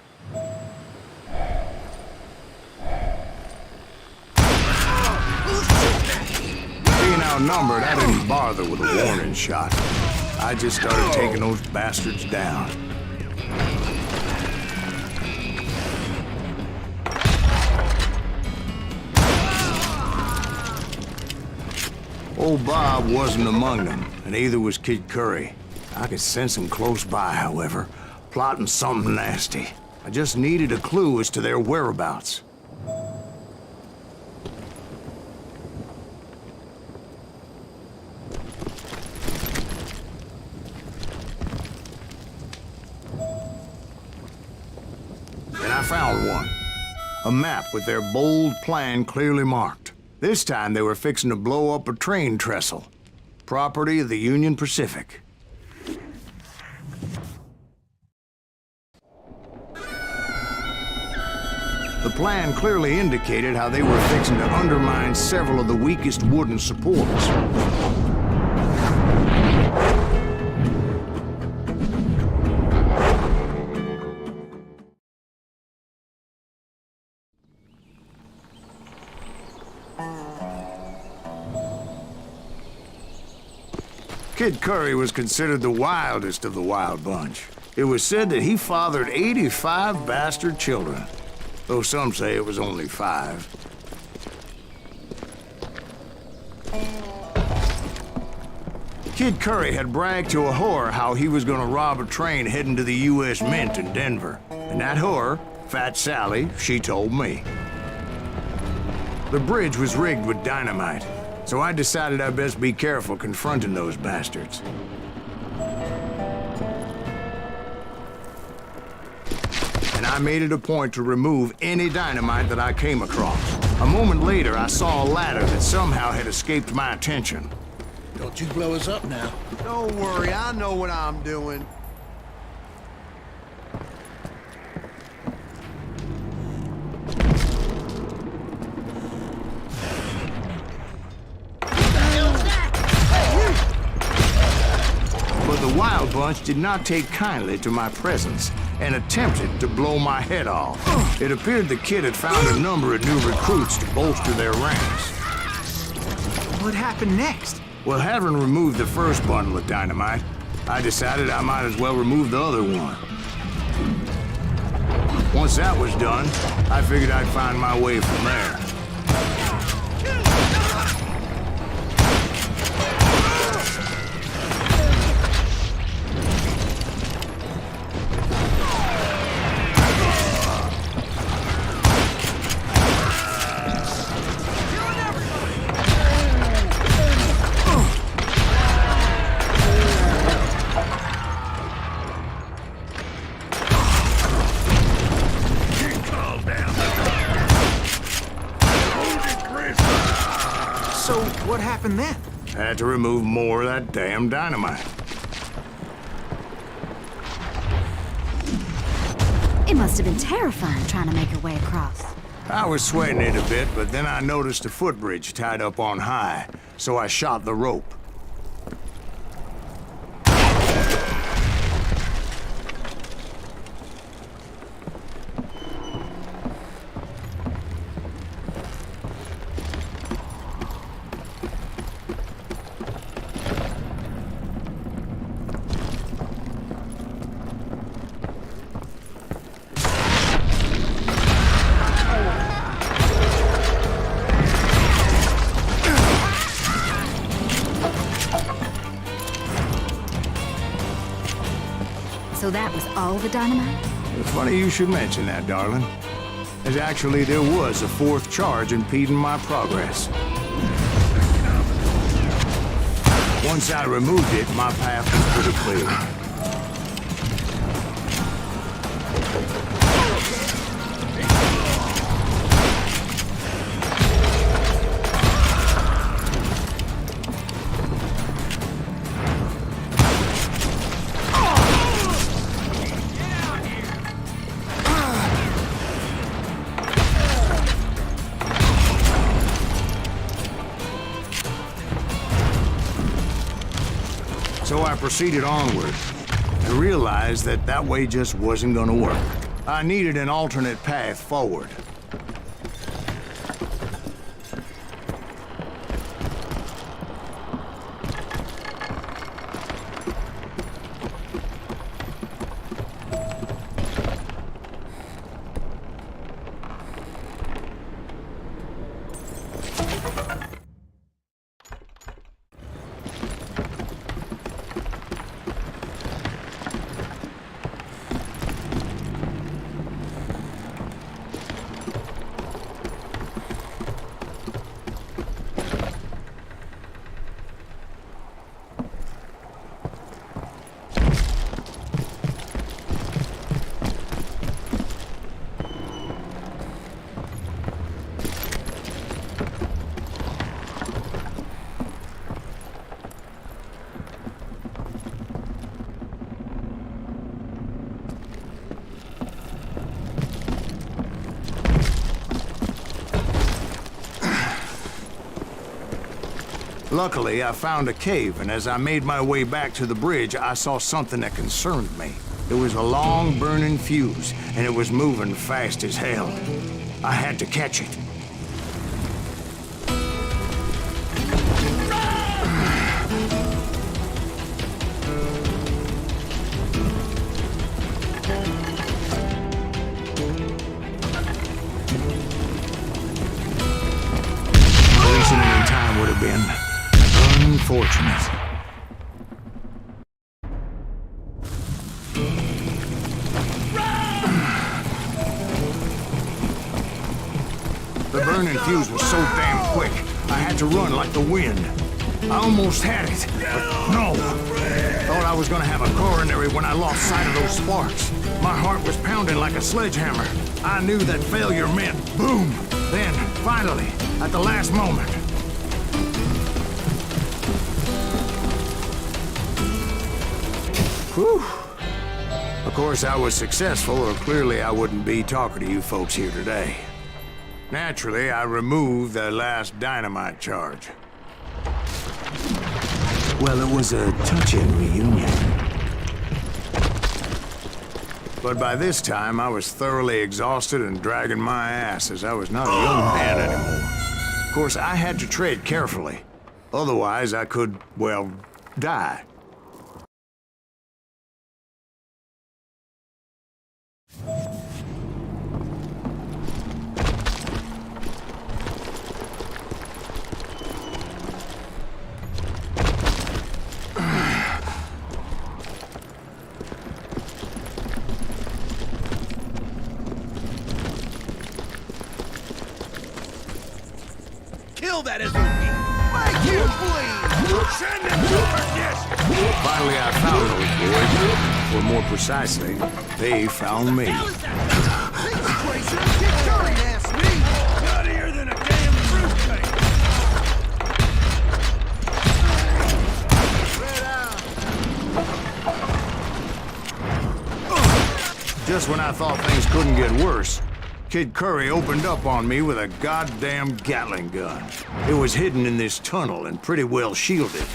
outnumbered, I didn't bother with a warning shot. I just started taking those bastards down. Old Bob wasn't among them, and neither was Kid Curry. I could sense him close by, however, plotting something nasty. I just needed a clue as to their whereabouts. And I found one. A map with their bold plan clearly marked. This time they were fixing to blow up a train trestle. Property of the Union Pacific. The plan clearly indicated how they were fixing to undermine several of the weakest wooden supports. Kid Curry was considered the wildest of the wild bunch. It was said that he fathered 85 bastard children, though some say it was only 5. Kid Curry had bragged to a whore how he was gonna rob a train heading to the U.S. Mint in Denver. And that whore, Fat Sally, she told me. The bridge was rigged with dynamite, so I decided I'd best be careful confronting those bastards. And I made it a point to remove any dynamite that I came across. A moment later, I saw a ladder that somehow had escaped my attention. Don't you blow us up now. Don't worry, I know what I'm doing. But the Wild Bunch did not take kindly to my presence and attempted to blow my head off. It appeared the kid had found a number of new recruits to bolster their ranks. What happened next? Well, having removed the first bundle of dynamite, I decided I might as well remove the other one. Once that was done, I figured I'd find my way from there. So, what happened then? Had to remove more of that damn dynamite. It must have been terrifying trying to make your way across. I was sweating it a bit, but then I noticed a footbridge tied up on high, so I shot the rope. So that was all the dynamite? It's funny you should mention that, darling. As actually, there was a 4th charge impeding my progress. Once I removed it, my path was pretty clear. So I proceeded onward. I realized that that way just wasn't gonna work. I needed an alternate path forward. Luckily, I found a cave, and as I made my way back to the bridge, I saw something that concerned me. It was a long burning fuse, and it was moving fast as hell. I had to catch it. Releasing it in time would have been unfortunate. The burning fuse was so damn quick, I had to run like the wind. I almost had it, but no. Thought I was gonna have a coronary when I lost sight of those sparks. My heart was pounding like a sledgehammer. I knew that failure meant boom. Then, finally, at the last moment. Whew. Of course, I was successful, or clearly I wouldn't be talking to you folks here today. Naturally, I removed the last dynamite charge. Well, it was a touching reunion. But by this time, I was thoroughly exhausted and dragging my ass, as I was not a young man anymore. Of course, I had to tread carefully. Otherwise, I could, well, die. Kill that SOB! Make him bleed! Send him to perdition! Finally, I found those boys. Or more precisely, they found me. How is that? These tracers get dirty, ass me! Nuttier than a damn fruitcake! Just when I thought things couldn't get worse, Kid Curry opened up on me with a goddamn Gatling gun. It was hidden in this tunnel and pretty well shielded.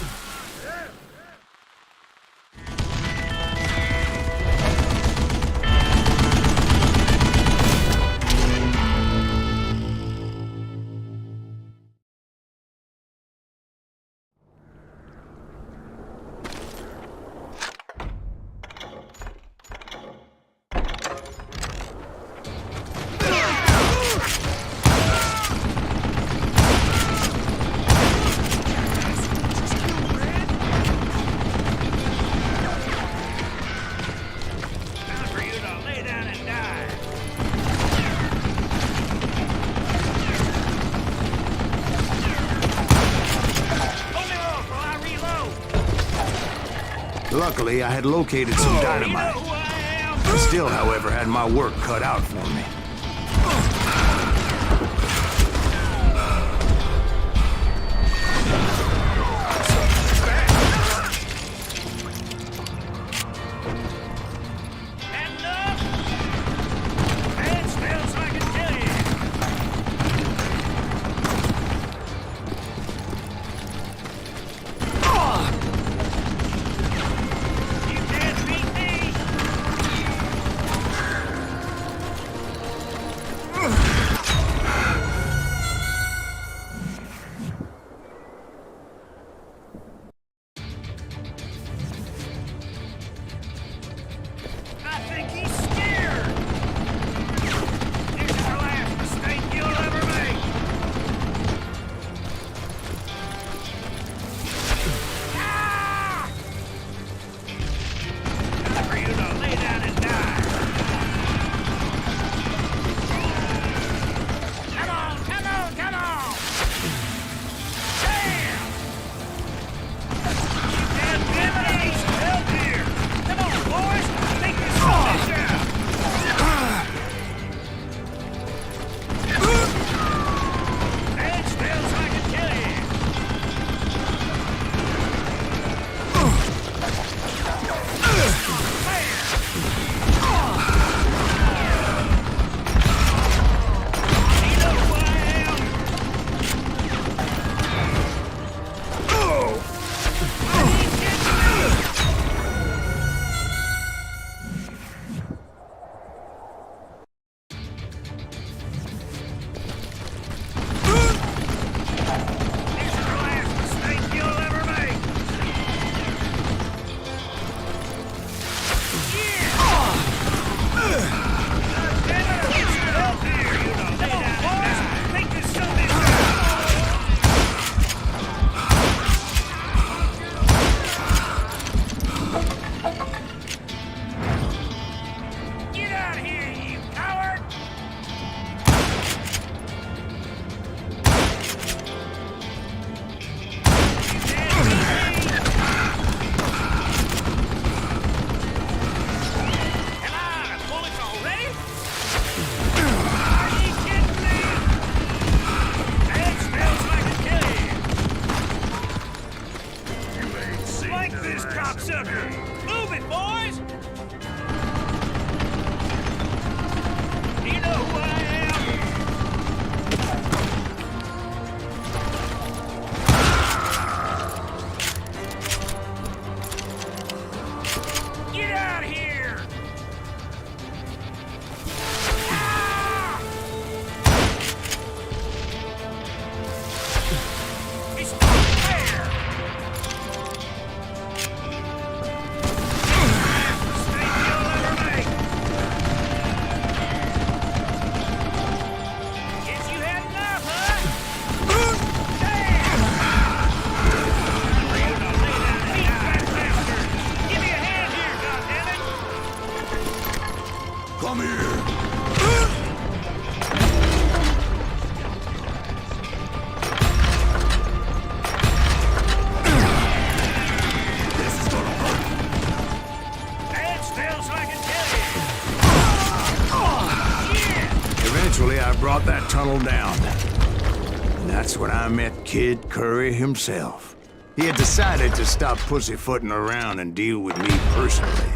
Luckily, I had located some dynamite. I still, however, had my work cut out for me. tunnel down. And that's when I met Kid Curry himself. He had decided to stop pussyfooting around and deal with me personally.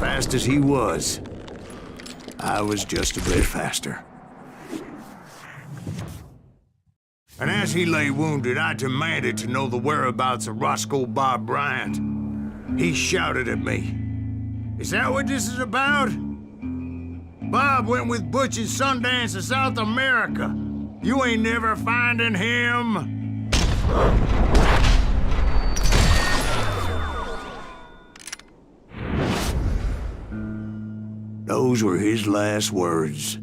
Fast as he was, I was just a bit faster. And as he lay wounded, I demanded to know the whereabouts of Roscoe Bob Bryant. He shouted at me, "Is that what this is about? Bob went with Butch and Sundance to South America. You ain't never finding him." Those were his last words.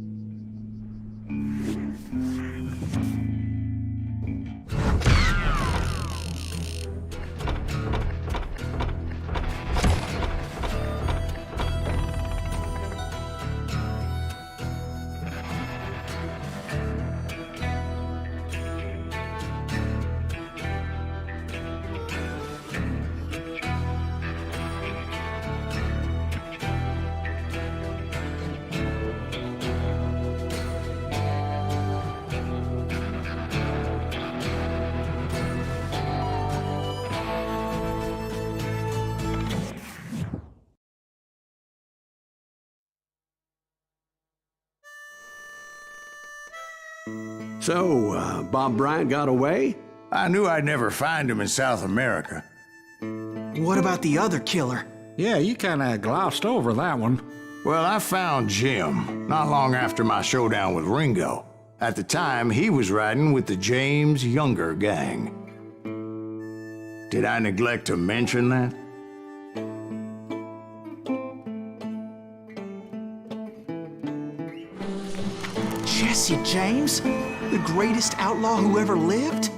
So, Bob Bryant got away? I knew I'd never find him in South America. What about the other killer? Yeah, you kinda glossed over that one. Well, I found Jim not long after my showdown with Ringo. At the time, he was riding with the James Younger gang. Did I neglect to mention that? Jesse James? The greatest outlaw who ever lived?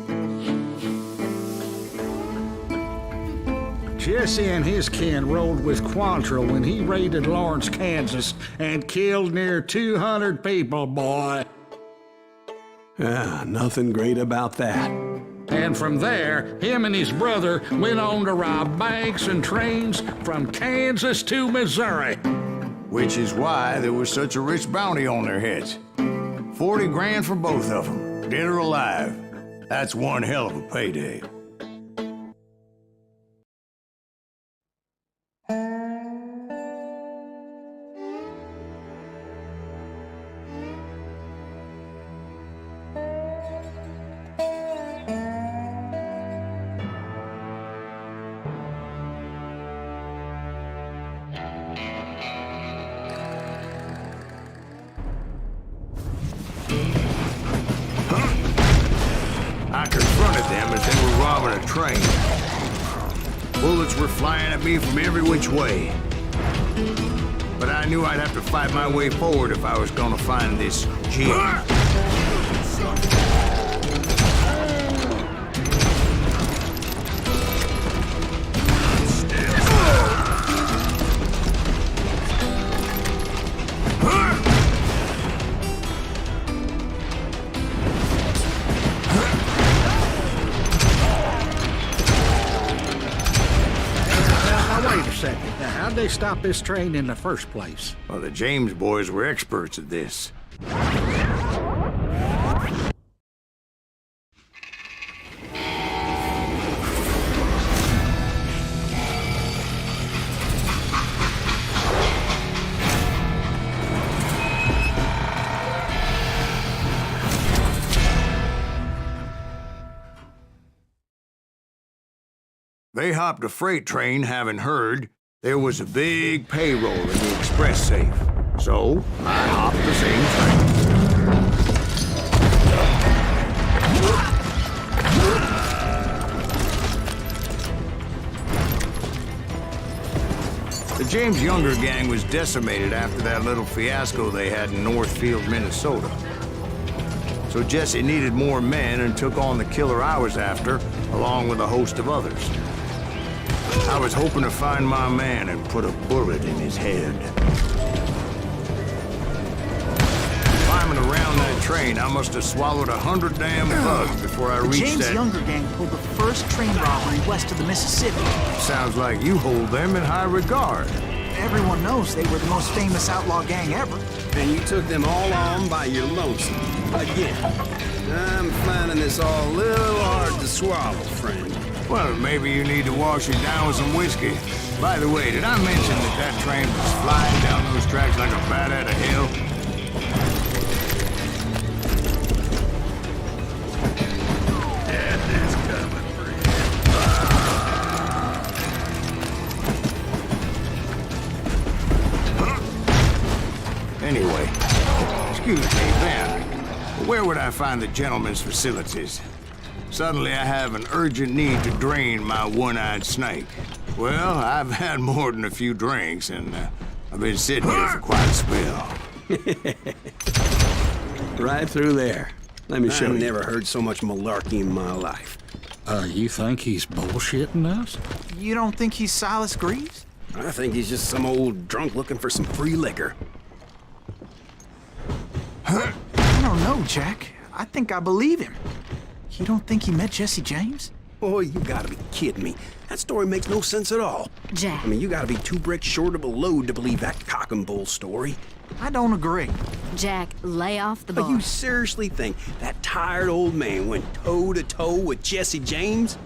Jesse and his kin rode with Quantrill when he raided Lawrence, Kansas, and killed near 200 people, boy. Nothing great about that. And from there, him and his brother went on to rob banks and trains from Kansas to Missouri. Which is why there was such a rich bounty on their heads. 40 grand for both of them, dead or alive. That's one hell of a payday. I confronted them as they were robbing a train. Bullets were flying at me from every which way. But I knew I'd have to fight my way forward if I was gonna find this Jim. Now, how'd they stop this train in the first place? Well, the James boys were experts at this. They hopped a freight train having heard there was a big payroll in the express safe. So, I hopped the same train. The James Younger gang was decimated after that little fiasco they had in Northfield, Minnesota. So Jesse needed more men and took on the killer I was after, along with a host of others. I was hoping to find my man and put a bullet in his head. Climbing around that train, I must have swallowed 100 damn bugs before I reached James that... Younger gang pulled the first train robbery west of the Mississippi. Sounds like you hold them in high regard. Everyone knows they were the most famous outlaw gang ever. And you took them all on by your lonesome. Again. I'm finding this all a little hard to swallow, friend. Well, maybe you need to wash it down with some whiskey. By the way, did I mention that train was flying down those tracks like a bat out of hell? Death is coming for you. Anyway, excuse me, Ben. Where would I find the gentleman's facilities? Suddenly I have an urgent need to drain my one-eyed snake. Well, I've had more than a few drinks, and I've been sitting here for quite a spell. Right through there. Let me show you. I've never heard so much malarkey in my life. You think he's bullshitting us? You don't think he's Silas Greaves? I think he's just some old drunk looking for some free liquor. I don't know, Jack. I think I believe him. You don't think he met Jesse James? Boy, you gotta be kidding me. That story makes no sense at all. Jack. I mean, you gotta be 2 bricks short of a load to believe that cock and bull story. I don't agree. Jack, lay off the But bar. you seriously think that tired old man went toe-to-toe with Jesse James?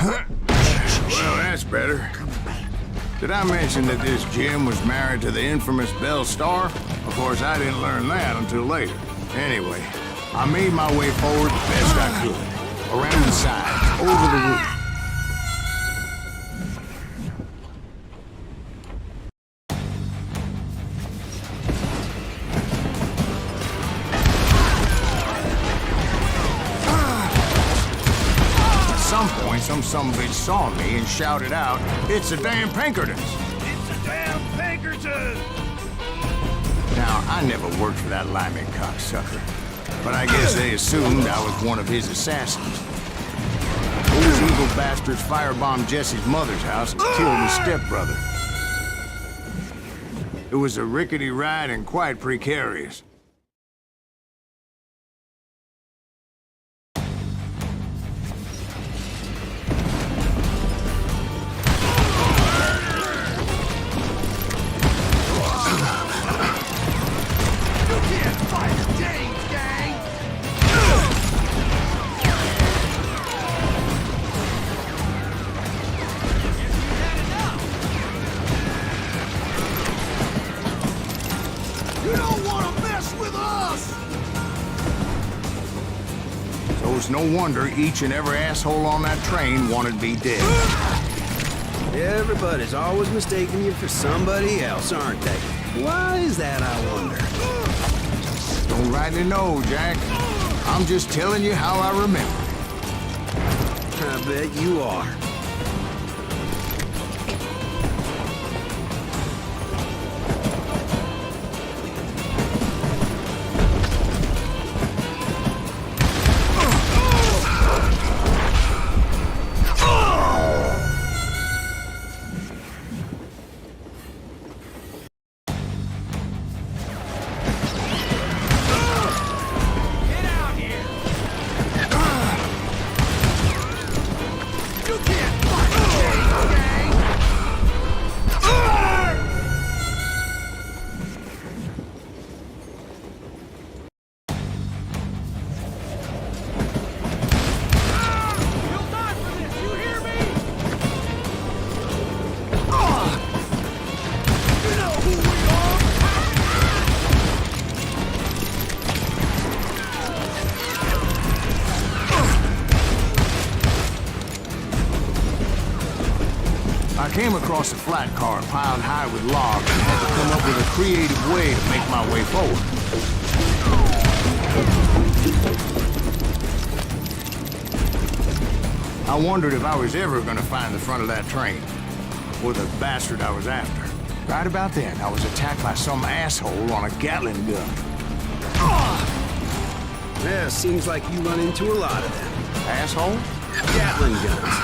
Well, that's better. Did I mention that this Jim was married to the infamous Belle Starr? Of course, I didn't learn that until later. Anyway, I made my way forward the best I could. Around the sides, over the roof. At some point, some sumbitch saw me and shouted out, "It's the damn Pinkertons!" It's a damn Pinkerton! Now, I never worked for that limey cocksucker, but I guess they assumed I was one of his assassins. Those evil bastards firebombed Jesse's mother's house and killed his stepbrother. It was a rickety ride and quite precarious. So it's no wonder each and every asshole on that train wanted me dead. Everybody's always mistaking you for somebody else, aren't they? Why is that, I wonder? Don't rightly know, Jack. I'm just telling you how I remember. I bet you are. You can't came across a flat car piled high with logs and had to come up with a creative way to make my way forward. I wondered if I was ever gonna find the front of that train, or the bastard I was after. Right about then, I was attacked by some asshole on a Gatling gun. Yeah, seems like you run into a lot of them. Asshole? Gatling guns.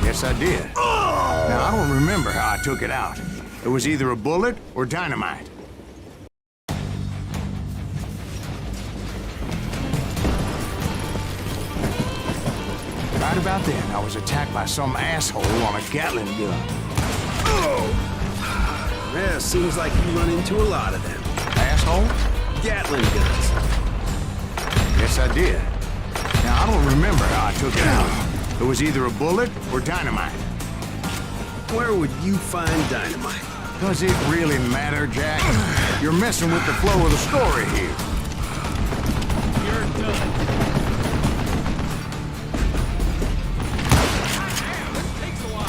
Yes, I did. Now, I don't remember how I took it out. It was either a bullet or dynamite. Right about then, I was attacked by some asshole on a Gatling gun. Yeah, seems like you run into a lot of them. Asshole? Gatling guns. Yes, I did. Now, I don't remember how I took it out. It was either a bullet or dynamite. Where would you find dynamite? Does it really matter, Jack? You're messing with the flow of the story here. You're done. This takes a while.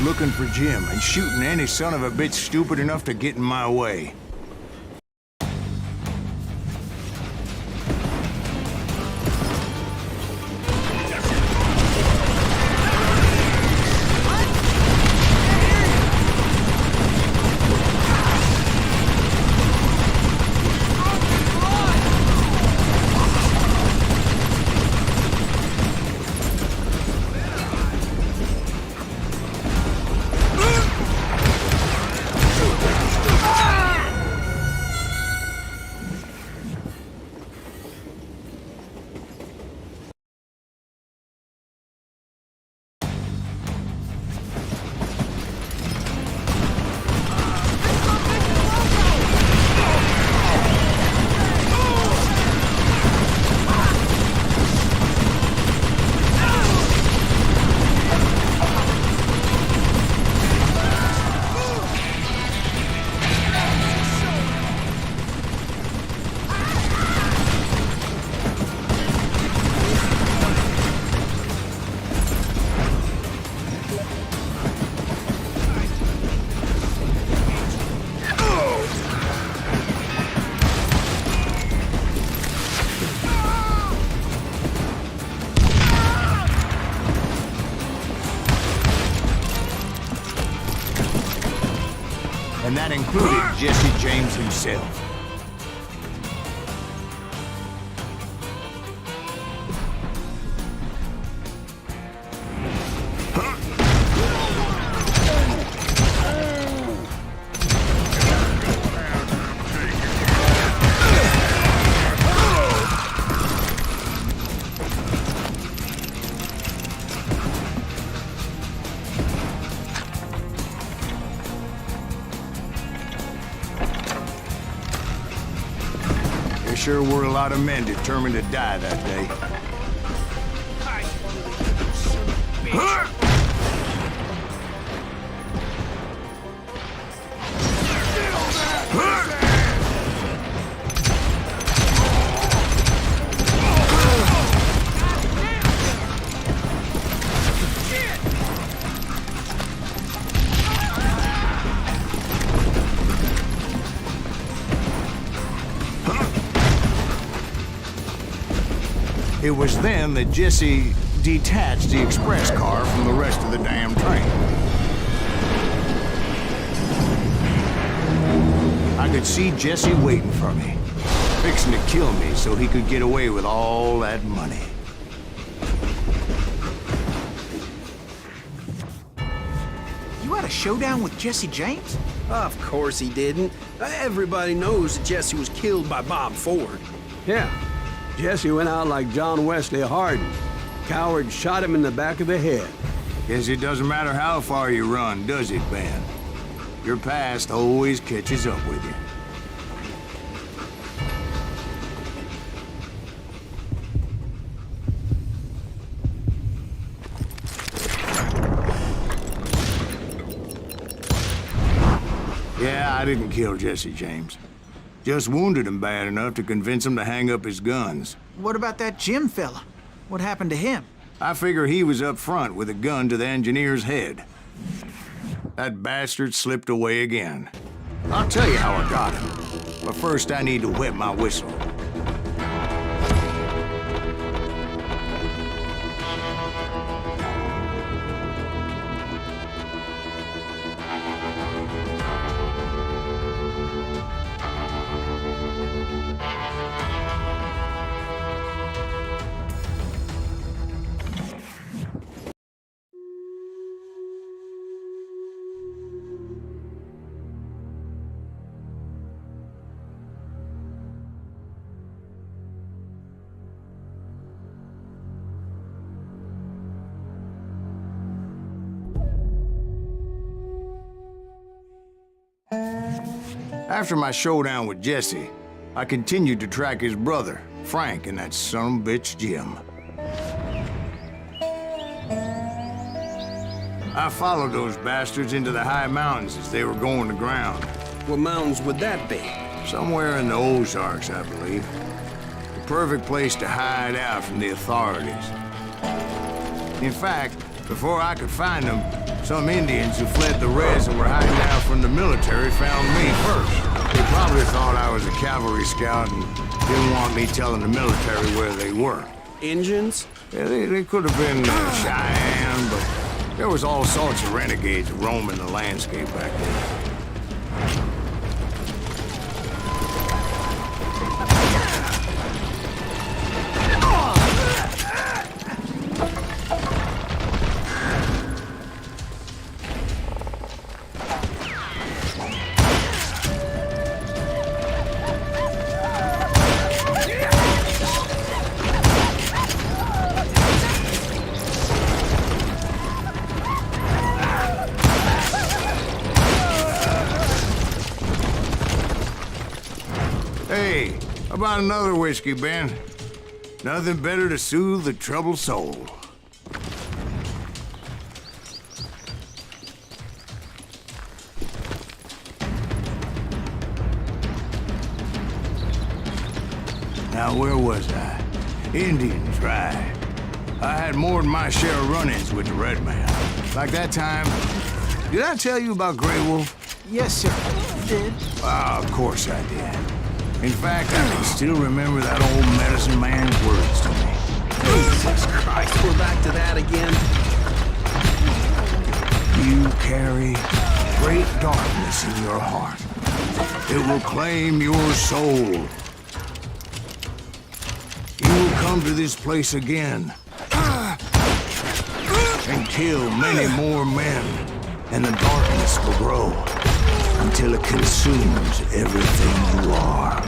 Looking for Jim and shooting any son of a bitch stupid enough to get in my way. And that included Jesse James himself. There sure were a lot of men determined to die that day. It was then that Jesse detached the express car from the rest of the damn train. I could see Jesse waiting for me, fixing to kill me so he could get away with all that money. You had a showdown with Jesse James? Of course he didn't. Everybody knows that Jesse was killed by Bob Ford. Yeah, Jesse went out like John Wesley Hardin. Coward shot him in the back of the head. Guess it doesn't matter how far you run, does it, Ben? Your past always catches up with you. Yeah, I didn't kill Jesse James. Just wounded him bad enough to convince him to hang up his guns. What about that Jim fella? What happened to him? I figure he was up front with a gun to the engineer's head. That bastard slipped away again. I'll tell you how I got him. But first I need to wet my whistle. After my showdown with Jesse, I continued to track his brother, Frank, and that son of a bitch, Jim. I followed those bastards into the high mountains as they were going to ground. What mountains would that be? Somewhere in the Ozarks, I believe. The perfect place to hide out from the authorities. In fact, before I could find them, some Indians who fled the Reds and were hiding out from the military found me first. They probably thought I was a cavalry scout and didn't want me telling the military where they were. Indians? Yeah, they could have been Cheyenne, but there was all sorts of renegades roaming the landscape back then. Hey, how about another whiskey, Ben? Nothing better to soothe the troubled soul. Now, where was I? Indians, right. I had more than my share of run-ins with the Red Man. Like that time... Did I tell you about Grey Wolf? Yes, sir. You did. Ah, of course I did. In fact, I can still remember that old medicine man's words to me. Jesus Christ, we're back to that again. You carry great darkness in your heart. It will claim your soul. You will come to this place again and kill many more men, and the darkness will grow until it consumes everything you are.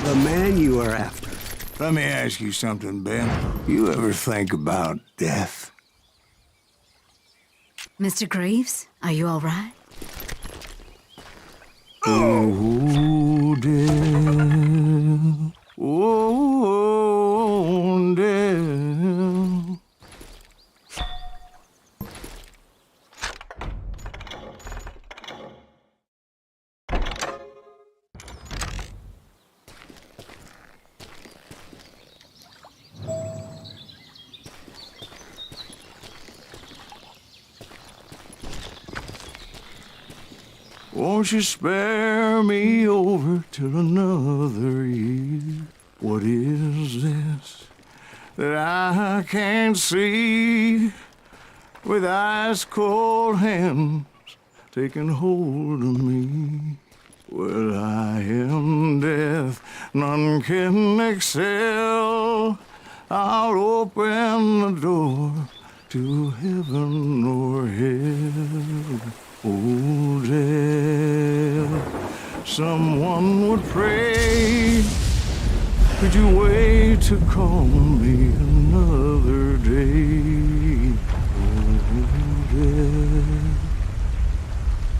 The man you are after. Let me ask you something, Ben. You ever think about death? Mr. Greaves, are you all right? Oh, death. Oh, death. Won't you spare me over till another year? What is this that I can't see? With ice cold hands taking hold of me. Well, I am death, none can excel. I'll open the door to heaven or hell. Oh, death, someone would pray. Could you wait to call me another day?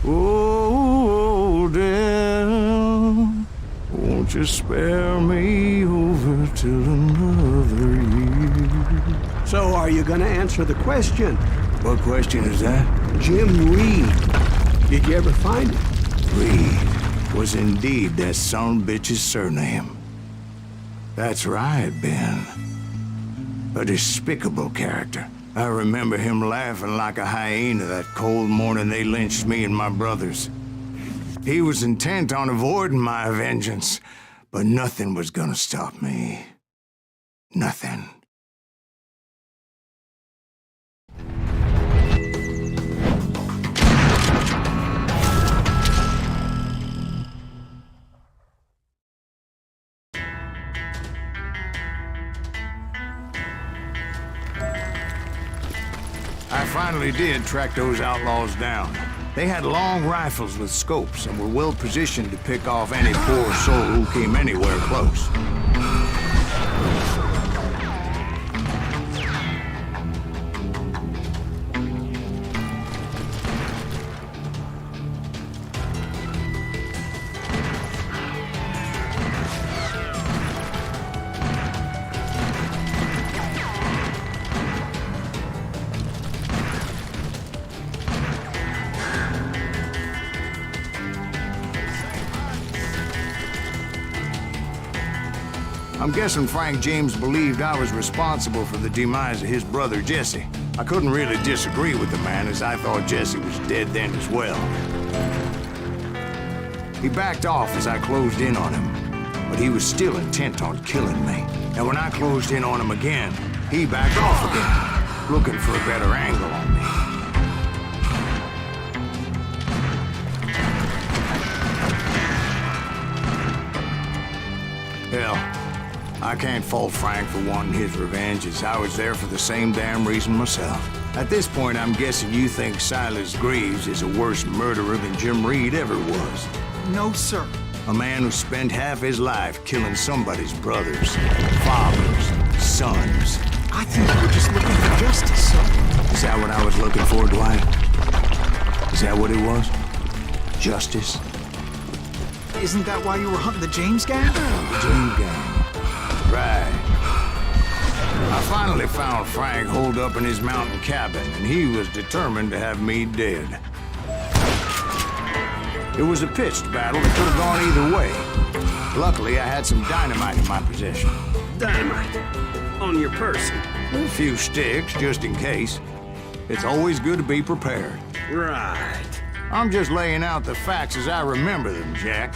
Oh, death, won't you spare me over till another year? So are you gonna answer the question? What question is that? Jim Reed. Did you ever find him? Reed was indeed that son-bitch's surname. That's right, Ben. A despicable character. I remember him laughing like a hyena that cold morning they lynched me and my brothers. He was intent on avoiding my vengeance, but nothing was gonna stop me. Nothing. I finally did track those outlaws down. They had long rifles with scopes and were well positioned to pick off any poor soul who came anywhere close. I'm guessing Frank James believed I was responsible for the demise of his brother Jesse. I couldn't really disagree with the man, as I thought Jesse was dead then as well. He backed off as I closed in on him, but he was still intent on killing me. And when I closed in on him again, he backed off again, looking for a better angle on me. Hell, I can't fault Frank for wanting his revenge, as I was there for the same damn reason myself. At this point, I'm guessing you think Silas Greaves is a worse murderer than Jim Reed ever was. No, sir. A man who spent half his life killing somebody's brothers, fathers, sons. I think you were just looking for justice, sir. Is that what I was looking for, Dwight? Is that what it was? Justice? Isn't that why you were hunting the James gang? The James gang. Right. I finally found Frank holed up in his mountain cabin, and he was determined to have me dead. It was a pitched battle that could have gone either way. Luckily, I had some dynamite in my possession. Dynamite? On your person? A few sticks, just in case. It's always good to be prepared. Right. I'm just laying out the facts as I remember them, Jack.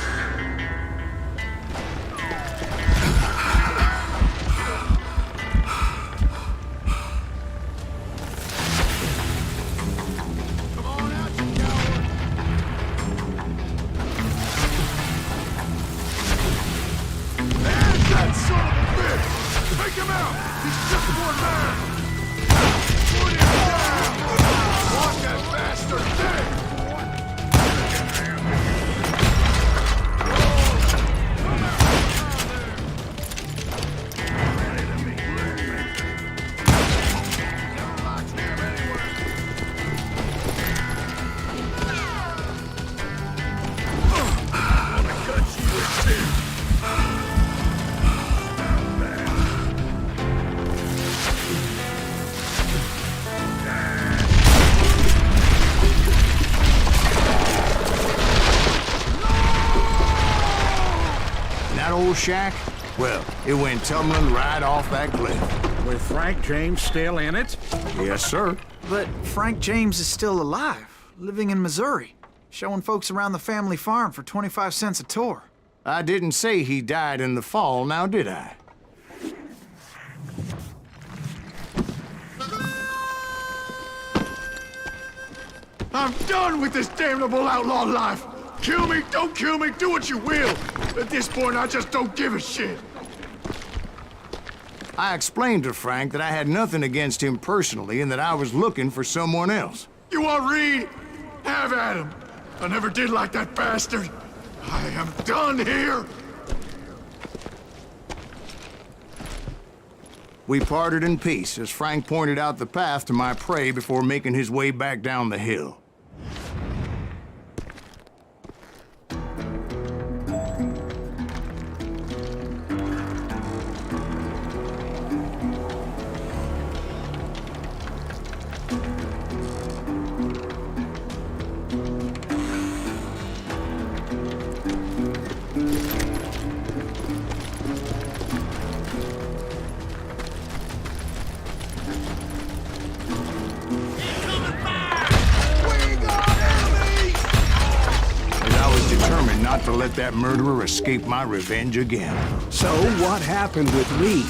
shack? Well, it went tumbling right off that cliff. With Frank James still in it? Yes, sir. But Frank James is still alive, living in Missouri, showing folks around the family farm for 25 cents a tour. I didn't say he died in the fall, now did I? I'm done with this damnable outlaw life. Kill me, don't kill me, do what you will. At this point, I just don't give a shit. I explained to Frank that I had nothing against him personally and that I was looking for someone else. You want Reed? Have at him. I never did like that bastard. I am done here. We parted in peace as Frank pointed out the path to my prey before making his way back down the hill. Not to let that murderer escape my revenge again. So what happened with Reed?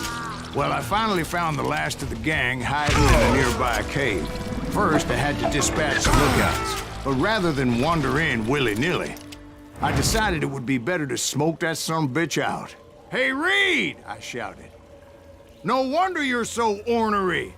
Well, I finally found the last of the gang hiding in a nearby cave. First, I had to dispatch some lookouts, but rather than wander in willy-nilly, I decided it would be better to smoke that sumbitch out. "Hey, Reed!" I shouted. "No wonder you're so ornery.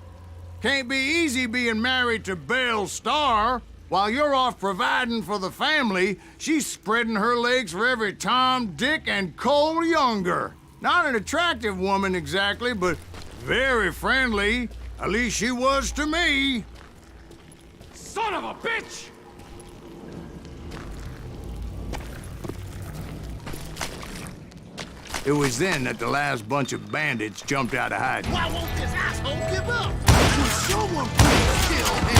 Can't be easy being married to Belle Starr. While you're off providing for the family, she's spreading her legs for every Tom, Dick, and Cole Younger. Not an attractive woman exactly, but very friendly. At least she was to me." Son of a bitch! It was then that the last bunch of bandits jumped out of hiding. Why won't this asshole give up? Will someone please kill him?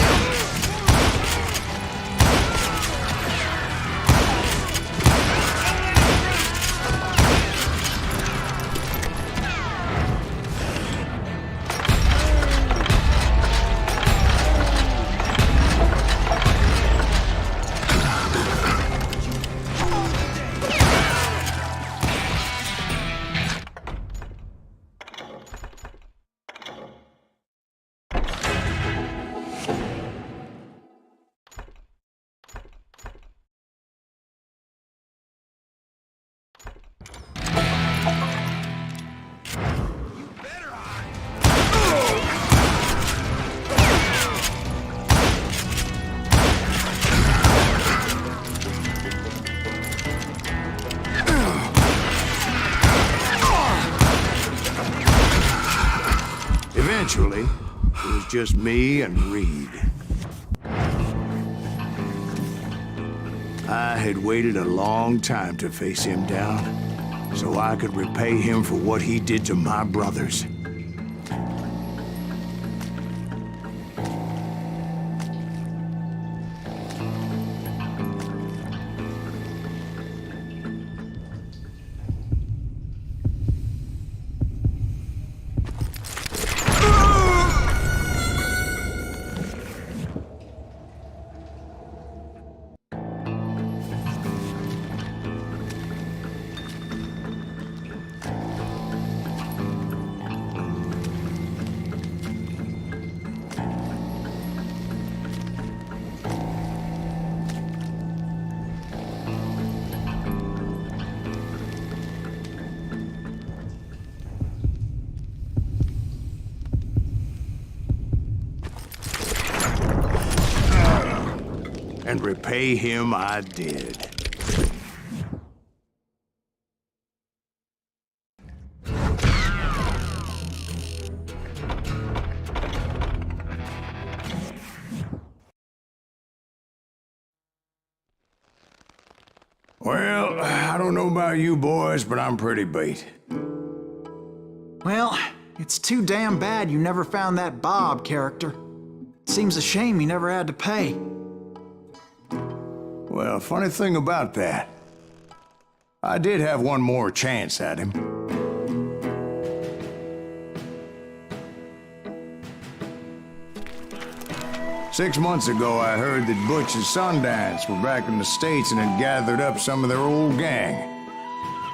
Eventually, it was just me and Reed. I had waited a long time to face him down, so I could repay him for what he did to my brothers. And repay him I did. Well, I don't know about you boys, but I'm pretty beat. Well, it's too damn bad you never found that Bob character. Seems a shame you never had to pay. Well, funny thing about that, I did have one more chance at him. Six months ago, I heard that Butch and Sundance were back in the States and had gathered up some of their old gang.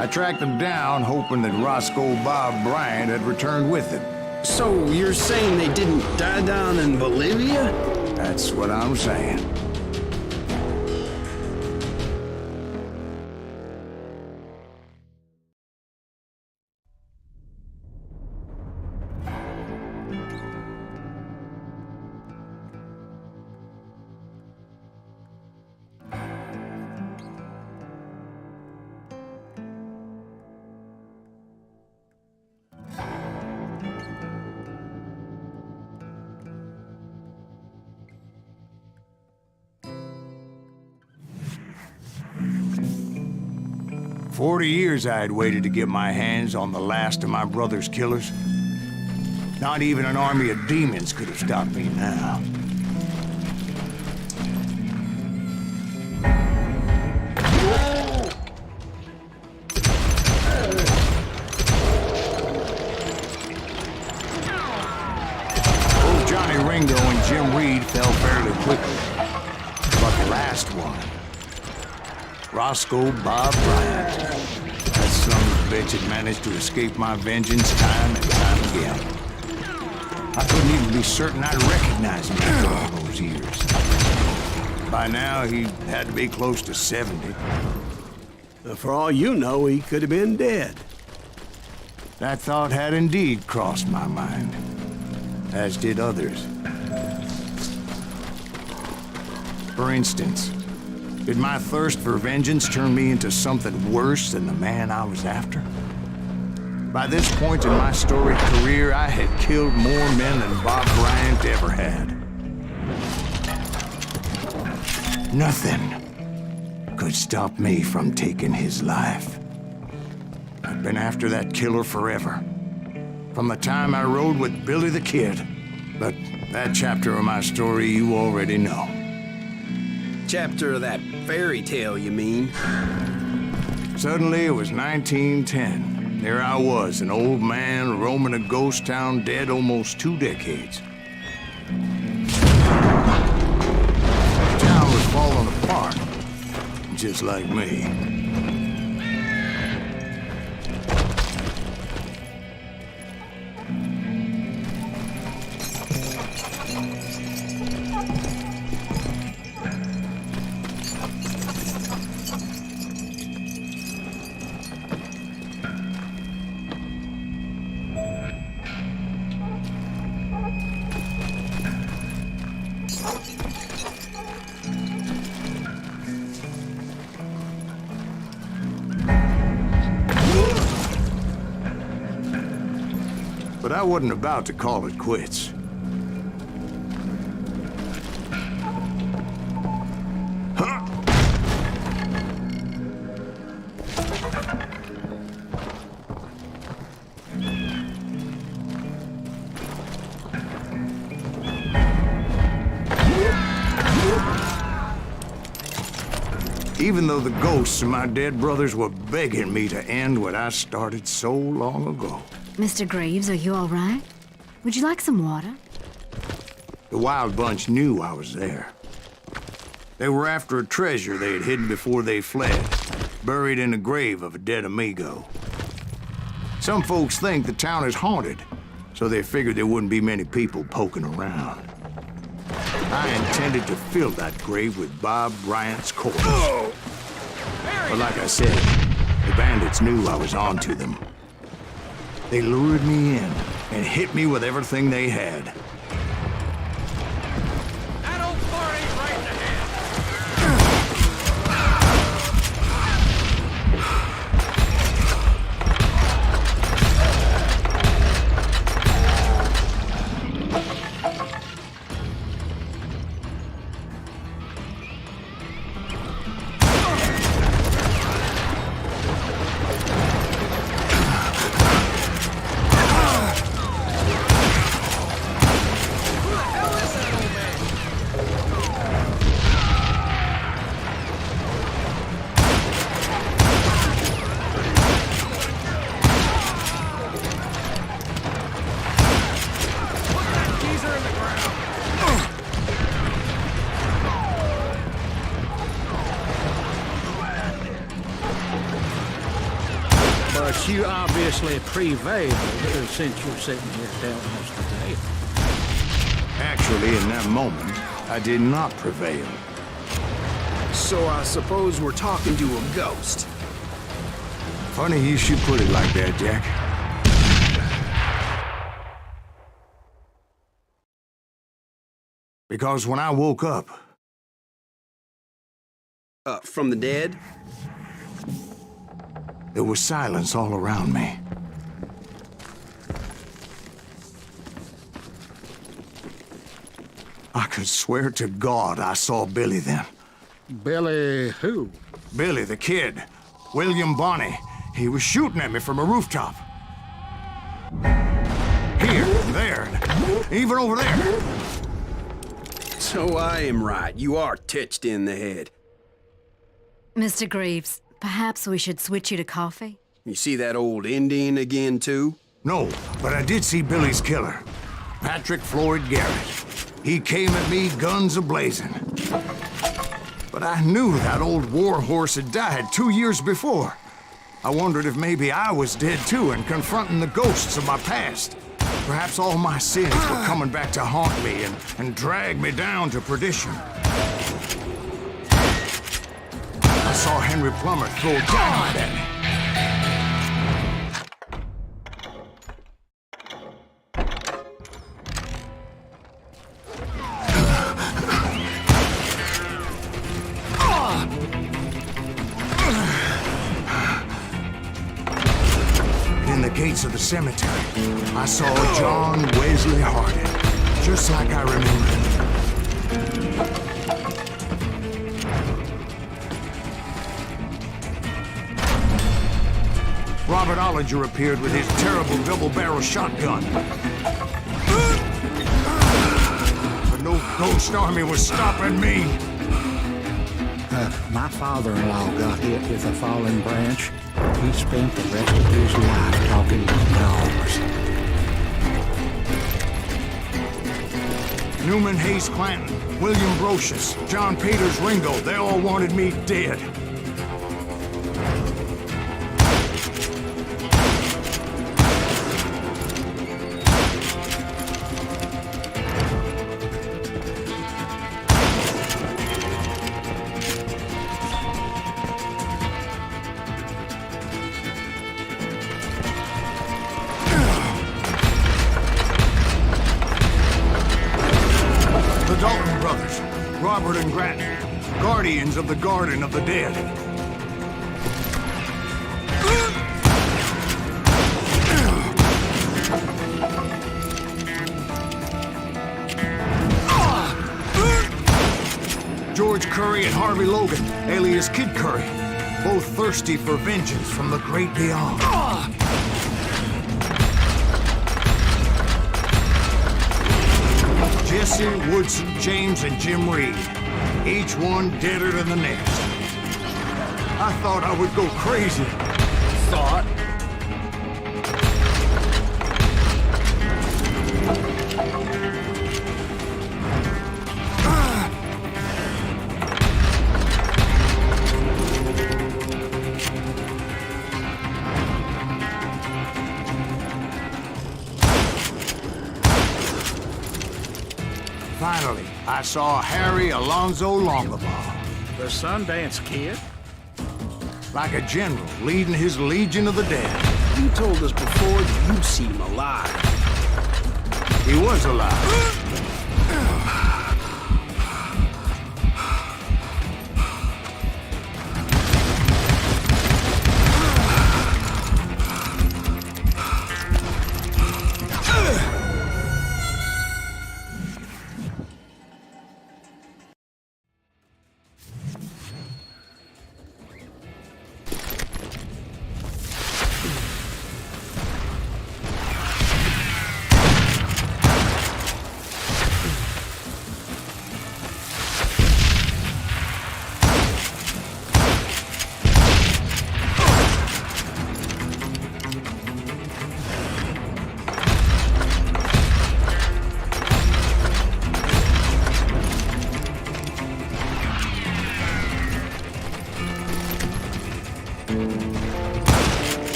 I tracked them down, hoping that Roscoe Bob Bryant had returned with them. So you're saying they didn't die down in Bolivia? That's what I'm saying. For 40 years I had waited to get my hands on the last of my brother's killers. Not even an army of demons could have stopped me now. Both Johnny Ringo and Jim Reed fell fairly quickly. But the last one, Roscoe Bob Bryant. That son of a bitch had managed to escape my vengeance time and time again. I couldn't even be certain I'd recognize him after all those years. By now, he had to be close to 70. For all you know, he could have been dead. That thought had indeed crossed my mind, as did others. For instance, did my thirst for vengeance turn me into something worse than the man I was after? By this point in my storied career, I had killed more men than Bob Bryant ever had. Nothing could stop me from taking his life. I've been after that killer forever, from the time I rode with Billy the Kid. But that chapter of my story you already know. Chapter of that fairy tale, you mean? Suddenly, it was 1910. There I was, an old man roaming a ghost town dead almost 2 decades. The town was falling apart, just like me. But I wasn't about to call it quits. Even though the ghosts of my dead brothers were begging me to end what I started so long ago. Mr. Graves, are you all right? Would you like some water? The Wild Bunch knew I was there. They were after a treasure they had hidden before they fled, buried in the grave of a dead amigo. Some folks think the town is haunted, so they figured there wouldn't be many people poking around. I intended to fill that grave with Bob Bryant's corpse. But like I said, the bandits knew I was onto them. They lured me in and hit me with everything they had. That old fart ain't right in the head. you obviously prevailed since you're sitting here telling us today. Actually, in that moment, I did not prevail. So I suppose we're talking to a ghost. Funny you should put it like that, Jack. Because when I woke up, From the dead? there was silence all around me. I could swear to God I saw Billy then. Billy who? Billy, the kid. William Bonney. He was shooting at me from a rooftop. Here, there, and even over there. So I am right. You are titched in the head. Mr. Greaves, perhaps we should switch you to coffee? You see that old Indian again, too? No, but I did see Billy's killer. Patrick Floyd Garrett. He came at me guns a-blazing. But I knew that old war horse had died 2 years before. I wondered if maybe I was dead too and confronting the ghosts of my past. Perhaps all my sins were coming back to haunt me and drag me down to perdition. I saw Henry Plummer throw dynamite at me. In the gates of the cemetery, I saw John Wesley Hardin, just like I remembered. Robert Ollinger appeared with his terrible double-barrel shotgun. But no ghost army was stopping me. My father-in-law got hit with a falling branch. He spent the rest of his life talking with dogs. Newman Hayes Clanton, William Brocious, John Peters Ringo, they all wanted me dead. Dalton brothers, Robert and Grattan, guardians of the Garden of the Dead. George Curry and Harvey Logan, alias Kid Curry, both thirsty for vengeance from the great beyond. Jesse, Woodson, James, and Jim Reed. Each one deader than the next. I thought I would go crazy. Thought? Finally, I saw Harry Alonzo Longabaugh. The Sundance Kid? Like a general leading his legion of the dead. You told us before that you seem alive. He was alive.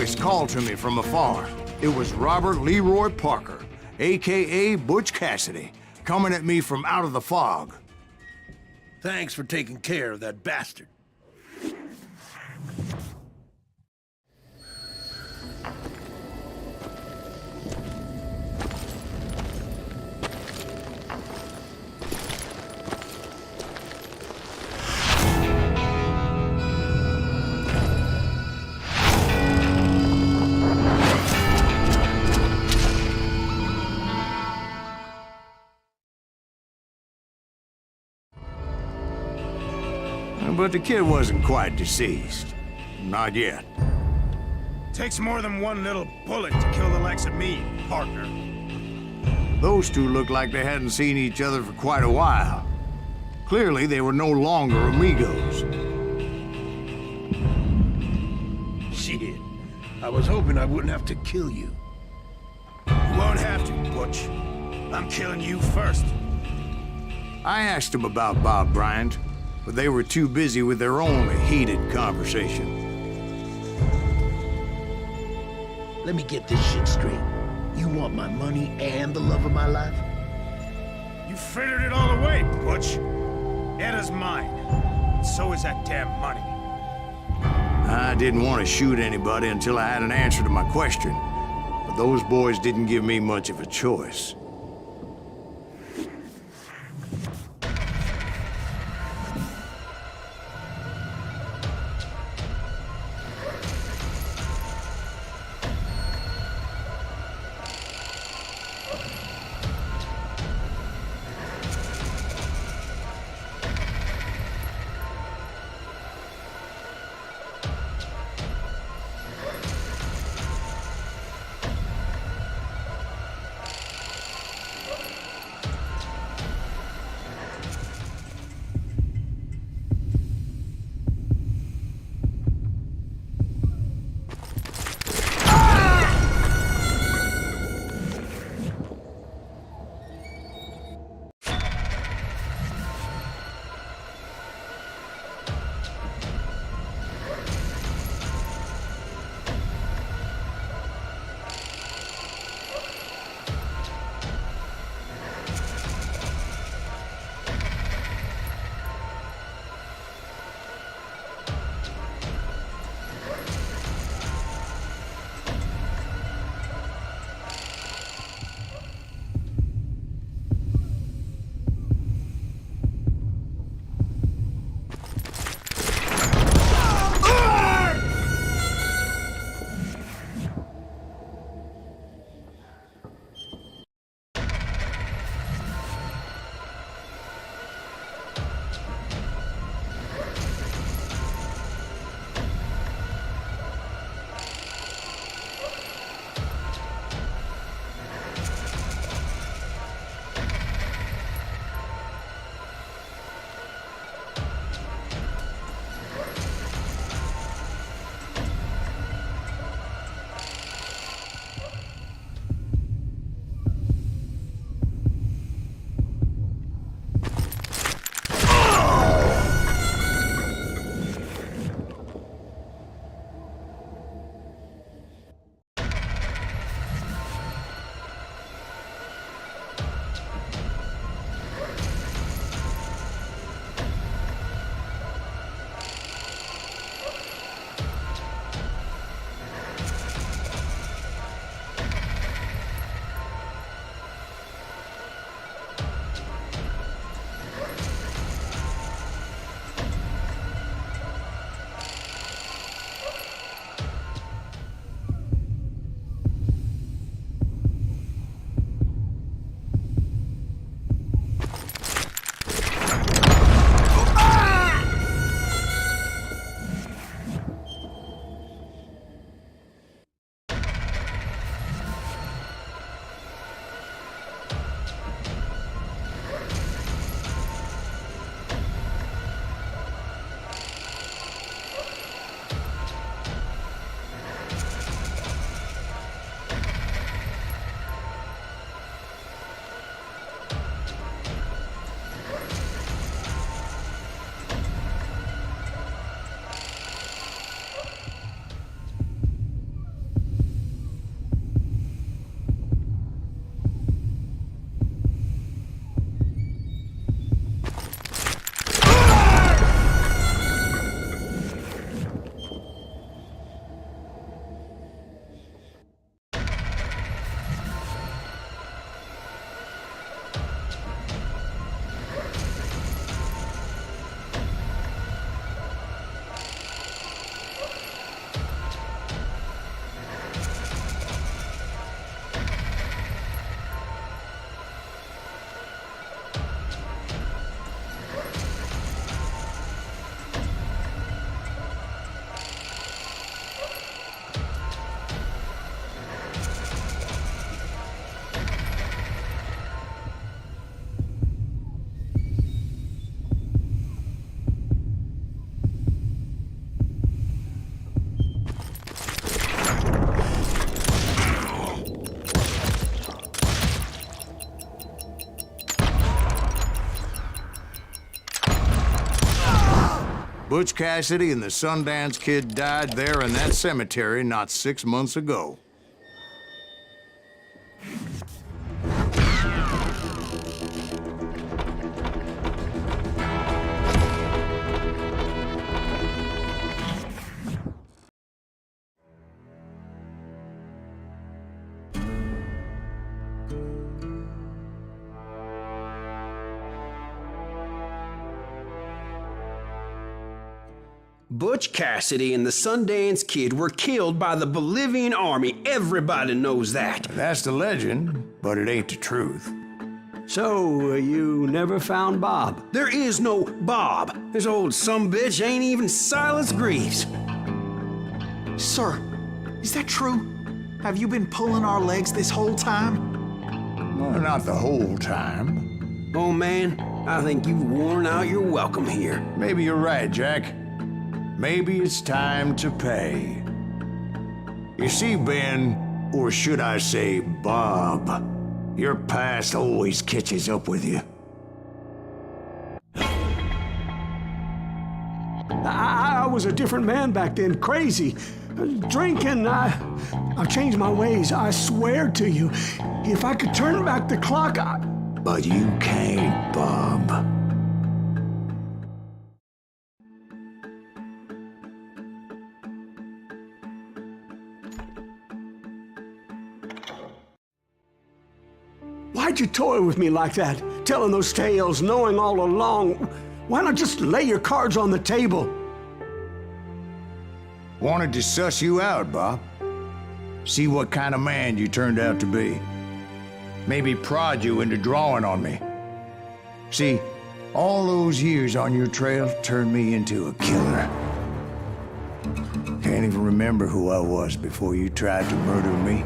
voice called to me from afar. It was Robert Leroy Parker, a.k.a. Butch Cassidy, coming at me from out of the fog. Thanks for taking care of that bastard. But the kid wasn't quite deceased. Not yet. Takes more than one little bullet to kill the likes of me, partner. Those two looked like they hadn't seen each other for quite a while. Clearly, they were no longer amigos. Shit. I was hoping I wouldn't have to kill you. You won't have to, Butch. I'm killing you first. I asked them about Bob Bryant, but they were too busy with their own heated conversation. Let me get this shit straight. You want my money and the love of my life? You frittered it all away, Butch. Eda's mine. And so is that damn money. I didn't want to shoot anybody until I had an answer to my question, but those boys didn't give me much of a choice. Butch Cassidy and the Sundance Kid died there in that cemetery not 6 months ago. Butch Cassidy and the Sundance Kid were killed by the Bolivian army. Everybody knows that. That's the legend, but it ain't the truth. So, you never found Bob? There is no Bob. This old sumbitch ain't even Silas Greaves. Sir, is that true? Have you been pulling our legs this whole time? Well, not the whole time. Oh man, I think you've worn out your welcome here. Maybe you're right, Jack. Maybe it's time to pay. You see, Ben, or should I say Bob, your past always catches up with you. I was a different man back then, crazy. Drinking, I changed my ways, I swear to you. If I could turn back the clock, But you can't, Bob. Why'd you toy with me like that? Telling those tales, knowing all along. Why not just lay your cards on the table? Wanted to suss you out, Bob. See what kind of man you turned out to be. Maybe prod you into drawing on me. See, all those years on your trail turned me into a killer. Can't even remember who I was before you tried to murder me.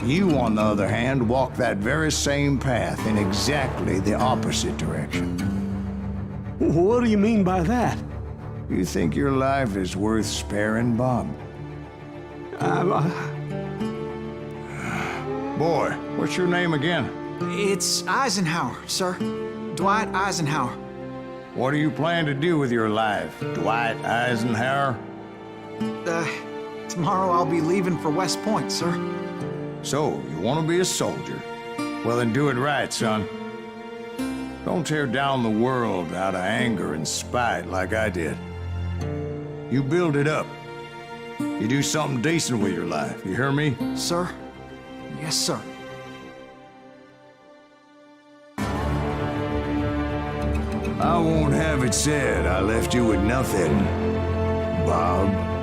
You, on the other hand, walked that very same path in exactly the opposite direction. What do you mean by that? You think your life is worth sparing, Bob? Boy, what's your name again? It's Eisenhower, sir. Dwight Eisenhower. What do you plan to do with your life, Dwight Eisenhower? Tomorrow I'll be leaving for West Point, sir. So, you want to be a soldier? Well, then do it right, son. Don't tear down the world out of anger and spite like I did. You build it up. You do something decent with your life, you hear me? Sir? Yes, sir. I won't have it said I left you with nothing, Bob.